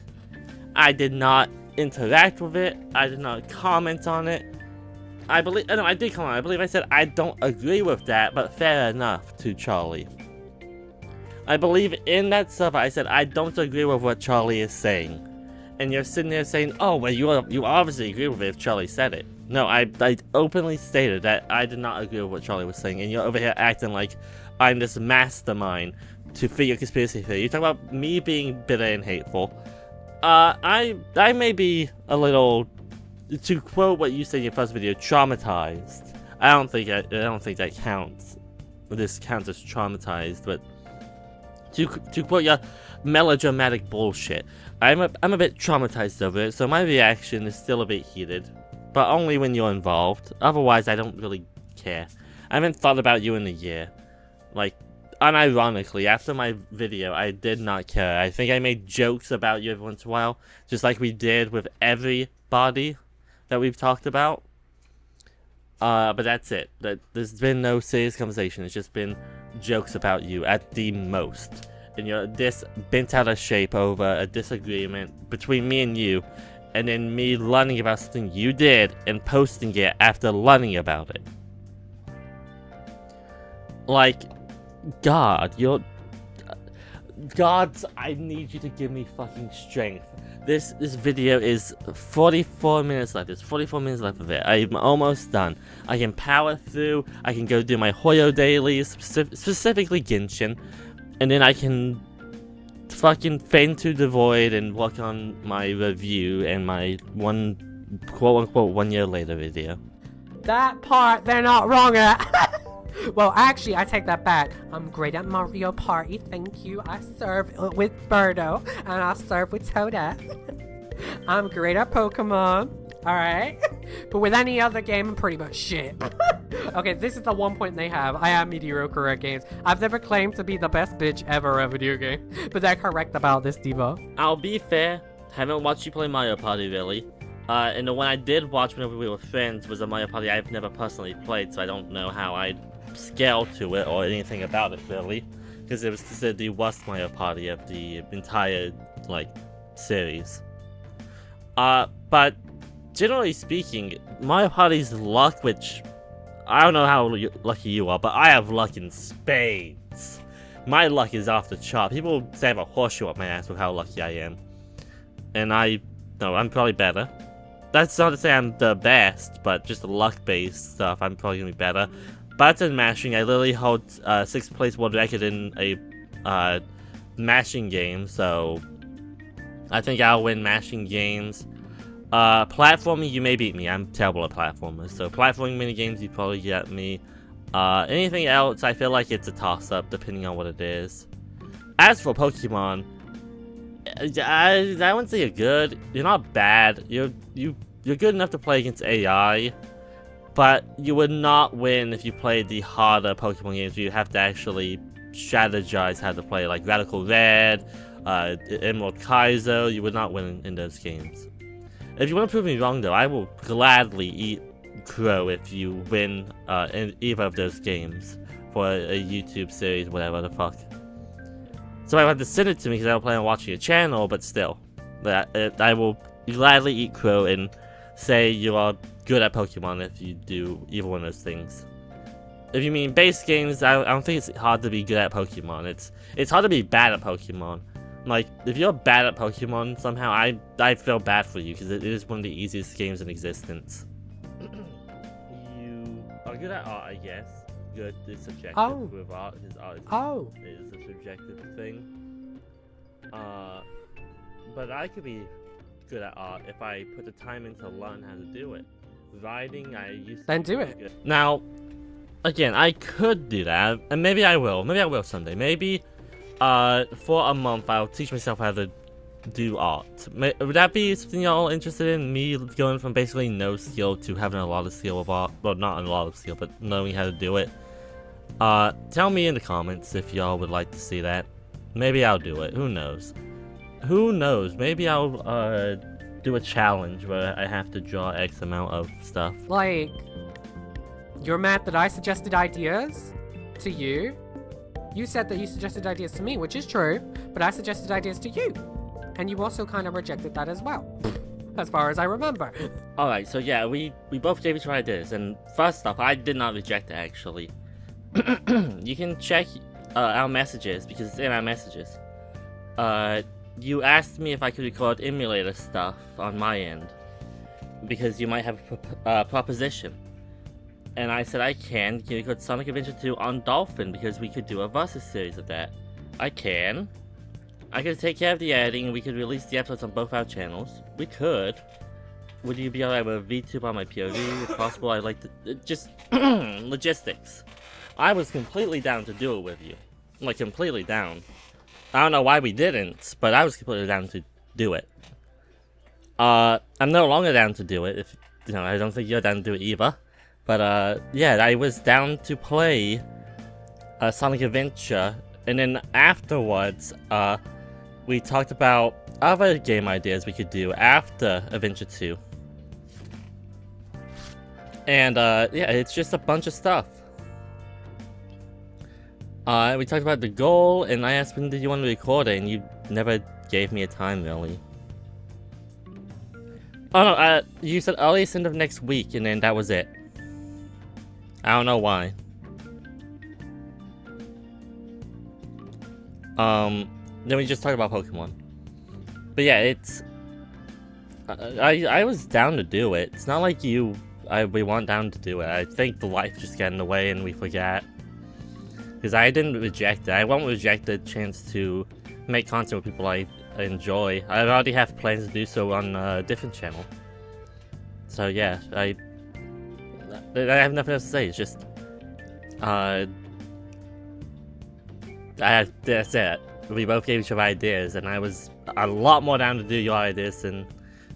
I did not interact with it. I did not comment on it. I did comment. I believe I said I don't agree with that, but fair enough to Charlie. I believe in that stuff I said I don't agree with what Charlie is saying. And you're sitting there saying, oh, well, you obviously agree with it if Charlie said it. No, I openly stated that I did not agree with what Charlie was saying, and you're over here acting like I'm this mastermind to fit your conspiracy theory. You're talking about me being bitter and hateful. I may be a little, to quote what you said in your first video, traumatized. I don't think that counts. This counts as traumatized, but to quote your melodramatic bullshit, I'm a bit traumatized over it, so my reaction is still a bit heated. But only when you're involved. Otherwise, I don't really care. I haven't thought about you in a year. Like, unironically, after my video, I did not care. I think I made jokes about you every once in a while, just like we did with everybody that we've talked about. But that's it. There's been no serious conversation. It's just been jokes about you at the most. And you're this bent out of shape over a disagreement between me and you. and then me learning about something you did and posting it after learning about it. Like, God, Gods, I need you to give me fucking strength. This video is 44 minutes left. There's 44 minutes left of it. I'm almost done. I can power through. I can go do my Hoyo dailies, specifically Genshin, and then I can fucking fade into the void and work on my review and my quote-unquote 1 year later video. That part they're not wrong at. Well, actually, I take that back. I'm great at Mario Party, thank you. I serve with Birdo, and I serve with Toadette. I'm great at Pokemon, alright? But with any other game, I'm pretty much shit. Okay, this is the one point they have. I am mediocre at games. I've never claimed to be the best bitch ever at video game, but they're correct about this, Diva. I'll be fair, haven't watched you play Mario Party really. And the one I did watch whenever we were friends was a Mario Party I've never personally played, so I don't know how I'd scale to it or anything about it really, because it was considered the worst Mario Party of the entire series. But generally speaking, Mario Party's luck, which I don't know how lucky you are, but I have luck in spades. My luck is off the chart. People say I have a horseshoe up my ass with how lucky I am, and I'm probably better. That's not to say I'm the best, but just the luck-based stuff, I'm probably gonna be better. Button mashing, I literally hold 6th place world record in a mashing game, so I think I'll win mashing games. Platforming, you may beat me. I'm terrible at platformers, so platforming minigames, you probably get me. Anything else, I feel like it's a toss-up, depending on what it is. As for Pokemon, I wouldn't say you're good. You're not bad. You're good enough to play against AI. But you would not win if you played the harder Pokemon games where you have to actually strategize how to play, like Radical Red, Emerald Kaizo. You would not win in those games. If you want to prove me wrong, though, I will gladly eat crow if you win in either of those games for a YouTube series, whatever the fuck. So I have to send it to me because I don't plan on watching your channel, but still. I will gladly eat crow and say you are good at Pokemon if you do either one of those things. If you mean base games, I don't think it's hard to be good at Pokemon. It's hard to be bad at Pokemon. Like, if you're bad at Pokemon, somehow I feel bad for you because it is one of the easiest games in existence. You are good at art, I guess. Good is subjective with art, because art is a subjective thing. But I could be good at art if I put the time in to learn how to do it. Writing, I used to. Then do it. Good. Now, again, I could do that, and maybe I will. Maybe I will someday. Maybe, for a month, I'll teach myself how to do art. Would that be something y'all interested in? Me going from basically no skill to having a lot of skill with art? Well, not a lot of skill, but knowing how to do it. Tell me in the comments if y'all would like to see that. Maybe I'll do it. Who knows? Who knows? Maybe I'll, do a challenge where I have to draw X amount of stuff. Like, you're mad that I suggested ideas to you. You said that you suggested ideas to me, which is true, but I suggested ideas to you. And you also kind of rejected that as well, as far as I remember. Alright, so yeah, we both gave each other ideas, and first off, I did not reject it actually. You can check our messages, because it's in our messages. You asked me if I could record emulator stuff on my end, because you might have a proposition. And I said I can. Can you record Sonic Adventure 2 on Dolphin, because we could do a versus series of that. I can. I could take care of the editing, and we could release the episodes on both our channels. We could. Would you be alright with VTube on my POV? If possible, I'd like to... just... logistics. I was completely down to do it with you. Like, completely down. I don't know why we didn't, but I was completely down to do it. I'm no longer down to do it, if, you know, I don't think you're down to do it either. But, yeah, I was down to play Sonic Adventure, and then afterwards, we talked about other game ideas we could do after Adventure 2. And, yeah, it's just a bunch of stuff. We talked about the goal, and I asked when did you want to record it, and you never gave me a time, really. Oh no, you said earliest end of next week, and then that was it. I don't know why. Then we just talked about Pokemon. But yeah, it's... I was down to do it. It's not like we weren't down to do it. I think the life just got in the way and we forgot. Because I didn't reject it. I won't reject the chance to make content with people I enjoy. I already have plans to do so on a different channel. So yeah, I have nothing else to say. It's just... that's it. We both gave each other ideas, and I was a lot more down to do your ideas than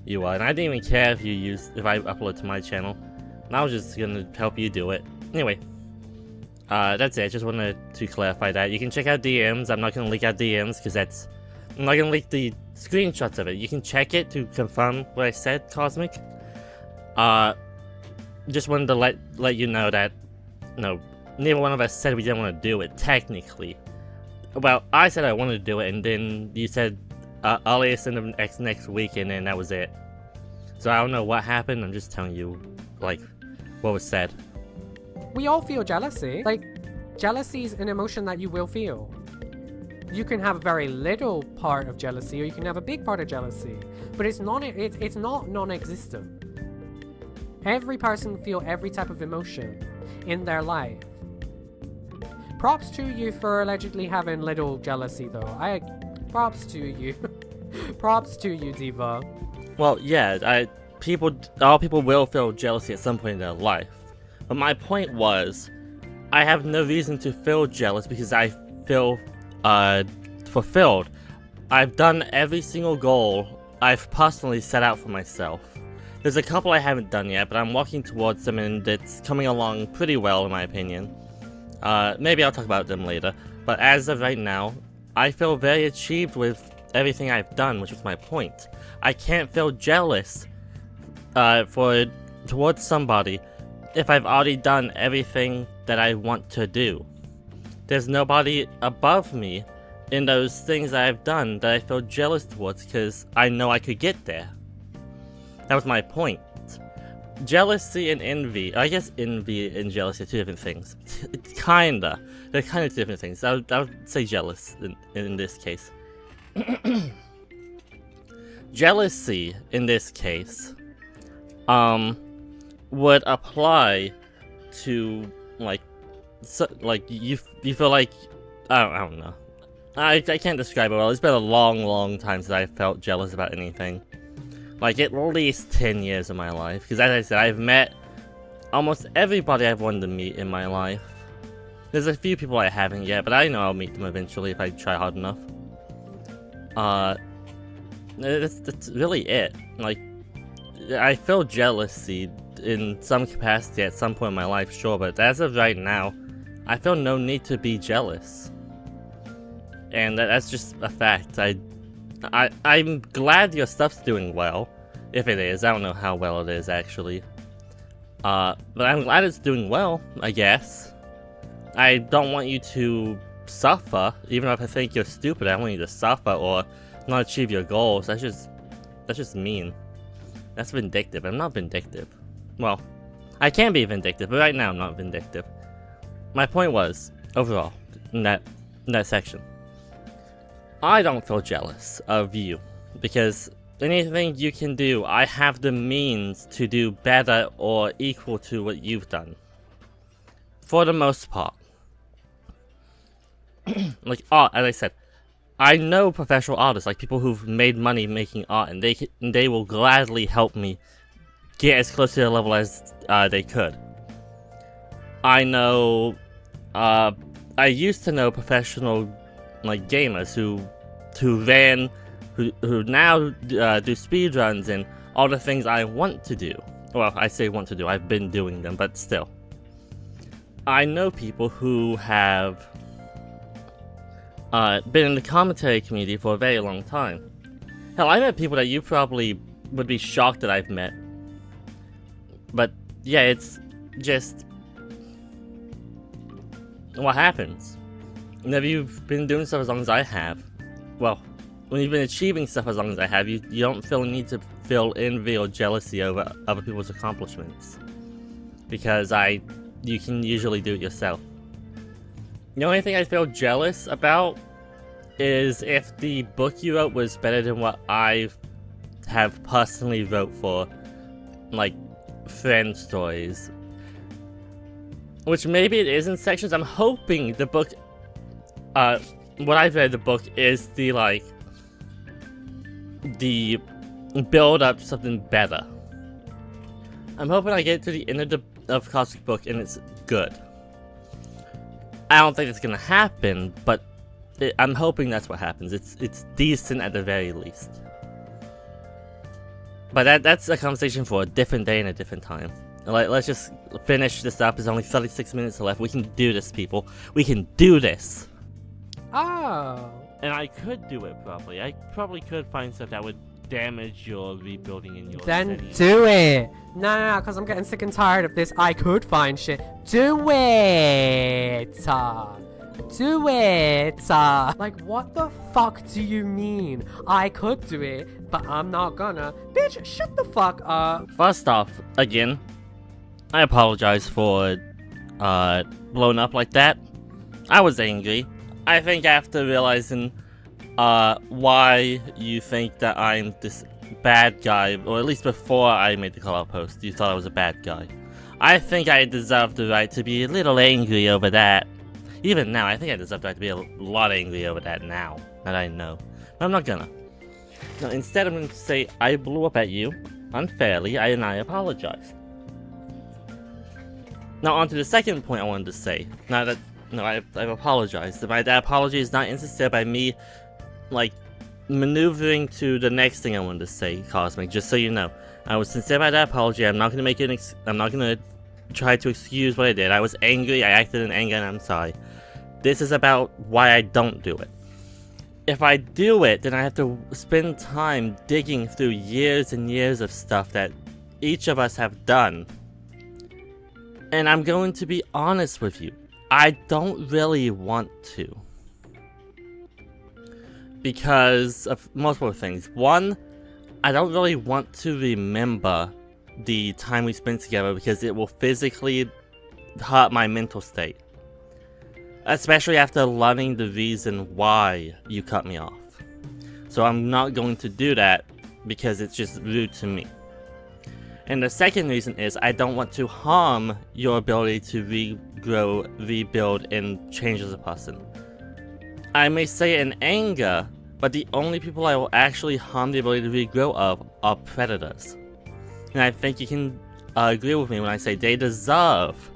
you were. And I didn't even care if I upload to my channel. And I was just gonna help you do it. Anyway, that's it. Just wanted to clarify that. You can check out DMs. I'm not gonna leak out DMs because I'm not gonna leak the screenshots of it. You can check it to confirm what I said, Cosmic. Just wanted to let you know that neither one of us said we didn't want to do it technically. Well, I said I wanted to do it, and then you said earliest in the next week, and then that was it. So I don't know what happened. I'm just telling you, like, what was said. We all feel jealousy. Like, jealousy is an emotion that you will feel. You can have a very little part of jealousy, or you can have a big part of jealousy, but it's not non-existent. Every person feel every type of emotion in their life. Props to you for allegedly having little jealousy, though. Props to you. Props to you, Diva. Well, yeah, all people will feel jealousy at some point in their life. But my point was, I have no reason to feel jealous because I feel fulfilled. I've done every single goal I've personally set out for myself. There's a couple I haven't done yet, but I'm walking towards them, and it's coming along pretty well in my opinion. Maybe I'll talk about them later, but as of right now, I feel very achieved with everything I've done, which was my point. I can't feel jealous towards somebody if I've already done everything that I want to do. There's nobody above me in those things I've done that I feel jealous towards because I know I could get there. That was my point. Jealousy and envy. I guess envy and jealousy are two different things. Kinda. They're kind of two different things. I would say jealous in this case. Jealousy in this case would apply to like you feel like I don't know. I can't describe it well. It's been a long time since I felt jealous about anything. Like, at least 10 years of my life. Because as I said, I've met almost everybody I've wanted to meet in my life. There's a few people I haven't yet, but I know I'll meet them eventually if I try hard enough. That's really it. Like, I feel jealousy in some capacity at some point in my life, sure, but as of right now, I feel no need to be jealous. And that's just a fact. I'm glad your stuff's doing well. If it is, I don't know how well it is actually. But I'm glad it's doing well, I guess. I don't want you to suffer, even if I think you're stupid. I don't want you to suffer or not achieve your goals. That's just mean. That's vindictive. I'm not vindictive. Well, I can be vindictive, but right now I'm not vindictive. My point was, overall, in that section, I don't feel jealous of you, because anything you can do, I have the means to do better or equal to what you've done. For the most part. Like art, as I said, I know professional artists, like people who've made money making art, and they will gladly help me get as close to their level as they could. I know, I used to know professional like gamers who now do speedruns and all the things I want to do. Well, I say want to do, I've been doing them, but still. I know people who have been in the commentary community for a very long time. Hell, I met people that you probably would be shocked that I've met. But yeah, it's just what happens. Whenever you've been doing stuff as long as I have, well, when you've been achieving stuff as long as I have, you don't feel a need to feel envy or jealousy over other people's accomplishments. Because you can usually do it yourself. The only thing I feel jealous about is if the book you wrote was better than what I have personally wrote for, like, friend stories. Which maybe it is in sections. I'm hoping the book, what I've read the book is the, like, the build up to something better. I'm hoping I get to the end of Cosmic Book and it's good. I don't think it's gonna happen, but I'm hoping that's what happens. It's decent at the very least. But that's a conversation for a different day and a different time. Like, let's just finish this up. There's only 36 minutes left. We can do this, people. We can do this. Oh. And I could do it properly. I probably could find stuff that would damage your rebuilding in your Then city. do it. No, because I'm getting sick and tired of this. I could find shit. Do it. Do it. Like, what the fuck do you mean? I could do it, but I'm not gonna. Bitch, shut the fuck up. First off, again, I apologize for blowing up like that. I was angry. I think after realizing why you think that I'm this bad guy, or at least before I made the call-out post, you thought I was a bad guy. I think I deserve the right to be a little angry over that. Even now, I think I deserve the right to be a lot angry over that now, that I know. But I'm not gonna. No, instead I'm going to say, I blew up at you unfairly, and I apologize. Now on to the second point I wanted to say. Now that, no, I've apologized. That apology is not insincere by me, like, maneuvering to the next thing I wanted to say, Cosmic, just so you know. I was sincere about that apology. I'm not going to make it, I'm not going to try to excuse what I did. I was angry, I acted in anger, and I'm sorry. This is about why I don't do it. If I do it, then I have to spend time digging through years and years of stuff that each of us have done. And I'm going to be honest with you, I don't really want to. Because of multiple things. One, I don't really want to remember the time we spent together because it will physically hurt my mental state. Especially after learning the reason why you cut me off. So I'm not going to do that because it's just rude to me. And the second reason is I don't want to harm your ability to regrow, rebuild, and change as a person. I may say it in anger, but the only people I will actually harm the ability to regrow of are predators. And I think you can agree with me when I say they deserve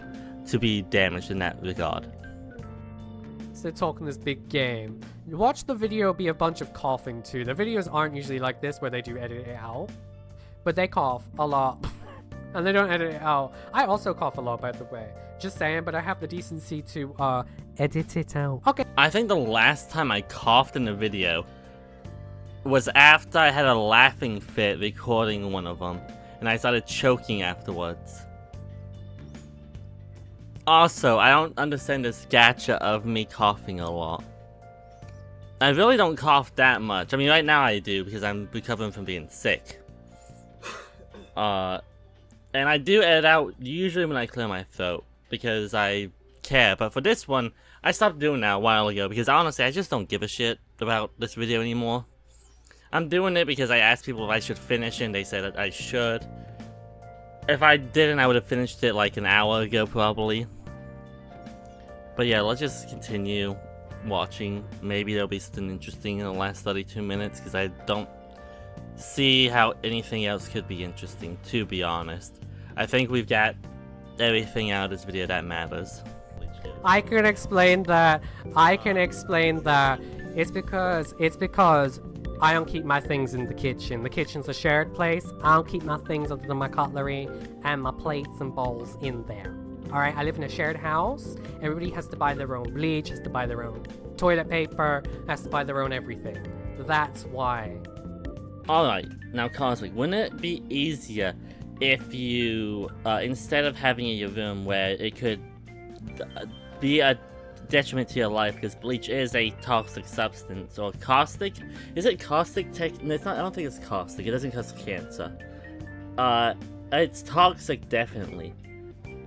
to be damaged in that regard. So they're talking this big game. You watch the video be a bunch of coughing too. The videos aren't usually like this where they do edit it out. But they cough a lot. And they don't edit it out. I also cough a lot, by the way. Just saying, but I have the decency to edit it out. Okay. I think the last time I coughed in a video was after I had a laughing fit recording one of them. And I started choking afterwards. Also, I don't understand this gacha of me coughing a lot. I really don't cough that much. I mean, right now I do because I'm recovering from being sick. And I do edit out usually when I clear my throat because I care. But for this one, I stopped doing that a while ago because honestly, I just don't give a shit about this video anymore. I'm doing it because I asked people if I should finish it and they said that I should. If I didn't, I would have finished it like an hour ago probably. But yeah, let's just continue watching. Maybe there'll be something interesting in the last 32 minutes because I don't see how anything else could be interesting, to be honest. I think we've got everything out of this video that matters. I can explain that. It's because I don't keep my things in the kitchen. The kitchen's a shared place. I don't keep my things other than my cutlery and my plates and bowls in there. Alright, I live in a shared house. Everybody has to buy their own bleach, has to buy their own toilet paper, has to buy their own everything. That's why. Alright, now Cosmic, wouldn't it be easier if you, instead of having it in your room where it could be a detriment to your life because bleach is a toxic substance. Or caustic? Is it caustic? No, it's not. I don't think it's caustic. It doesn't cause cancer. It's toxic, definitely.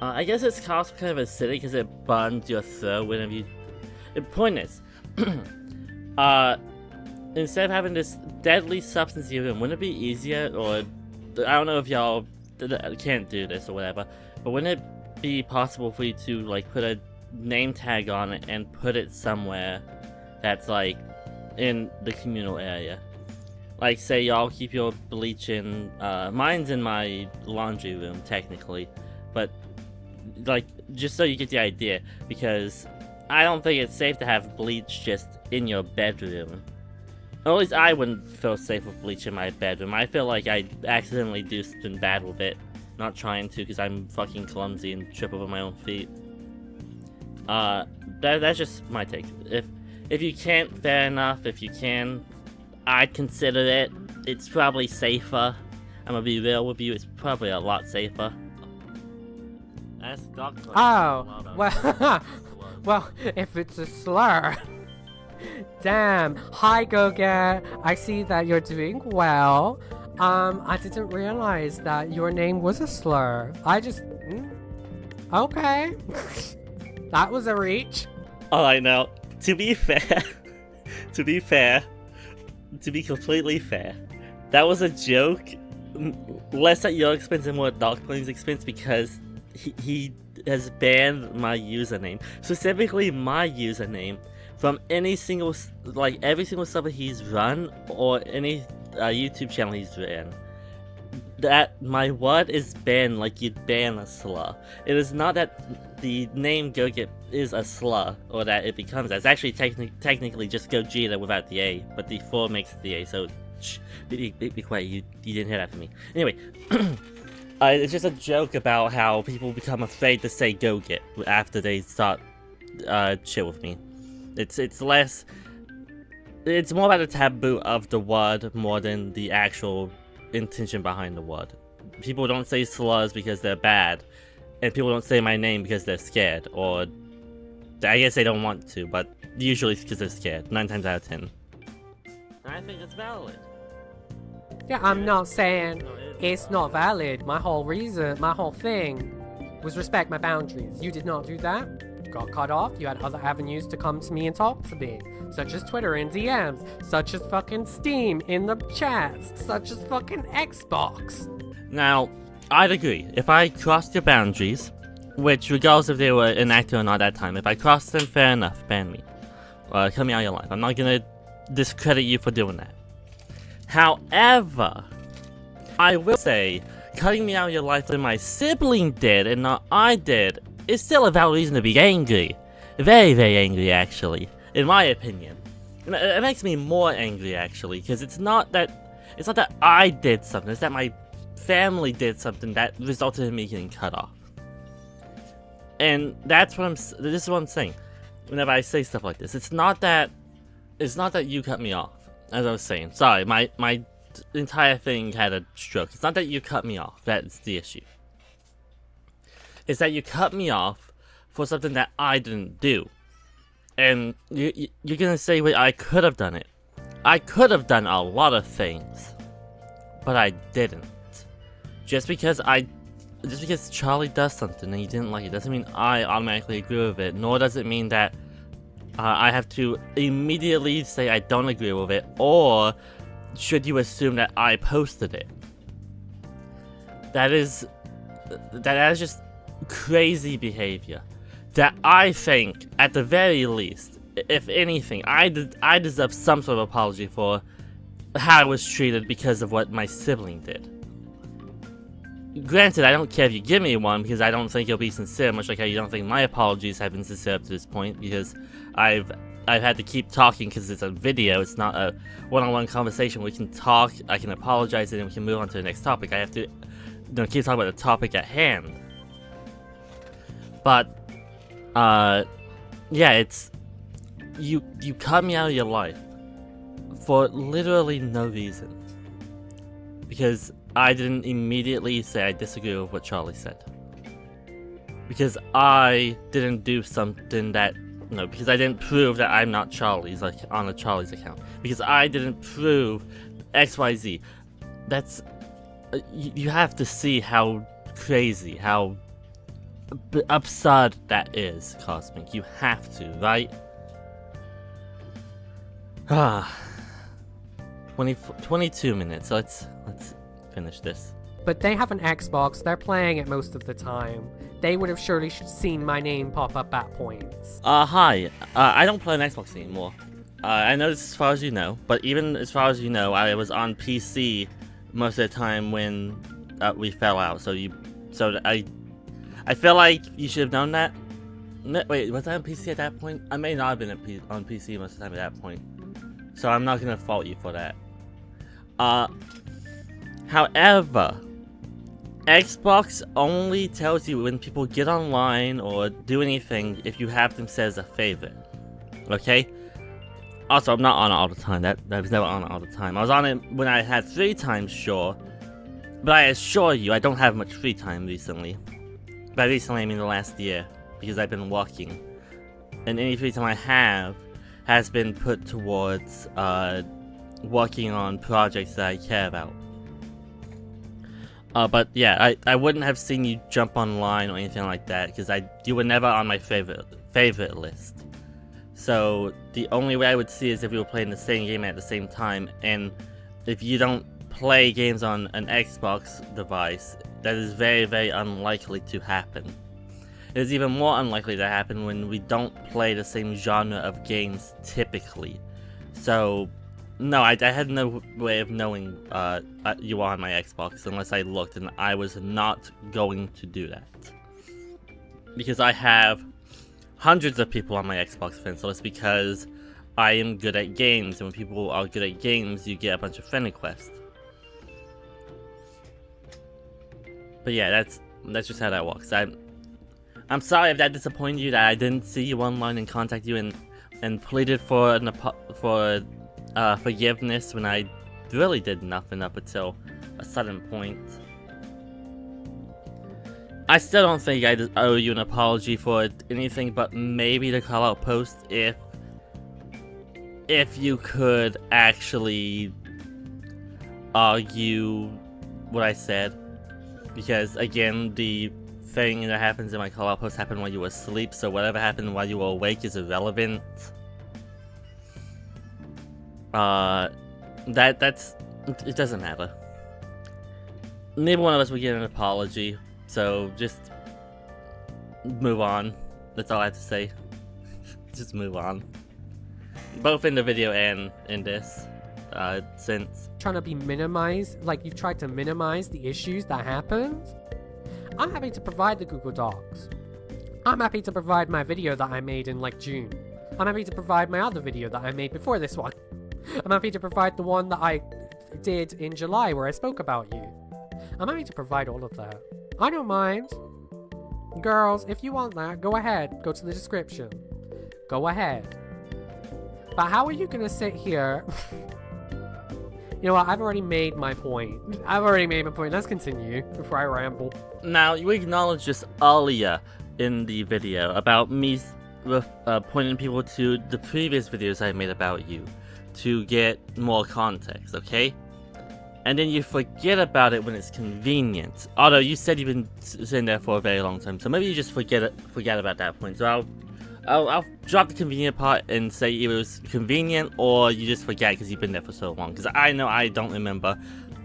I guess it's caustic kind of acidic because it burns your throat whenever you. The point is, instead of having this deadly substance even, wouldn't it be easier, or I don't know if y'all can't do this or whatever, but wouldn't it be possible for you to like put a name tag on it and put it somewhere that's like in the communal area? Like say y'all keep your bleach in, mine's in my laundry room technically, but like just so you get the idea, because I don't think it's safe to have bleach just in your bedroom. Or at least I wouldn't feel safe with bleach in my bedroom. I feel like I accidentally do something bad with it. Not trying to, because I'm fucking clumsy and trip over my own feet. That's just my take. If you can't, fair enough. If you can, I'd consider it. It's probably safer. I'm gonna be real with you, it's probably a lot safer. That's Dr. Oh, well, well, if it's a slur. Damn. Hi, Goget. I see that you're doing well. I didn't realize that your name was a slur. Okay. That was a reach. Alright, now, to be fair, to be completely fair, that was a joke, less at your expense and more at Darkplane's expense, because he has banned my username, specifically my username, from any single, like every single sub he's run, or any YouTube channel he's ran. That my word is banned like you'd ban a slur. It is not that the name Goget is a slur, or that it becomes that. It's actually technically just Gogeta without the A, but the 4 makes the A, so shh, be quiet, you didn't hear that from me. Anyway, it's just a joke about how people become afraid to say Goget after they start chill with me. It's less, it's more about the taboo of the word more than the actual intention behind the word. People don't say slurs because they're bad, and people don't say my name because they're scared, or I guess they don't want to, but usually it's because they're scared, 9 times out of 10. I think it's valid. Yeah, I'm not saying it's not valid. My whole thing was respect my boundaries. You did not do that. Got cut off. You had other avenues to come to me and talk to me, such as Twitter and DMs, such as fucking Steam in the chats, such as fucking Xbox. Now, I'd agree. If I crossed your boundaries, which regardless if they were enacted or not at that time, if I crossed them, fair enough, ban me. Cut me out of your life. I'm not gonna discredit you for doing that. However, I will say, cutting me out of your life when my sibling did and not I did, is still a valid reason to be angry. Very, very angry, actually. In my opinion. It makes me more angry, actually, because it's not that I did something, it's that my family did something that resulted in me getting cut off. And this is what I'm saying. Whenever I say stuff like this, it's not that you cut me off. As I was saying, sorry, my entire thing had a stroke. It's not that you cut me off, that's the issue. It's that you cut me off for something that I didn't do. And you're gonna say, wait, I could have done it. I could have done a lot of things, but I didn't. Just because Charlie does something and you didn't like it doesn't mean I automatically agree with it, nor does it mean that I have to immediately say I don't agree with it, or should you assume that I posted it. That is just crazy behavior that I think, at the very least, if anything, I deserve some sort of apology for how I was treated because of what my sibling did. Granted, I don't care if you give me one, because I don't think you'll be sincere, much like how you don't think my apologies have been sincere up to this point, because I've had to keep talking because it's a video, it's not a one-on-one conversation. We can talk, I can apologize, and then we can move on to the next topic. I have to keep talking about the topic at hand. But, yeah, it's, you cut me out of your life for literally no reason. Because I didn't immediately say I disagree with what Charlie said. Because I didn't do something that No, because I didn't prove that I'm not Charlie's, like, on a Charlie's account. Because I didn't prove XYZ. That's... you have to see how crazy, how absurd that is, Cosmic. You have to, right? Ah... 22 minutes, so let's finish this. But they have an Xbox, they're playing it most of the time. They would have surely seen my name pop up at points. Hi. I don't play on Xbox anymore. I know this as far as you know, but even as far as you know, I was on PC most of the time when we fell out. So I feel like you should have known that. No, wait, was I on PC at that point? I may not have been on PC most of the time at that point. So I'm not gonna fault you for that. However, Xbox only tells you when people get online or do anything if you have them set as a favorite. Okay? Also, I'm not on it all the time. That was never on it all the time. I was on it when I had free time, sure. But I assure you, I don't have much free time recently. By recently, I mean the last year. Because I've been working. And any free time I have has been put towards working on projects that I care about. But yeah, I wouldn't have seen you jump online or anything like that because you were never on my favorite list. So the only way I would see is if we were playing the same game at the same time, and if you don't play games on an Xbox device, that is very, very unlikely to happen. It is even more unlikely to happen when we don't play the same genre of games typically. So, no, I had no way of knowing you were on my Xbox unless I looked, and I was not going to do that. Because I have hundreds of people on my Xbox friends list because I am good at games, and when people are good at games, you get a bunch of friend requests. But yeah, that's just how that works. I'm sorry if that disappointed you that I didn't see you online and contact you and pleaded for forgiveness when I really did nothing up until a certain point. I still don't think I owe you an apology for anything but maybe the call-out post if you could actually argue what I said. Because again, the thing that happens in my call-out post happened while you were asleep, so whatever happened while you were awake is irrelevant. It doesn't matter. Neither one of us would get an apology, so just move on. That's all I have to say. Just move on. Both in the video and in this, since Trying to be minimized, like you've tried to minimize the issues that happened. I'm happy to provide the Google Docs. I'm happy to provide my video that I made in like June. I'm happy to provide my other video that I made before this one. I'm happy to provide the one that I did in July where I spoke about you. I'm happy to provide all of that. I don't mind. Girls, if you want that, go ahead. Go to the description. Go ahead. But how are you gonna sit here? You know what, I've already made my point. Let's continue before I ramble. now you acknowledged just earlier in the video about me pointing people to the previous videos I made about you to get more context, okay? And then you forget about it when it's convenient. Although you said you've been sitting there for a very long time, so maybe you just forget about that point. So I'll drop the convenient part and say it was convenient, or you just forget because you've been there for so long. Because I know I don't remember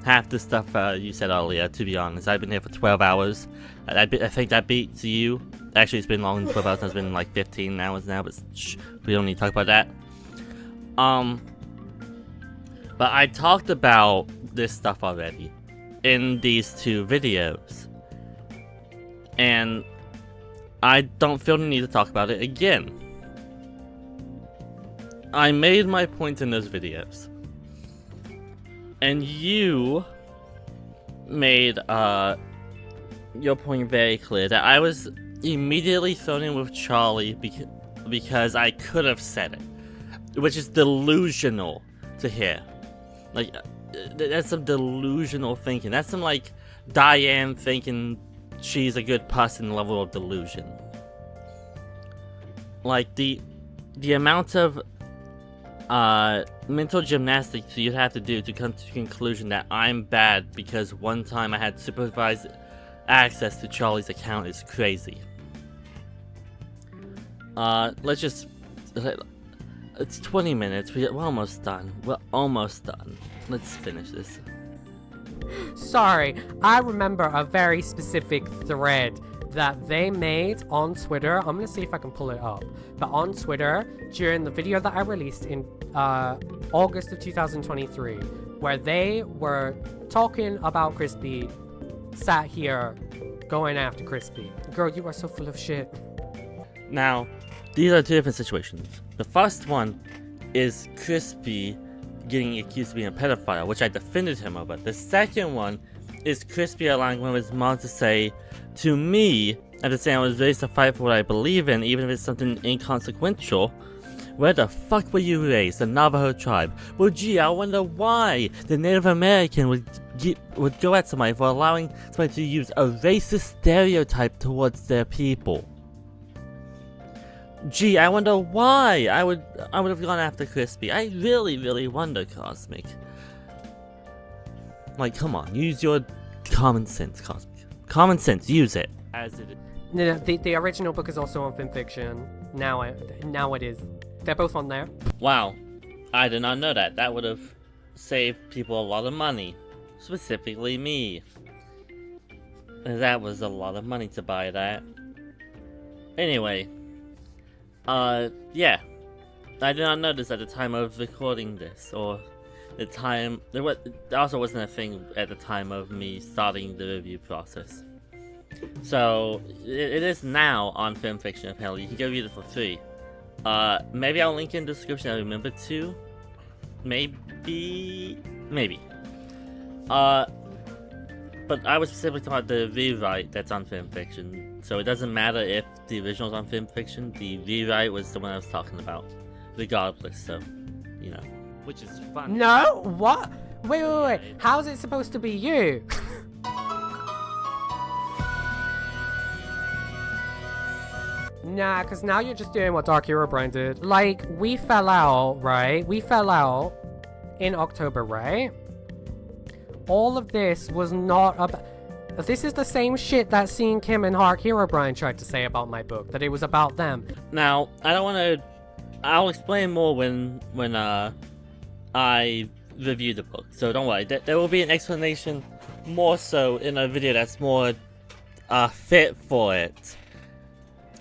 half the stuff you said earlier, to be honest. I've been here for 12 hours. I think that beats you. Actually, it's been longer than 12 hours. It's been like 15 hours now, but shh, we don't need to talk about that. But I talked about this stuff already in these two videos. And I don't feel the need to talk about it again. I made my point in those videos. And you made your point very clear that I was immediately thrown in with Charlie because I could have said it. Which is delusional to hear. Like, that's some delusional thinking. That's some, like, Diane thinking she's a good person level of delusion. Like, the amount of mental gymnastics you'd have to do to come to the conclusion that I'm bad because one time I had supervised access to Charlie's account is crazy. Let's just... It's 20 minutes, we're almost done. We're almost done. Let's finish this. Sorry, I remember a very specific thread that they made on Twitter. I'm gonna see if I can pull it up. But on Twitter, during the video that I released in August of 2023, where they were talking about Crispy, sat here going after Crispy. Girl, you are so full of shit. Now, these are two different situations. The first one is Crispy getting accused of being a pedophile, which I defended him over. The second one is Crispy allowing one of his moms to say to me, after saying I was raised to fight for what I believe in, even if it's something inconsequential, where the fuck were you raised? The Navajo tribe. Well, gee, I wonder why the Native American would go at somebody for allowing somebody to use a racist stereotype towards their people. Gee, I wonder why I would have gone after Crispy. I really wonder, Cosmic. Like, come on, use your common sense, Cosmic. Common sense, use it. As it is. No, the original book is also on FinFiction. Now it is. They're both on there. Wow, I did not know that. That would have saved people a lot of money. Specifically me. That was a lot of money to buy that. Anyway. Yeah. I did not know this at the time of recording this, or the time... There also wasn't a thing at the time of me starting the review process. So, it is now on FinFiction, apparently. You can go read it for free. Maybe I'll link in the description, I remember to. Maybe. But I was specifically talking about the rewrite that's on FinFiction. So it doesn't matter if the original's on FinFiction, the rewrite was the one I was talking about. Regardless, so, you know. Which is fun. No? What? Wait. How's it supposed to be you? Nah, because now you're just doing what Dark Hero Brian did. Like, we fell out, right? We fell out in October, right? All of this was not about... This is the same shit that Seeing Kim and Dark Hero Brian tried to say about my book, that it was about them. Now, I don't want to... I'll explain more when I review the book, so don't worry. There will be an explanation more so in a video that's more fit for it.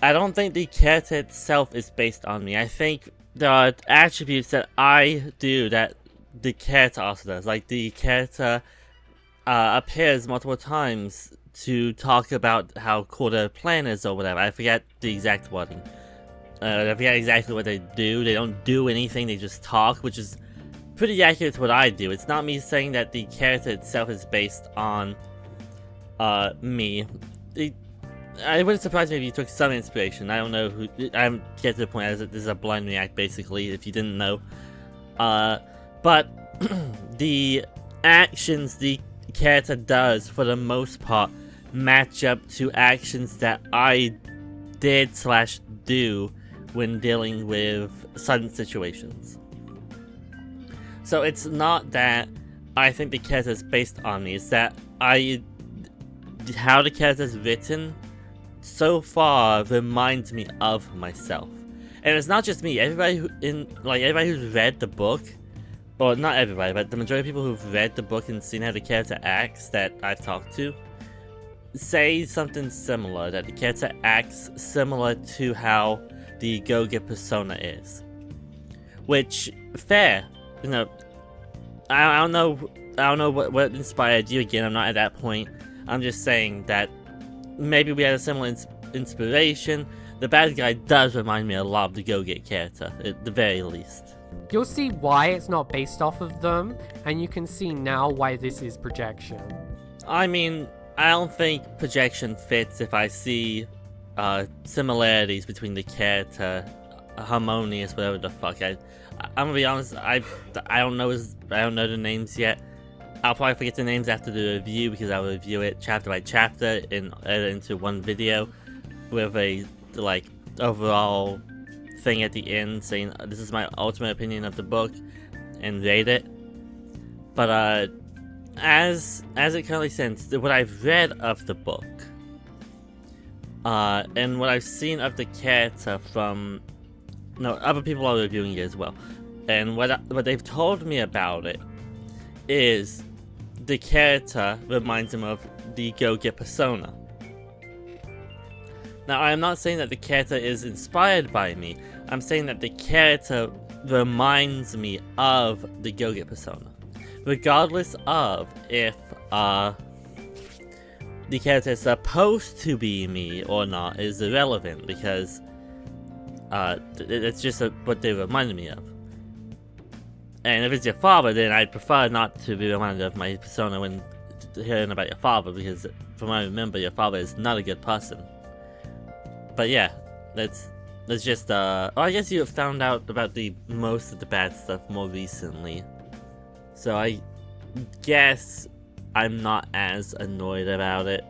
I don't think the character itself is based on me. I think there are attributes that I do that the character also does. Like, the character appears multiple times to talk about how cool their plan is or whatever. I forget the exact wording. I forget exactly what they do. They don't do anything, they just talk, which is pretty accurate to what I do. It's not me saying that the character itself is based on me. I wouldn't surprise me if you took some inspiration. I don't know who. I'm getting to the point as this is a blind react, basically, if you didn't know. But the actions the character does, for the most part, match up to actions that I did/do when dealing with sudden situations. So it's not that I think the character is based on me. It's that how the character is written so far reminds me of myself. And it's not just me. Everybody who's read the book, or not everybody, but the majority of people who've read the book and seen how the character acts that I've talked to, say something similar, that the character acts similar to how the Go-Get persona is. Which, fair. You know, I don't know what inspired you. Again, I'm not at that point. I'm just saying that maybe we had a similar inspiration. The bad guy does remind me a lot of the Go-Get character, at the very least. You'll see why it's not based off of them, and you can see now why this is projection. I mean, I don't think projection fits if I see similarities between the character, harmonious, whatever the fuck. I'm gonna be honest, I don't know the names yet. I'll probably forget the names after the review because I'll review it chapter by chapter and edit into one video with a overall thing at the end saying this is my ultimate opinion of the book and rate it. But as it currently stands, what I've read of the book, and what I've seen of the character from other people are reviewing it as well, and what they've told me about it is the character reminds him of the Go-Get persona. Now, I am not saying that the character is inspired by me. I'm saying that the character reminds me of the Go-Get persona. Regardless of if the character is supposed to be me or not is irrelevant, because it's just what they remind me of. And if it's your father, then I'd prefer not to be reminded of my persona when hearing about your father, because from what I remember, your father is not a good person. But yeah, that's just well, I guess you have found out about most of the bad stuff more recently, so I guess I'm not as annoyed about it.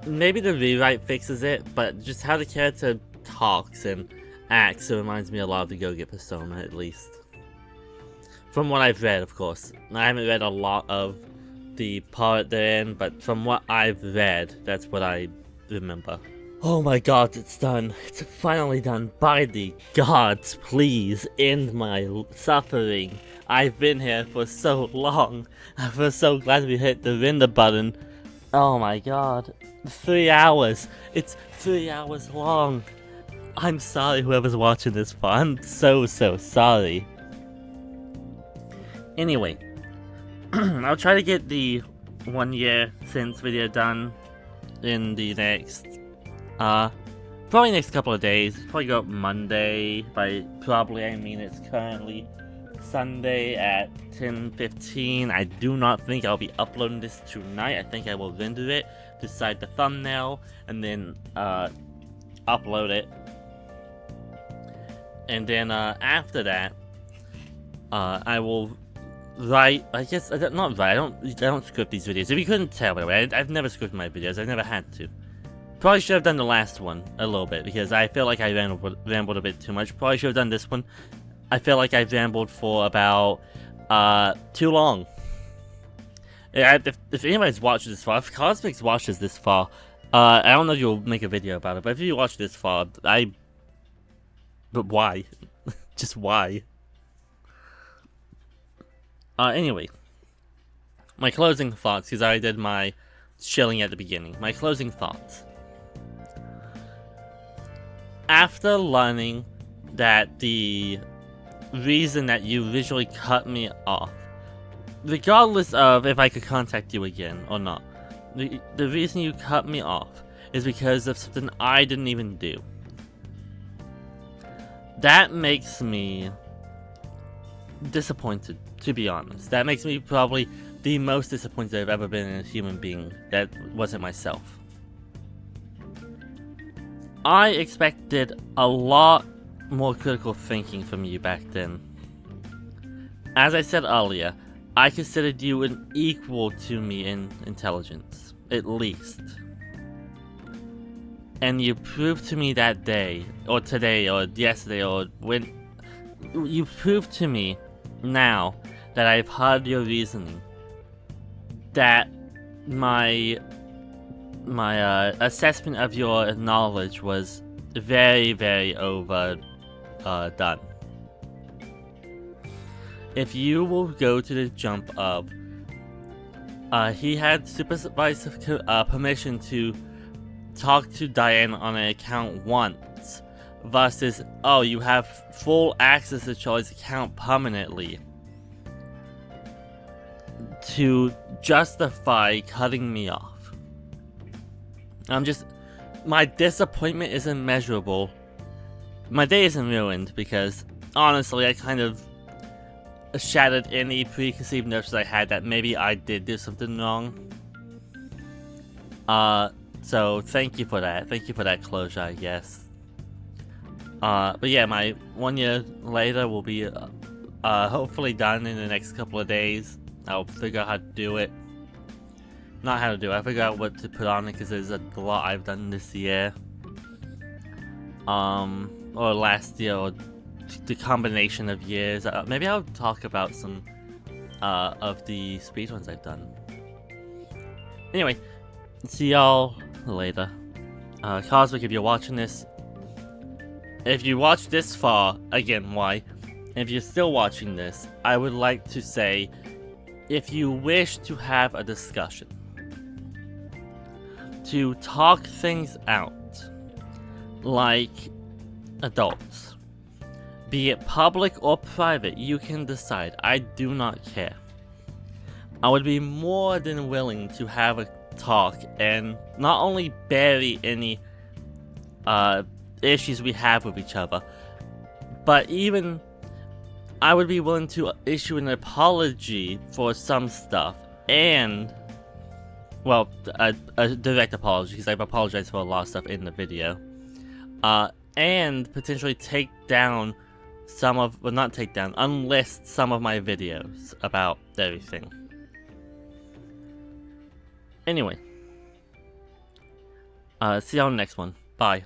Maybe the rewrite fixes it, but just how the character talks and acts reminds me a lot of the Go-Get persona, at least. From what I've read, of course. I haven't read a lot of the part they're in, but from what I've read, that's what I remember. Oh my god, it's done. It's finally done. By the gods, please end my suffering. I've been here for so long. I was so glad we hit the render button. Oh my god. 3 hours. It's 3 hours long. I'm sorry whoever's watching this far. I'm so sorry. Anyway. I'll try to get the 1 year since video done in the next probably next couple of days. Probably go up Monday. By probably I mean it's currently Sunday at 10:15. I do not think I'll be uploading this tonight. I think I will render it, decide the thumbnail, and then upload it. And then after that, I will write. I guess not write. I don't script these videos. If you couldn't tell, by the way, I've never scripted my videos. I've never had to. Probably should have done the last one a little bit, because I feel like I rambled a bit too much. Probably should have done this one. I feel like I've rambled for about too long. If anybody's watched this far, if Cosmix watches this far, I don't know if you'll make a video about it, but if you watch this far, but why? Just why? Anyway, my closing thoughts, because I already did my shilling at the beginning. My closing thoughts. After learning that the reason that you visually cut me off, regardless of if I could contact you again or not, the reason you cut me off is because of something I didn't even do. That makes me disappointed, to be honest. That makes me probably the most disappointed I've ever been in a human being that wasn't myself. I expected a lot more critical thinking from you back then. As I said earlier, I considered you an equal to me in intelligence, at least. And you proved to me that day, or today, or yesterday, or when... You proved to me now that I've heard your reasoning, that my assessment of your knowledge was very overdone. If you will go to the jump of he had supervised permission to talk to Diane on an account once, versus, oh, you have full access to Charlie's account permanently, to justify cutting me off. My disappointment is immeasurable. My day isn't ruined, because honestly I kind of shattered any preconceived notions I had that maybe I did do something wrong. So thank you for that. Thank you for that closure, I guess. But yeah, my 1 year later will be hopefully done in the next couple of days. I'll figure out how to do it. Not how to do it, I'll figure out what to put on it, because there's a lot I've done this year. or last year, or the combination of years. Maybe I'll talk about some of the speedruns I've done. Anyway, see y'all later. Cosmic, if you're watching this, if you watched this far, again, why? If you're still watching this, I would like to say, if you wish to have a discussion, to talk things out, like adults, be it public or private, you can decide. I do not care. I would be more than willing to have a talk and not only bury any issues we have with each other, but even I would be willing to issue an apology for some stuff, and well, a direct apology, because I've apologized for a lot of stuff in the video, and potentially take down some of, well, not take down, unlist some of my videos about everything. Anyway, see y'all in the next one. Bye.